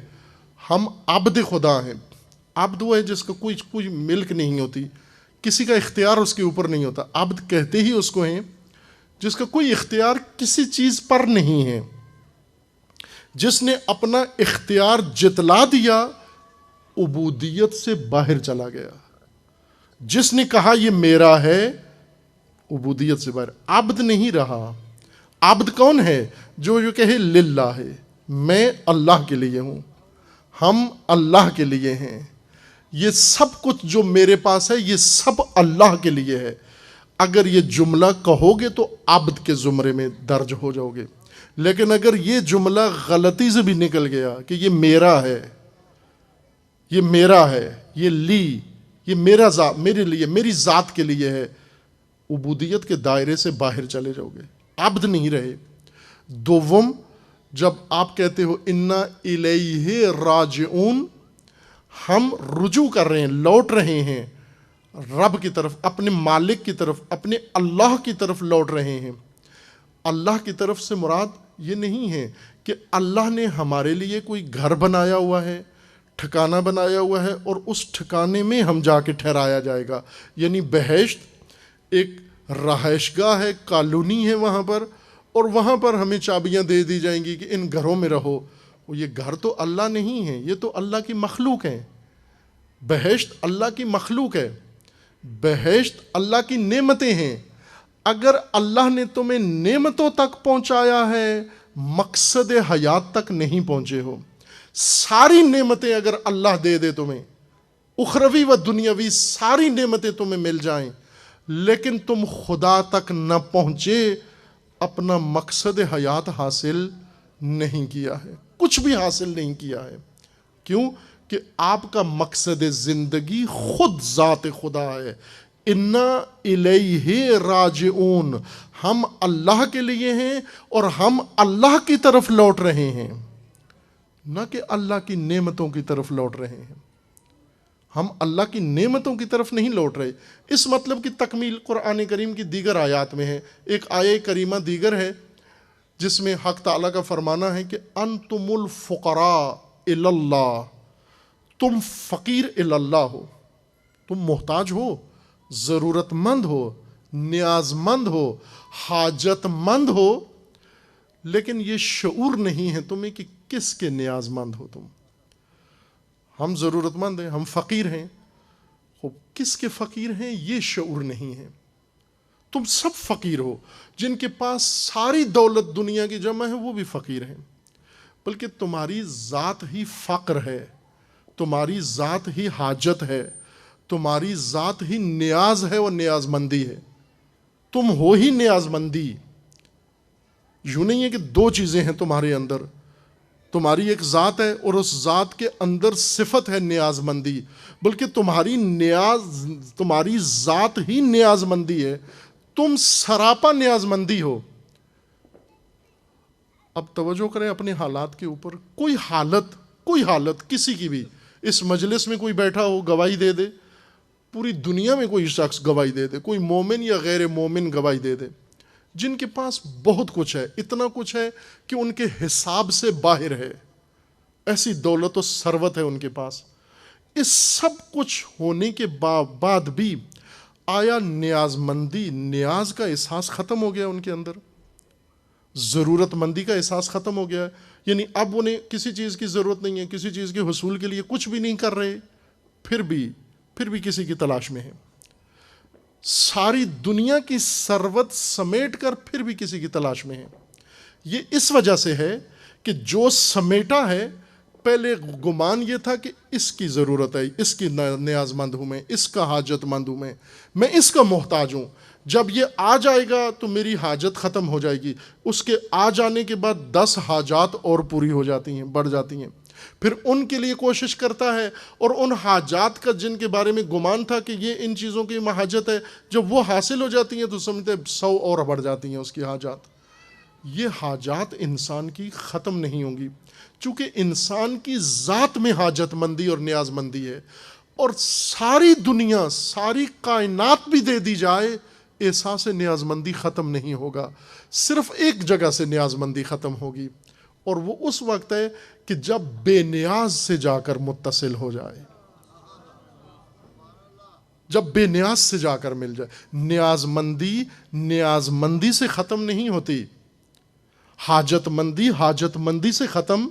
[SPEAKER 1] ہم عبد خدا ہیں۔ عبد وہ ہے جس کا کوئی ملک نہیں ہوتی، کسی کا اختیار اس کے اوپر نہیں ہوتا۔ عبد کہتے ہی اس کو ہیں جس کا کوئی اختیار کسی چیز پر نہیں ہے، جس نے اپنا اختیار جتلا دیا، عبودیت سے باہر چلا گیا۔ جس نے کہا یہ میرا ہے، عبودیت سے باہر، عبد نہیں رہا۔ عبد کون ہے؟ جو یہ کہے للہ ہے، میں اللہ کے لیے ہوں، ہم اللہ کے لیے ہیں، یہ سب کچھ جو میرے پاس ہے یہ سب اللہ کے لیے ہے۔ اگر یہ جملہ کہو گے تو عبد کے زمرے میں درج ہو جاؤ گے، لیکن اگر یہ جملہ غلطی سے بھی نکل گیا کہ یہ میرا ہے، یہ میرا ہے، یہ لی، یہ میرا ذات، میرے لیے، میری ذات کے لیے ہے، عبودیت کے دائرے سے باہر چلے جاؤ گے، عبد نہیں رہے۔ دوم، جب آپ کہتے ہو انا الیہ راجعون، ہم رجوع کر رہے ہیں، لوٹ رہے ہیں رب کی طرف، اپنے مالک کی طرف، اپنے اللہ کی طرف لوٹ رہے ہیں۔ اللہ کی طرف سے مراد یہ نہیں ہے کہ اللہ نے ہمارے لیے کوئی گھر بنایا ہوا ہے، ٹھکانہ بنایا ہوا ہے اور اس ٹھکانے میں ہم جا کے ٹھہرایا جائے گا، یعنی بہشت ایک رہائش گاہ ہے، کالونی ہے وہاں پر، اور وہاں پر ہمیں چابیاں دے دی جائیں گی کہ ان گھروں میں رہو۔ یہ گھر تو اللہ نہیں ہے، یہ تو اللہ کی مخلوق ہے۔ بہشت اللہ کی مخلوق ہے، بہشت اللہ کی نعمتیں ہیں۔ اگر اللہ نے تمہیں نعمتوں تک پہنچایا ہے، مقصد حیات تک نہیں پہنچے ہو۔ ساری نعمتیں اگر اللہ دے دے تمہیں، اخروی و دنیاوی ساری نعمتیں تمہیں مل جائیں، لیکن تم خدا تک نہ پہنچے، اپنا مقصد حیات حاصل نہیں کیا ہے، کچھ بھی حاصل نہیں کیا ہے۔ کیوں؟ کہ آپ کا مقصد زندگی خود ذات خدا ہے۔ انا الیہ راجعون، ہم اللہ کے لیے ہیں اور ہم اللہ کی طرف لوٹ رہے ہیں، نہ کہ اللہ کی نعمتوں کی طرف لوٹ رہے ہیں۔ ہم اللہ کی نعمتوں کی طرف نہیں لوٹ رہے۔ اس مطلب کی تکمیل قرآن کریم کی دیگر آیات میں ہے۔ ایک آیہ کریمہ دیگر ہے جس میں حق تعالیٰ کا فرمانا ہے کہ انتم الفقراء الی اللہ، تم فقیر الی اللہ ہو، تم محتاج ہو، ضرورت مند ہو، نیاز مند ہو، حاجت مند ہو، لیکن یہ شعور نہیں ہے تمہیں کہ کس کے نیاز مند ہو تم۔ ہم ضرورت مند ہیں، ہم فقیر ہیں، خوب کس کے فقیر ہیں یہ شعور نہیں ہے۔ تم سب فقیر ہو، جن کے پاس ساری دولت دنیا کی جمع ہے وہ بھی فقیر ہیں، بلکہ تمہاری ذات ہی فقر ہے، تمہاری ذات ہی حاجت ہے، تمہاری ذات ہی نیاز ہے اور نیاز مندی ہے۔ تم ہو ہی نیاز مندی۔ یوں نہیں ہے کہ دو چیزیں ہیں تمہارے اندر، تمہاری ایک ذات ہے اور اس ذات کے اندر صفت ہے نیاز مندی، بلکہ تمہاری ذات ہی نیاز مندی ہے، تم سراپا نیاز مندی ہو۔ اب توجہ کریں اپنے حالات کے اوپر۔ کوئی حالت کسی کی بھی، اس مجلس میں کوئی بیٹھا ہو گواہی دے دے، پوری دنیا میں کوئی شخص گواہی دے دے، کوئی مومن یا غیر مومن گواہی دے دے، جن کے پاس بہت کچھ ہے، اتنا کچھ ہے کہ ان کے حساب سے باہر ہے، ایسی دولت و ثروت ہے ان کے پاس، اس سب کچھ ہونے کے بعد بھی آیا نیاز مندی، نیاز کا احساس ختم ہو گیا ان کے اندر، ضرورت مندی کا احساس ختم ہو گیا ہے؟ یعنی اب انہیں کسی چیز کی ضرورت نہیں ہے، کسی چیز کے حصول کے لیے کچھ بھی نہیں کر رہے، پھر بھی کسی کی تلاش میں ہے، ساری دنیا کی ثروت سمیٹ کر پھر بھی کسی کی تلاش میں ہے۔ یہ اس وجہ سے ہے کہ جو سمیٹا ہے، پہلے گمان یہ تھا کہ اس کی ضرورت ہے، اس کی نیاز مند ہوں میں، اس کا حاجت مند ہوں میں اس کا محتاج ہوں، جب یہ آ جائے گا تو میری حاجت ختم ہو جائے گی، اس کے آ جانے کے بعد 10 حاجات اور پوری ہو جاتی ہیں، بڑھ جاتی ہیں، پھر ان کے لیے کوشش کرتا ہے، اور ان حاجات کا جن کے بارے میں گمان تھا کہ یہ ان چیزوں کی حاجت ہے، جب وہ حاصل ہو جاتی ہیں تو سمجھتے 100 اور بڑھ جاتی ہیں اس کی حاجات۔ یہ حاجات انسان کی ختم نہیں ہوں گی، چونکہ انسان کی ذات میں حاجت مندی اور نیاز مندی ہے، اور ساری دنیا، ساری کائنات بھی دے دی جائے، احساس نیاز مندی ختم نہیں ہوگا، صرف ایک جگہ سے نیاز مندی ختم ہوگی، اور وہ اس وقت ہے کہ جب بے نیاز سے جا کر متصل ہو جائے، جب بے نیاز سے جا کر مل جائے۔ نیاز مندی سے ختم نہیں ہوتی، حاجت مندی سے ختم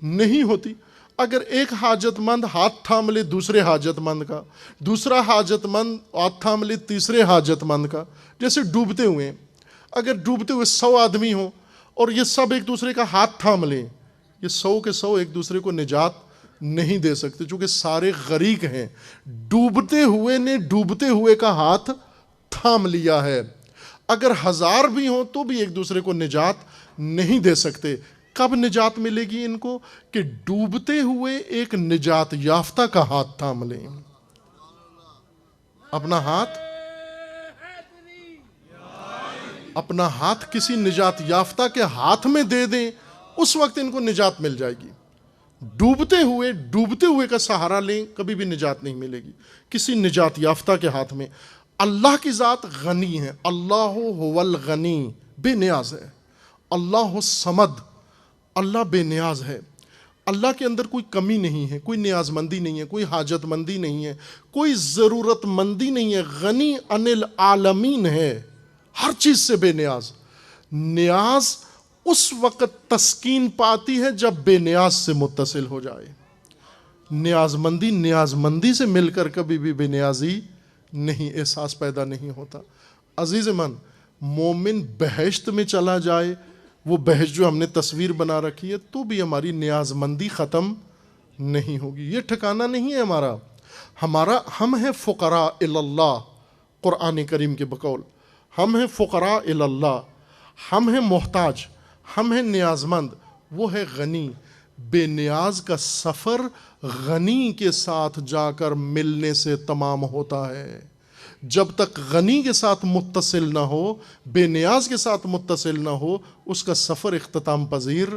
[SPEAKER 1] نہیں ہوتی۔ اگر ایک حاجت مند ہاتھ تھام لے دوسرے حاجت مند کا، دوسرا حاجت مند ہاتھ تھام لے تیسرے حاجت مند کا، جیسے ڈوبتے ہوئے، اگر ڈوبتے ہوئے 100 آدمی ہوں اور یہ سب ایک دوسرے کا ہاتھ تھام لیں، یہ 100 کے 100 ایک دوسرے کو نجات نہیں دے سکتے، چونکہ سارے غریق ہیں۔ ڈوبتے ہوئے نے ڈوبتے ہوئے کا ہاتھ تھام لیا ہے، اگر 1000 بھی ہوں تو بھی ایک دوسرے کو نجات نہیں دے سکتے۔ کب نجات ملے گی ان کو؟ کہ ڈوبتے ہوئے ایک نجات یافتہ کا ہاتھ تھام لیں. اپنا ہاتھ کسی نجات یافتہ کے ہاتھ میں دے دیں، اس وقت ان کو نجات مل جائے گی. ڈوبتے ہوئے کا سہارا لیں، کبھی بھی نجات نہیں ملے گی. کسی نجات یافتہ کے ہاتھ میں. اللہ کی ذات غنی ہے. اللہ هو الغنی، بے نیاز ہے. اللہ الصمد، اللہ بے نیاز ہے. اللہ کے اندر کوئی کمی نہیں ہے، کوئی نیاز مندی نہیں ہے، کوئی حاجت مندی نہیں ہے، کوئی ضرورت مندی نہیں ہے. غنی عن العالمین ہے، ہر چیز سے بے نیاز. نیاز اس وقت تسکین پاتی ہے جب بے نیاز سے متصل ہو جائے. نیاز مندی سے مل کر کبھی بھی بے نیازی نہیں، احساس پیدا نہیں ہوتا. عزیز من، مومن بہشت میں چلا جائے، وہ بہشت جو ہم نے تصویر بنا رکھی ہے، تو بھی ہماری نیاز مندی ختم نہیں ہوگی. یہ ٹھکانہ نہیں ہے ہمارا. ہم ہیں فقراء اللہ، قرآن کریم کے بقول ہم ہیں فقراء اللہ. ہم ہیں محتاج، ہم ہیں نیاز مند، وہ ہے غنی. بے نیاز کا سفر غنی کے ساتھ جا کر ملنے سے تمام ہوتا ہے. جب تک غنی کے ساتھ متصل نہ ہو، بے نیاز کے ساتھ متصل نہ ہو، اس کا سفر اختتام پذیر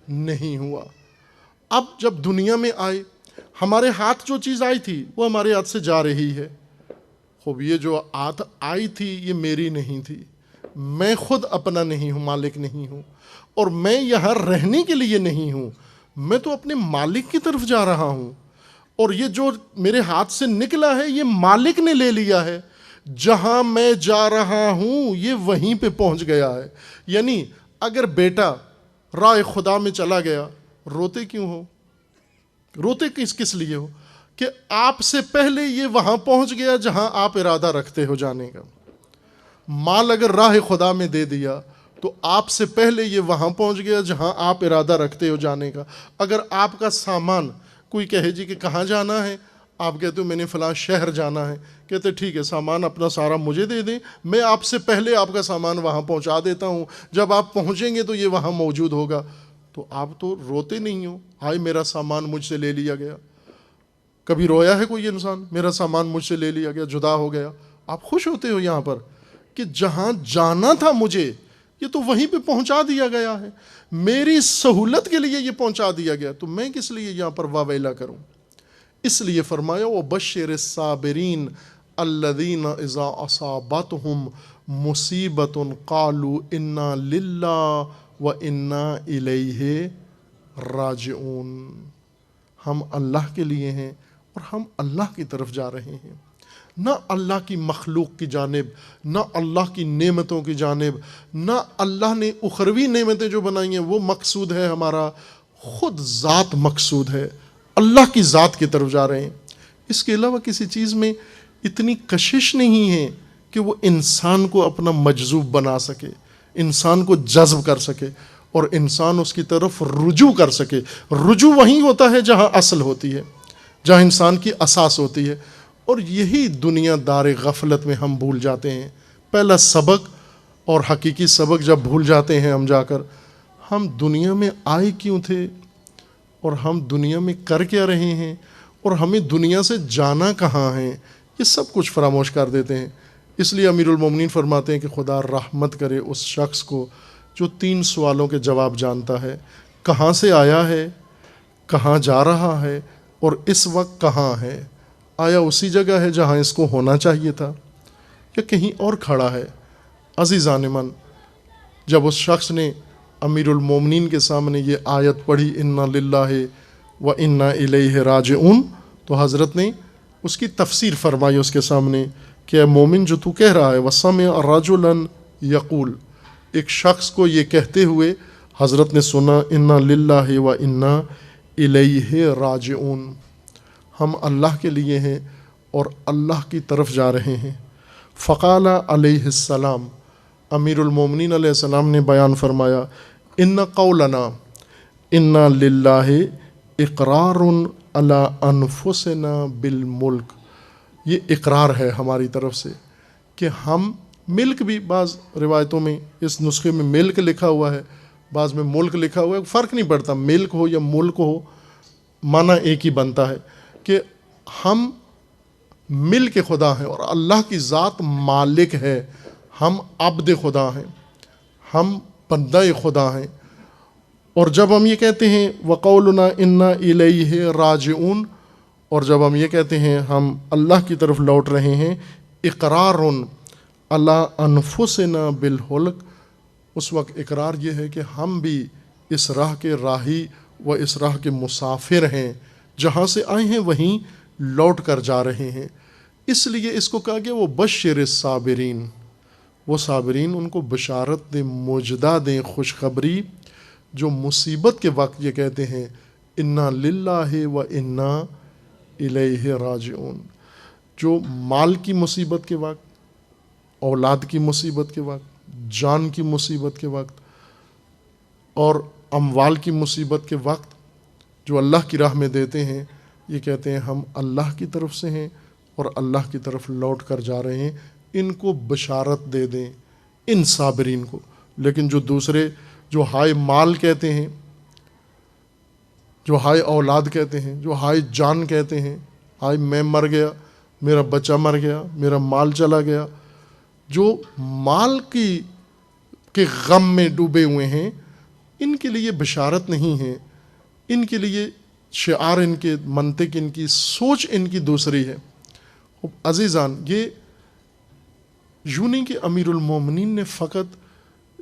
[SPEAKER 1] نہیں ہوا. اب جب دنیا میں آئے، ہمارے ہاتھ جو چیز آئی تھی وہ ہمارے ہاتھ سے جا رہی ہے. خوب یہ جو ہاتھ آئی تھی یہ میری نہیں تھی، میں خود اپنا نہیں ہوں، مالک نہیں ہوں. اور میں یہاں رہنے کے لیے نہیں ہوں، میں تو اپنے مالک کی طرف جا رہا ہوں. اور یہ جو میرے ہاتھ سے نکلا ہے یہ مالک نے لے لیا ہے. جہاں میں جا رہا ہوں یہ وہیں پہ پہنچ گیا ہے. یعنی اگر بیٹا راہ خدا میں چلا گیا، روتے کیوں ہو؟ روتے کس لیے ہو؟ کہ آپ سے پہلے یہ وہاں پہنچ گیا جہاں آپ ارادہ رکھتے ہو جانے کا. مال اگر راہ خدا میں دے دیا تو آپ سے پہلے یہ وہاں پہنچ گیا جہاں آپ ارادہ رکھتے ہو جانے کا. اگر آپ کا سامان کوئی کہے جی کہ کہاں جانا ہے، آپ کہتے ہو میں نے فلاں شہر جانا ہے، کہتے ٹھیک ہے سامان اپنا سارا مجھے دے دیں، میں آپ سے پہلے آپ کا سامان وہاں پہنچا دیتا ہوں، جب آپ پہنچیں گے تو یہ وہاں موجود ہوگا. تو آپ تو روتے نہیں ہو، ہائے میرا سامان مجھ سے لے لیا گیا. کبھی رویا ہے کوئی انسان میرا سامان مجھ سے لے لیا گیا، جدا ہو گیا؟ آپ خوش ہوتے ہو یہاں پر کہ جہاں جانا تھا مجھے یہ تو وہیں پہ پہنچا دیا گیا ہے، میری سہولت کے لیے یہ پہنچا دیا گیا، تو میں کس لیے یہاں پر واویلا کروں. اس لیے فرمایا وَبَشِّرِ الصَّابِرِينَ الَّذِينَ إِذَا أَصَابَتْهُمْ مُصِيبَةٌ قَالُوا إِنَّا لِلَّهِ وَإِنَّا إِلَيْهِ رَاجِعُونَ. ہم اللہ کے لیے ہیں اور ہم اللہ کی طرف جا رہے ہیں. نہ اللہ کی مخلوق کی جانب، نہ اللہ کی نعمتوں کی جانب، نہ اللہ نے اخروی نعمتیں جو بنائی ہیں وہ مقصود ہے ہمارا، خود ذات مقصود ہے. اللہ کی ذات کی طرف جا رہے ہیں. اس کے علاوہ کسی چیز میں اتنی کشش نہیں ہے کہ وہ انسان کو اپنا مجذوب بنا سکے، انسان کو جذب کر سکے اور انسان اس کی طرف رجوع کر سکے. رجوع وہیں ہوتا ہے جہاں اصل ہوتی ہے، جہاں انسان کی اساس ہوتی ہے. اور یہی دنیا دار غفلت میں ہم بھول جاتے ہیں. پہلا سبق اور حقیقی سبق جب بھول جاتے ہیں ہم جا کر، ہم دنیا میں آئے کیوں تھے اور ہم دنیا میں کر کیا رہے ہیں اور ہمیں دنیا سے جانا کہاں ہے، یہ سب کچھ فراموش کر دیتے ہیں. اس لیے امیر المومنین فرماتے ہیں کہ خدا رحمت کرے اس شخص کو جو 3 سوالوں کے جواب جانتا ہے: کہاں سے آیا ہے، کہاں جا رہا ہے اور اس وقت کہاں ہے. آیا اسی جگہ ہے جہاں اس کو ہونا چاہیے تھا یا کہیں اور کھڑا ہے؟ عزیزان من، جب اس شخص نے امیر المومنین کے سامنے یہ آیت پڑھی اِنَّا لِلَّهِ وَإِنَّا إِلَيْهِ رَاجِعُونَ، تو حضرت نے اس کی تفسیر فرمائی اس کے سامنے کہ اے مومن جو تو کہہ رہا ہے، وَسَمِعَ رَجُلًا يَقُولُ، ایک شخص کو یہ کہتے ہوئے حضرت نے سنا اِنَّا لِلَّهِ وَإِنَّا إِلَيْهِ رَاجِعُونَ، ہم اللہ کے لیے ہیں اور اللہ کی طرف جا رہے ہیں. فقال علیہ السلام، امیر المومنین علیہ السلام نے بیان فرمایا: ان قولنا انا للہ اقرار علی انفسنا بالملک، یہ اقرار ہے ہماری طرف سے کہ ہم ملک بھی، بعض روایتوں میں اس نسخے میں ملک لکھا ہوا ہے، بعض میں ملک لکھا ہوا ہے، فرق نہیں پڑتا، ملک ہو یا ملک ہو، معنی ایک ہی بنتا ہے کہ ہم مل کے خدا ہیں، اور اللہ کی ذات مالک ہے، ہم عبد خدا ہیں، ہم بندہ خدا ہیں۔ اور جب ہم یہ کہتے ہیں وَقَوْلُنَا إِنَّا إِلَيْهِ راجعون، اور جب ہم یہ کہتے ہیں ہم اللہ کی طرف لوٹ رہے ہیں، اقرار علی انفسنا بالحلق، اس وقت اقرار یہ ہے کہ ہم بھی اس راہ کے راہی و اس راہ کے مسافر ہیں، جہاں سے آئے ہیں وہیں لوٹ کر جا رہے ہیں۔ اس لیے اس کو کہا کہ وہ بشر الصابرین، وہ صابرین ان کو بشارت دیں، معجزہ دیں، خوشخبری، جو مصیبت کے وقت یہ کہتے ہیں انا للہ و انا الیہ راجعون، جو مال کی مصیبت کے وقت، اولاد کی مصیبت کے وقت، جان کی مصیبت کے وقت اور اموال کی مصیبت کے وقت جو اللہ کی راہ میں دیتے ہیں، یہ کہتے ہیں ہم اللہ کی طرف سے ہیں اور اللہ کی طرف لوٹ کر جا رہے ہیں، ان کو بشارت دے دیں، ان صابرین کو۔ لیکن جو دوسرے جو ہائے مال کہتے ہیں، جو ہائے اولاد کہتے ہیں، جو ہائے جان کہتے ہیں، ہائے میں مر گیا، میرا بچہ مر گیا، میرا مال چلا گیا، جو مال کے غم میں ڈوبے ہوئے ہیں، ان کے لیے بشارت نہیں ہے، ان کے لیے شعار، ان کے منطق، ان کی سوچ ان کی دوسری ہے۔ عزیزان، یہ یوں نہیں کہ امیر المومنین نے فقط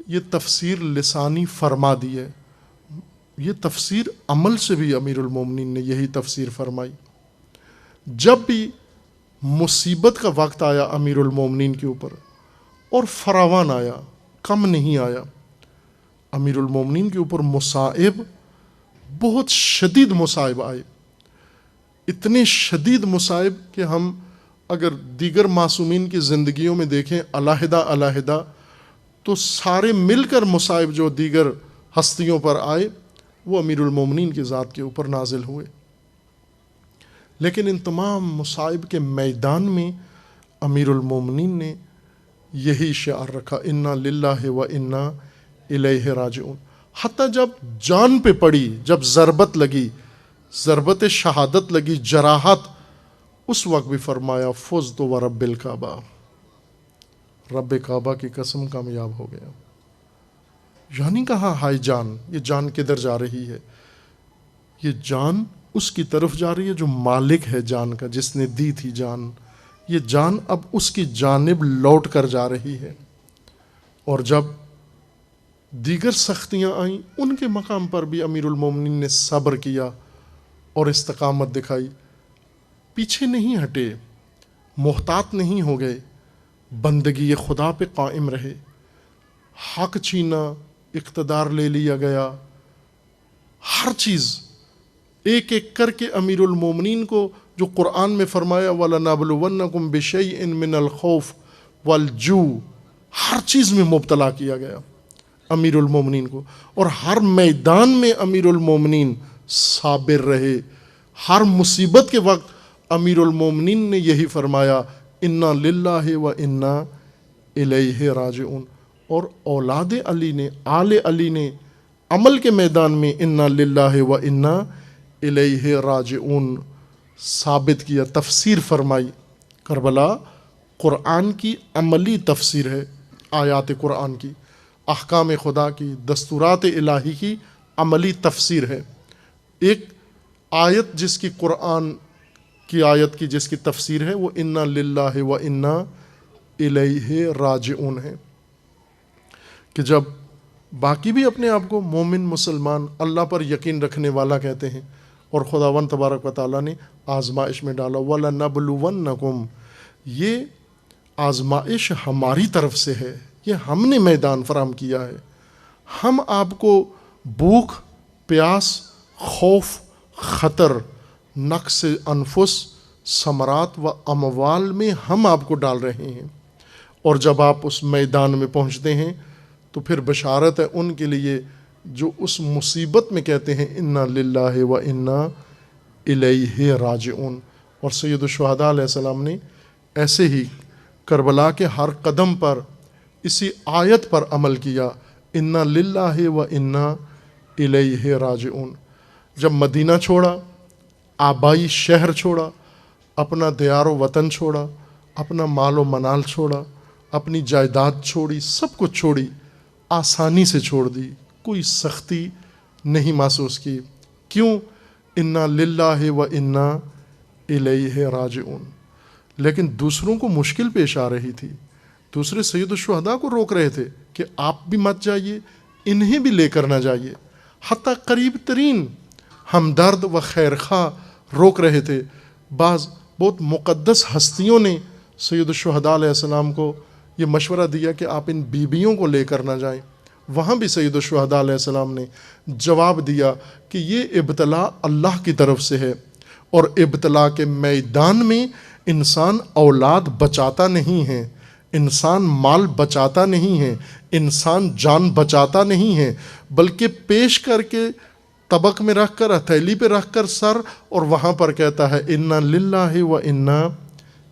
[SPEAKER 1] یہ تفسیر لسانی فرما دی ہے، یہ تفسیر عمل سے بھی امیر المومنین نے یہی تفسیر فرمائی۔ جب بھی مصیبت کا وقت آیا امیر المومنین کے اوپر، اور فراوان آیا، کم نہیں آیا، امیر المومنین کے اوپر مصائب، بہت شدید مصائب آئے، اتنے شدید مصائب کہ ہم اگر دیگر معصومین کی زندگیوں میں دیکھیں علیحدہ علیحدہ، تو سارے مل کر مصائب جو دیگر ہستیوں پر آئے وہ امیر المومنین کی ذات کے اوپر نازل ہوئے۔ لیکن ان تمام مصائب کے میدان میں امیر المومنین نے یہی شعار رکھا، انا للہ و انا الیہ راجعون۔ حتیٰ جب جان پہ پڑی، جب ضربت لگی، ضربت شہادت لگی، جراحت، اس وقت بھی فرمایا فزت و رب الکعبہ، رب کعبہ کی قسم کامیاب ہو گیا۔ یعنی کہا ہائے جان، یہ جان کدھر جا رہی ہے؟ یہ جان اس کی طرف جا رہی ہے جو مالک ہے جان کا، جس نے دی تھی جان، یہ جان اب اس کی جانب لوٹ کر جا رہی ہے۔ اور جب دیگر سختیاں آئیں، ان کے مقام پر بھی امیر المومنین نے صبر کیا اور استقامت دکھائی، پیچھے نہیں ہٹے، محتاط نہیں ہو گئے، بندگی خدا پہ قائم رہے۔ حق چھینا، اقتدار لے لیا گیا، ہر چیز ایک ایک کر کے امیر المومنین کو جو قرآن میں فرمایا وَلَنَبْلُوَنَّكُمْ بِشَيْءٍ مِّنَ الْخَوْفِ وَالْجُوعِ، ہر چیز میں مبتلا کیا گیا امیر المومنین کو، اور ہر میدان میں امیر المومنین صابر رہے۔ ہر مصیبت کے وقت امیر المومنین نے یہی فرمایا انا للہ و انا الیہ راجعون۔ اور اولاد علی نے، آل علی نے عمل کے میدان میں انا للہ و انا الیہ راجعون ثابت کیا، تفسیر فرمائی۔ کربلا قرآن کی عملی تفسیر ہے، آیات قرآن کی، احکام خدا کی، دستورات الہی کی عملی تفسیر ہے۔ ایک آیت جس کی قرآن کی آیت کی جس کی تفسیر ہے وہ انا للہ و انا الیہ راجعون ہے، کہ جب باقی بھی اپنے آپ کو مومن، مسلمان، اللہ پر یقین رکھنے والا کہتے ہیں، اور خداوند تبارک و تعالیٰ نے آزمائش میں ڈالا وَلَنَبْلُوَنَّكُمْ، یہ آزمائش ہماری طرف سے ہے، یہ ہم نے میدان فراہم کیا ہے، ہم آپ کو بھوک، پیاس، خوف، خطر، نقص انفس، ثمرات و اموال میں ہم آپ کو ڈال رہے ہیں، اور جب آپ اس میدان میں پہنچتے ہیں تو پھر بشارت ہے ان کے لیے جو اس مصیبت میں کہتے ہیں انا للہ و انا الیہ راجعون۔ اور سید الشہداء علیہ السلام نے ایسے ہی کربلا کے ہر قدم پر اسی آیت پر عمل کیا، انا للہ و انا الیہ راجعون۔ جب مدینہ چھوڑا، آبائی شہر چھوڑا، اپنا دیار و وطن چھوڑا، اپنا مال و منال چھوڑا، اپنی جائیداد چھوڑی، سب کچھ چھوڑی، آسانی سے چھوڑ دی، کوئی سختی نہیں محسوس کی۔ کیوں؟ انا للہ و انا الیہ راجعون۔ لیکن دوسروں کو مشکل پیش آ رہی تھی، دوسرے سید الشہداء کو روک رہے تھے کہ آپ بھی مت جائیے، انہیں بھی لے کر نہ جائیے، حتیٰ قریب ترین ہمدرد و خیرخواہ روک رہے تھے۔ بعض بہت مقدس ہستیوں نے سید الشہداء علیہ السلام کو یہ مشورہ دیا کہ آپ ان بیویوں کو لے کر نہ جائیں۔ وہاں بھی سید الشہداء علیہ السلام نے جواب دیا کہ یہ ابتلا اللہ کی طرف سے ہے، اور ابتلا کے میدان میں انسان اولاد بچاتا نہیں ہے، انسان مال بچاتا نہیں ہے، انسان جان بچاتا نہیں ہے، بلکہ پیش کر کے طبق میں رکھ کر، ہتھیلی پہ رکھ کر سر، اور وہاں پر کہتا ہے انا للہ و انا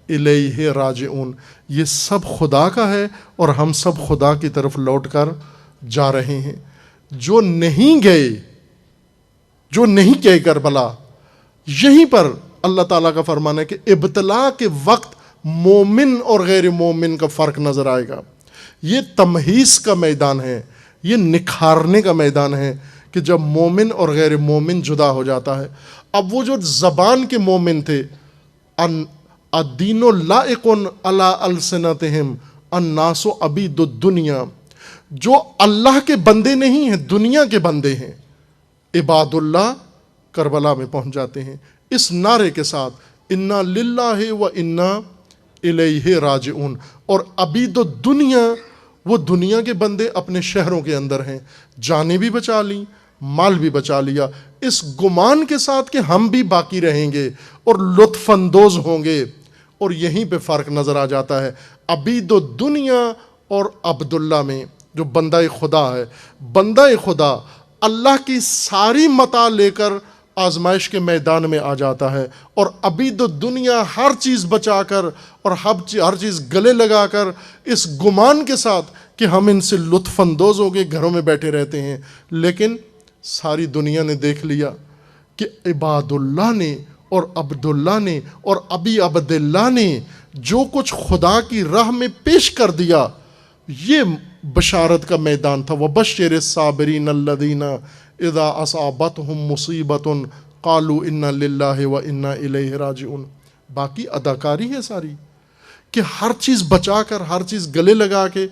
[SPEAKER 1] الیہ راجعون۔ یہ سب خدا کا ہے اور ہم سب خدا کی طرف لوٹ کر جا رہے ہیں۔ جو نہیں گئے کربلا، یہیں پر اللہ تعالیٰ کا فرمان ہے کہ ابتلا کے وقت مومن اور غیر مومن کا فرق نظر آئے گا۔ یہ تمہیز کا میدان ہے، یہ نکھارنے کا میدان ہے کہ جب مومن اور غیر مومن جدا ہو جاتا ہے۔ اب وہ جو زبان کے مومن تھے، الدین لائق علی السنتہم الناس عبید الدنیا، جو اللہ کے بندے نہیں ہیں، دنیا کے بندے ہیں، عباد اللہ کربلا میں پہنچ جاتے ہیں اس نعرے کے ساتھ انا للہ و انا الیہ راجعون۔ اور عبید الدنیا، وہ دنیا کے بندے اپنے شہروں کے اندر ہیں، جانیں بھی بچا لیں، مال بھی بچا لیا، اس گمان کے ساتھ کہ ہم بھی باقی رہیں گے اور لطف اندوز ہوں گے۔ اور یہیں پہ فرق نظر آ جاتا ہے عبید الدنیا اور عبداللہ میں۔ جو بندہ خدا ہے، بندہ خدا اللہ کی ساری متاع لے کر آزمائش کے میدان میں آ جاتا ہے، اور عبید الدنیا ہر چیز بچا کر اور ہر چیز گلے لگا کر اس گمان کے ساتھ کہ ہم ان سے لطف اندوز ہو گئے گھروں میں بیٹھے رہتے ہیں۔ لیکن ساری دنیا نے دیکھ لیا کہ عباد اللہ نے اور عبداللہ نے اور ابی عبداللہ نے جو کچھ خدا کی راہ میں پیش کر دیا، یہ بشارت کا میدان تھا۔ وَبَشِّرِ الصَّابِرِينَ الَّذِينَ اِذَا أَصَابَتْهُمْ مُصِيبَةٌ قَالُوا إِنَّا لِلَّهِ وَإِنَّا إِلَيْهِ راجعون۔ باقی اداکاری ہے ساری کہ ہر چیز بچا کر، ہر چیز گلے لگا کے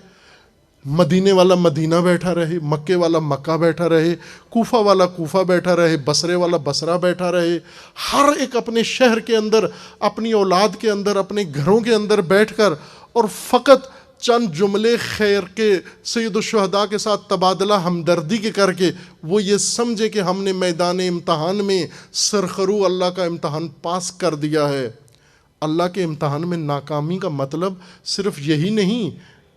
[SPEAKER 1] مدینے والا مدینہ بیٹھا رہے، مکے والا مکہ بیٹھا رہے، کوفہ والا کوفہ بیٹھا رہے، بصرے والا بصرہ بیٹھا رہے، ہر ایک اپنے شہر کے اندر، اپنی اولاد کے اندر، اپنے گھروں کے اندر بیٹھ کر، اور فقط چند جملے خیر کے سید الشہداء کے ساتھ تبادلہ ہمدردی کے کر کے وہ یہ سمجھے کہ ہم نے میدان امتحان میں سرخرو اللہ کا امتحان پاس کر دیا ہے۔ اللہ کے امتحان میں ناکامی کا مطلب صرف یہی نہیں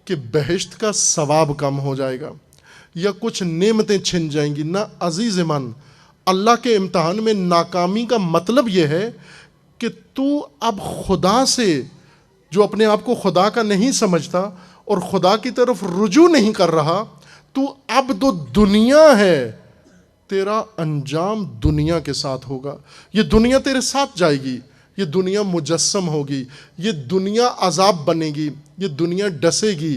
[SPEAKER 1] کہ بہشت کا ثواب کم ہو جائے گا یا کچھ نعمتیں چھن جائیں گی، نہ عزیز من، اللہ کے امتحان میں ناکامی کا مطلب یہ ہے کہ تو اب خدا سے، جو اپنے آپ کو خدا کا نہیں سمجھتا اور خدا کی طرف رجوع نہیں کر رہا، تو عبد دنیا ہے، تیرا انجام دنیا کے ساتھ ہوگا۔ یہ دنیا تیرے ساتھ جائے گی، یہ دنیا مجسم ہوگی، یہ دنیا عذاب بنے گی، یہ دنیا ڈسے گی،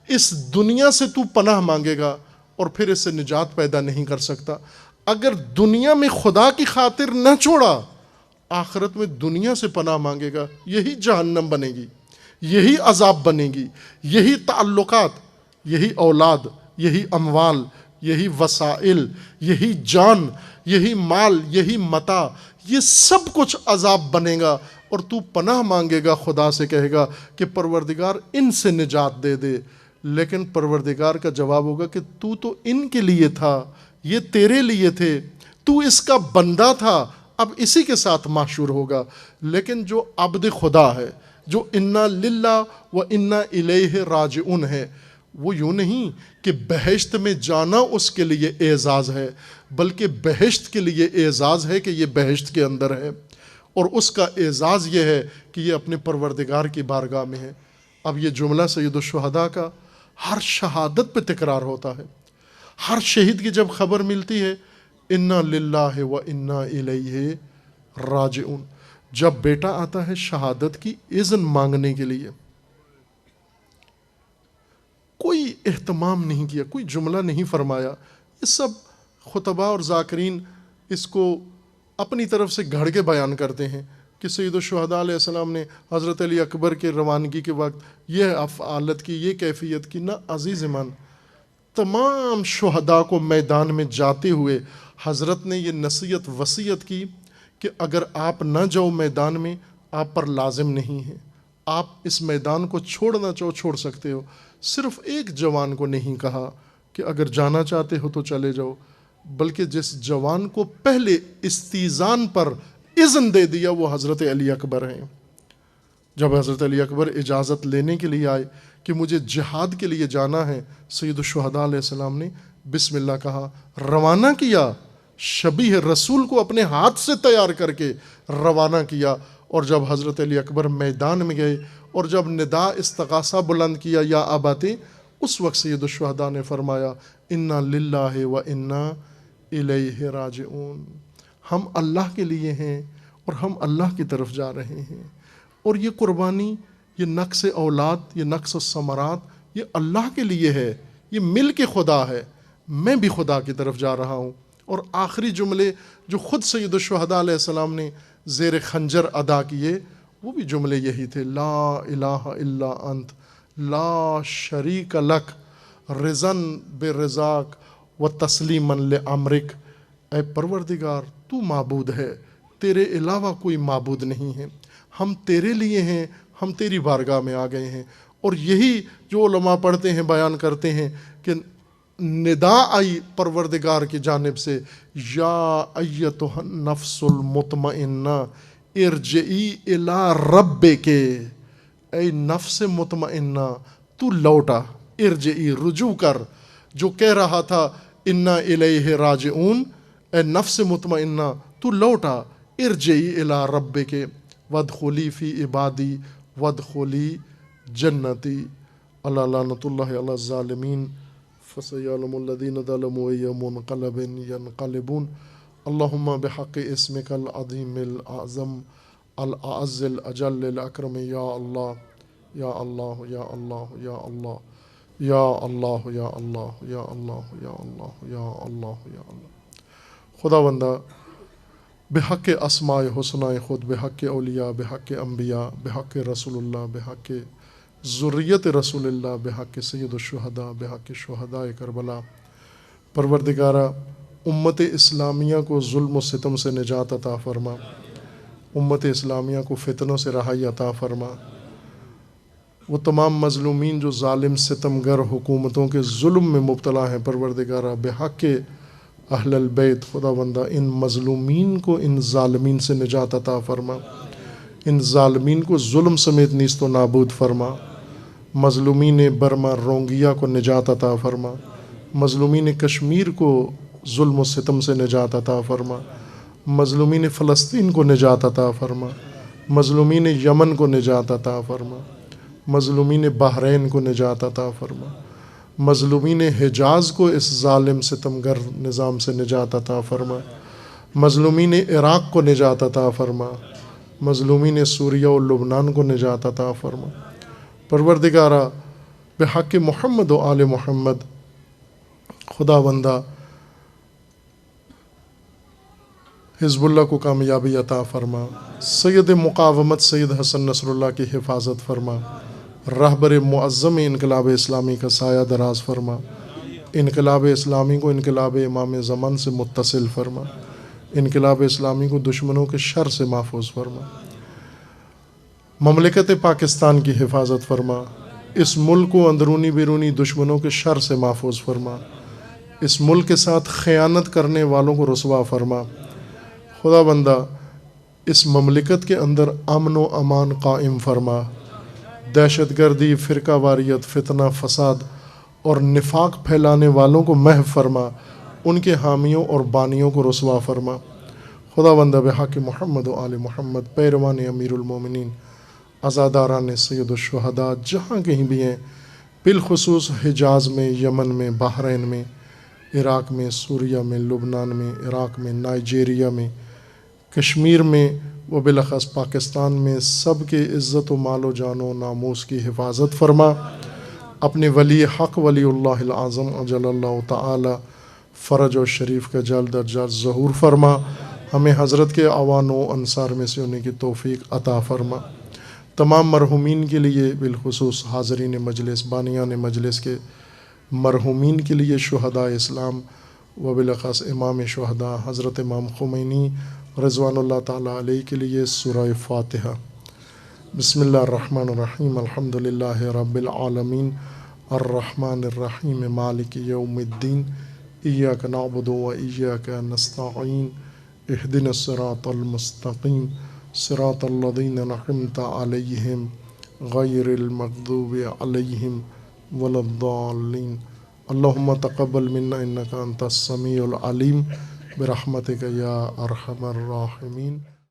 [SPEAKER 1] اس دنیا سے تو پناہ مانگے گا اور پھر اس سے نجات پیدا نہیں کر سکتا۔ اگر دنیا میں خدا کی خاطر نہ چھوڑا، آخرت میں دنیا سے پناہ مانگے گا، یہی جہنم بنے گی، یہی عذاب بنے گی، یہی تعلقات، یہی اولاد، یہی اموال، یہی وسائل، یہی جان، یہی مال، یہی متاع، یہ سب کچھ عذاب بنے گا، اور تو پناہ مانگے گا، خدا سے کہے گا کہ پروردگار ان سے نجات دے دے۔ لیکن پروردگار کا جواب ہوگا کہ تو ان کے لیے تھا، یہ تیرے لیے تھے، تو اس کا بندہ تھا، اب اسی کے ساتھ محشور ہوگا۔ لیکن جو عبد خدا ہے، جو انا للہ و انا الیہ راجعون ہے، وہ یوں نہیں کہ بہشت میں جانا اس کے لیے اعزاز ہے، بلکہ بہشت کے لیے اعزاز ہے کہ یہ بہشت کے اندر ہے، اور اس کا اعزاز یہ ہے کہ یہ اپنے پروردگار کی بارگاہ میں ہے۔ اب یہ جملہ سید الشہداء کا ہر شہادت پہ تکرار ہوتا ہے، ہر شہید کی جب خبر ملتی ہے انا للہ و انا الیہ راجعون، جب بیٹا آتا ہے شہادت کی اذن مانگنے کے لیے، کوئی اہتمام نہیں کیا، کوئی جملہ نہیں فرمایا. یہ سب خطباء اور ذاکرین اس کو اپنی طرف سے گھڑ کے بیان کرتے ہیں کہ سید الشہداء علیہ السلام نے حضرت علی اکبر کے روانگی کے وقت یہ افعالت کی، یہ کیفیت کی. نہ عزیز من، تمام شہداء کو میدان میں جاتے ہوئے حضرت نے یہ نصیحت وصیت کی کہ اگر آپ نہ جاؤ میدان میں، آپ پر لازم نہیں ہے، آپ اس میدان کو چھوڑنا چاہو چھوڑ سکتے ہو. صرف ایک جوان کو نہیں کہا کہ اگر جانا چاہتے ہو تو چلے جاؤ، بلکہ جس جوان کو پہلے استیزان پر اذن دے دیا وہ حضرت علی اکبر ہیں. جب حضرت علی اکبر اجازت لینے کے لیے آئے کہ مجھے جہاد کے لیے جانا ہے، سید الشہداء علیہ السلام نے بسم اللہ کہا، روانہ کیا، شبیہ رسول کو اپنے ہاتھ سے تیار کر کے روانہ کیا. اور جب حضرت علی اکبر میدان میں گئے اور جب ندا استغاثہ بلند کیا یا اباتے، اس وقت سید الشہداء نے فرمایا انا للہ و انا الیہ راجعون، ہم اللہ کے لیے ہیں اور ہم اللہ کی طرف جا رہے ہیں. اور یہ قربانی، یہ نقص اولاد، یہ نقص ثمرات، یہ اللہ کے لیے ہے، یہ مل کے خدا ہے، میں بھی خدا کی طرف جا رہا ہوں. اور آخری جملے جو خود سید الشہداء علیہ السلام نے زیر خنجر ادا کیے، وہ بھی جملے یہی تھے، لا الہ الا انت لا شریک لک رضن برضاک و تسلیما لامرک. اے پروردگار، تو معبود ہے، تیرے علاوہ کوئی معبود نہیں ہے، ہم تیرے لیے ہیں، ہم تیری بارگاہ میں آ گئے ہیں. اور یہی جو علماء پڑھتے ہیں بیان کرتے ہیں کہ ندا آئی پروردگار کی جانب سے، یا ایتھا النفس المطمئنہ ارجعی الی ربک، اے نفس مطمئنہ تو لوٹا، ارجعی رجوع کر. جو کہہ رہا تھا انا الیہ راجعون، اے نفس مطمئنہ تو لوٹا، ارجعی الی ربک وادخلی فی عبادی وادخلی جنتی. اللہ لعنۃ اللہ علی الظالمین فسیعلم الذین ظلموا ای منقلب ینقلبون. اللہم بحق اسمک العظیم الاعظم الاعز الاجل الاکرم، یا اللہ یا اللہ یا اللہ یا اللہ یا اللہ یا اللہ یا اللہ یا اللہ یا اللہ یا اللہ. خدا بندہ بحق اسماء حسنہ خود، بحق اولیاء، بحق انبیاء، بحق رسول اللہ، بحق ذریت رسول اللہ، بحق سید الشہداء، بحق شہداء کربلا، پروردگارہ امت اسلامیہ کو ظلم و ستم سے نجات عطا فرما، امت اسلامیہ کو فتنوں سے رہائی عطا فرما. وہ تمام مظلومین جو ظالم ستمگر حکومتوں کے ظلم میں مبتلا ہیں، پروردگارہ بحق اہل البیت، خدا بندہ ان مظلومین کو ان ظالمین سے نجات عطا فرما، ان ظالمین کو ظلم سمیت نیست و نابود فرما. مظلومین برما رونگیا کو نجات عطا فرما، مظلومین کشمیر کو ظلم و ستم سے نجات عطا فرما، مظلومین فلسطین کو نجات عطا فرما، مظلومین یمن کو نجات عطا فرما، مظلومین بحرین کو نجات عطا فرما، مظلومین حجاز کو اس ظالم ستمگر نظام سے نجات عطا فرما، مظلومین عراق کو نجات عطا فرما، مظلومین سوریہ و لبنان کو نجات عطا فرما. پروردگارہ بحق محمد و آل محمد، خدا بندہ حزب اللہ کو کامیابی عطا فرما، سید مقاومت سید حسن نصر اللہ کی حفاظت فرما، رہبر معظم انقلاب اسلامی کا سایہ دراز فرما، انقلاب اسلامی کو انقلاب امام زمان سے متصل فرما، انقلاب اسلامی کو دشمنوں کے شر سے محفوظ فرما. مملکت پاکستان کی حفاظت فرما، اس ملک کو اندرونی بیرونی دشمنوں کے شر سے محفوظ فرما، اس ملک کے ساتھ خیانت کرنے والوں کو رسوا فرما. خدا بندہ اس مملکت کے اندر امن و امان قائم فرما، دہشت گردی، فرقہ واریت، فتنہ، فساد اور نفاق پھیلانے والوں کو محو فرما، ان کے حامیوں اور بانیوں کو رسوا فرما. خدا بندہ بحق محمد و آل محمد، پیروان امیر المومنین، عزاداران سید الشہداء جہاں کہیں بھی ہیں، بالخصوص حجاز میں، یمن میں، بحرین میں، عراق میں، سوریہ میں، لبنان میں، عراق میں، نائجیریا میں، کشمیر میں و بالاخص پاکستان میں سب کے عزت و مال و جان و ناموس کی حفاظت فرما۔ اپنے ولی حق ولی اللہ العظم اجل اللہ تعالی فرج و شریف کا جلد از جلد ظہور فرما۔ ہمیں حضرت کے اعوان و انصار میں سے ہونے کی توفیق عطا فرما۔ تمام مرحومین کے لیے، بالخصوص حاضرین مجلس، بانیان مجلس کے مرحومین کے لیے، شہداء اسلام و بالاخص امام شہداء حضرت امام خمینی رضوان اللہ تعالیٰ علیہ کے لیے سورہ فاتحہ۔ بسم اللہ الرحمن الرحیم، الحمد للہ رب العالمین، الرحمن الرحیم، مالک یوم الدین، ایاک نعبد و ایاک نستعین، اہدنا الصراط المستقیم، صراط الذین انعمت علیہم غیر المغضوب علیہم ولا الضالین۔ اللہم تقبل منا انک انت السمیع العلیم برحمتک یا ارحم الراحمین۔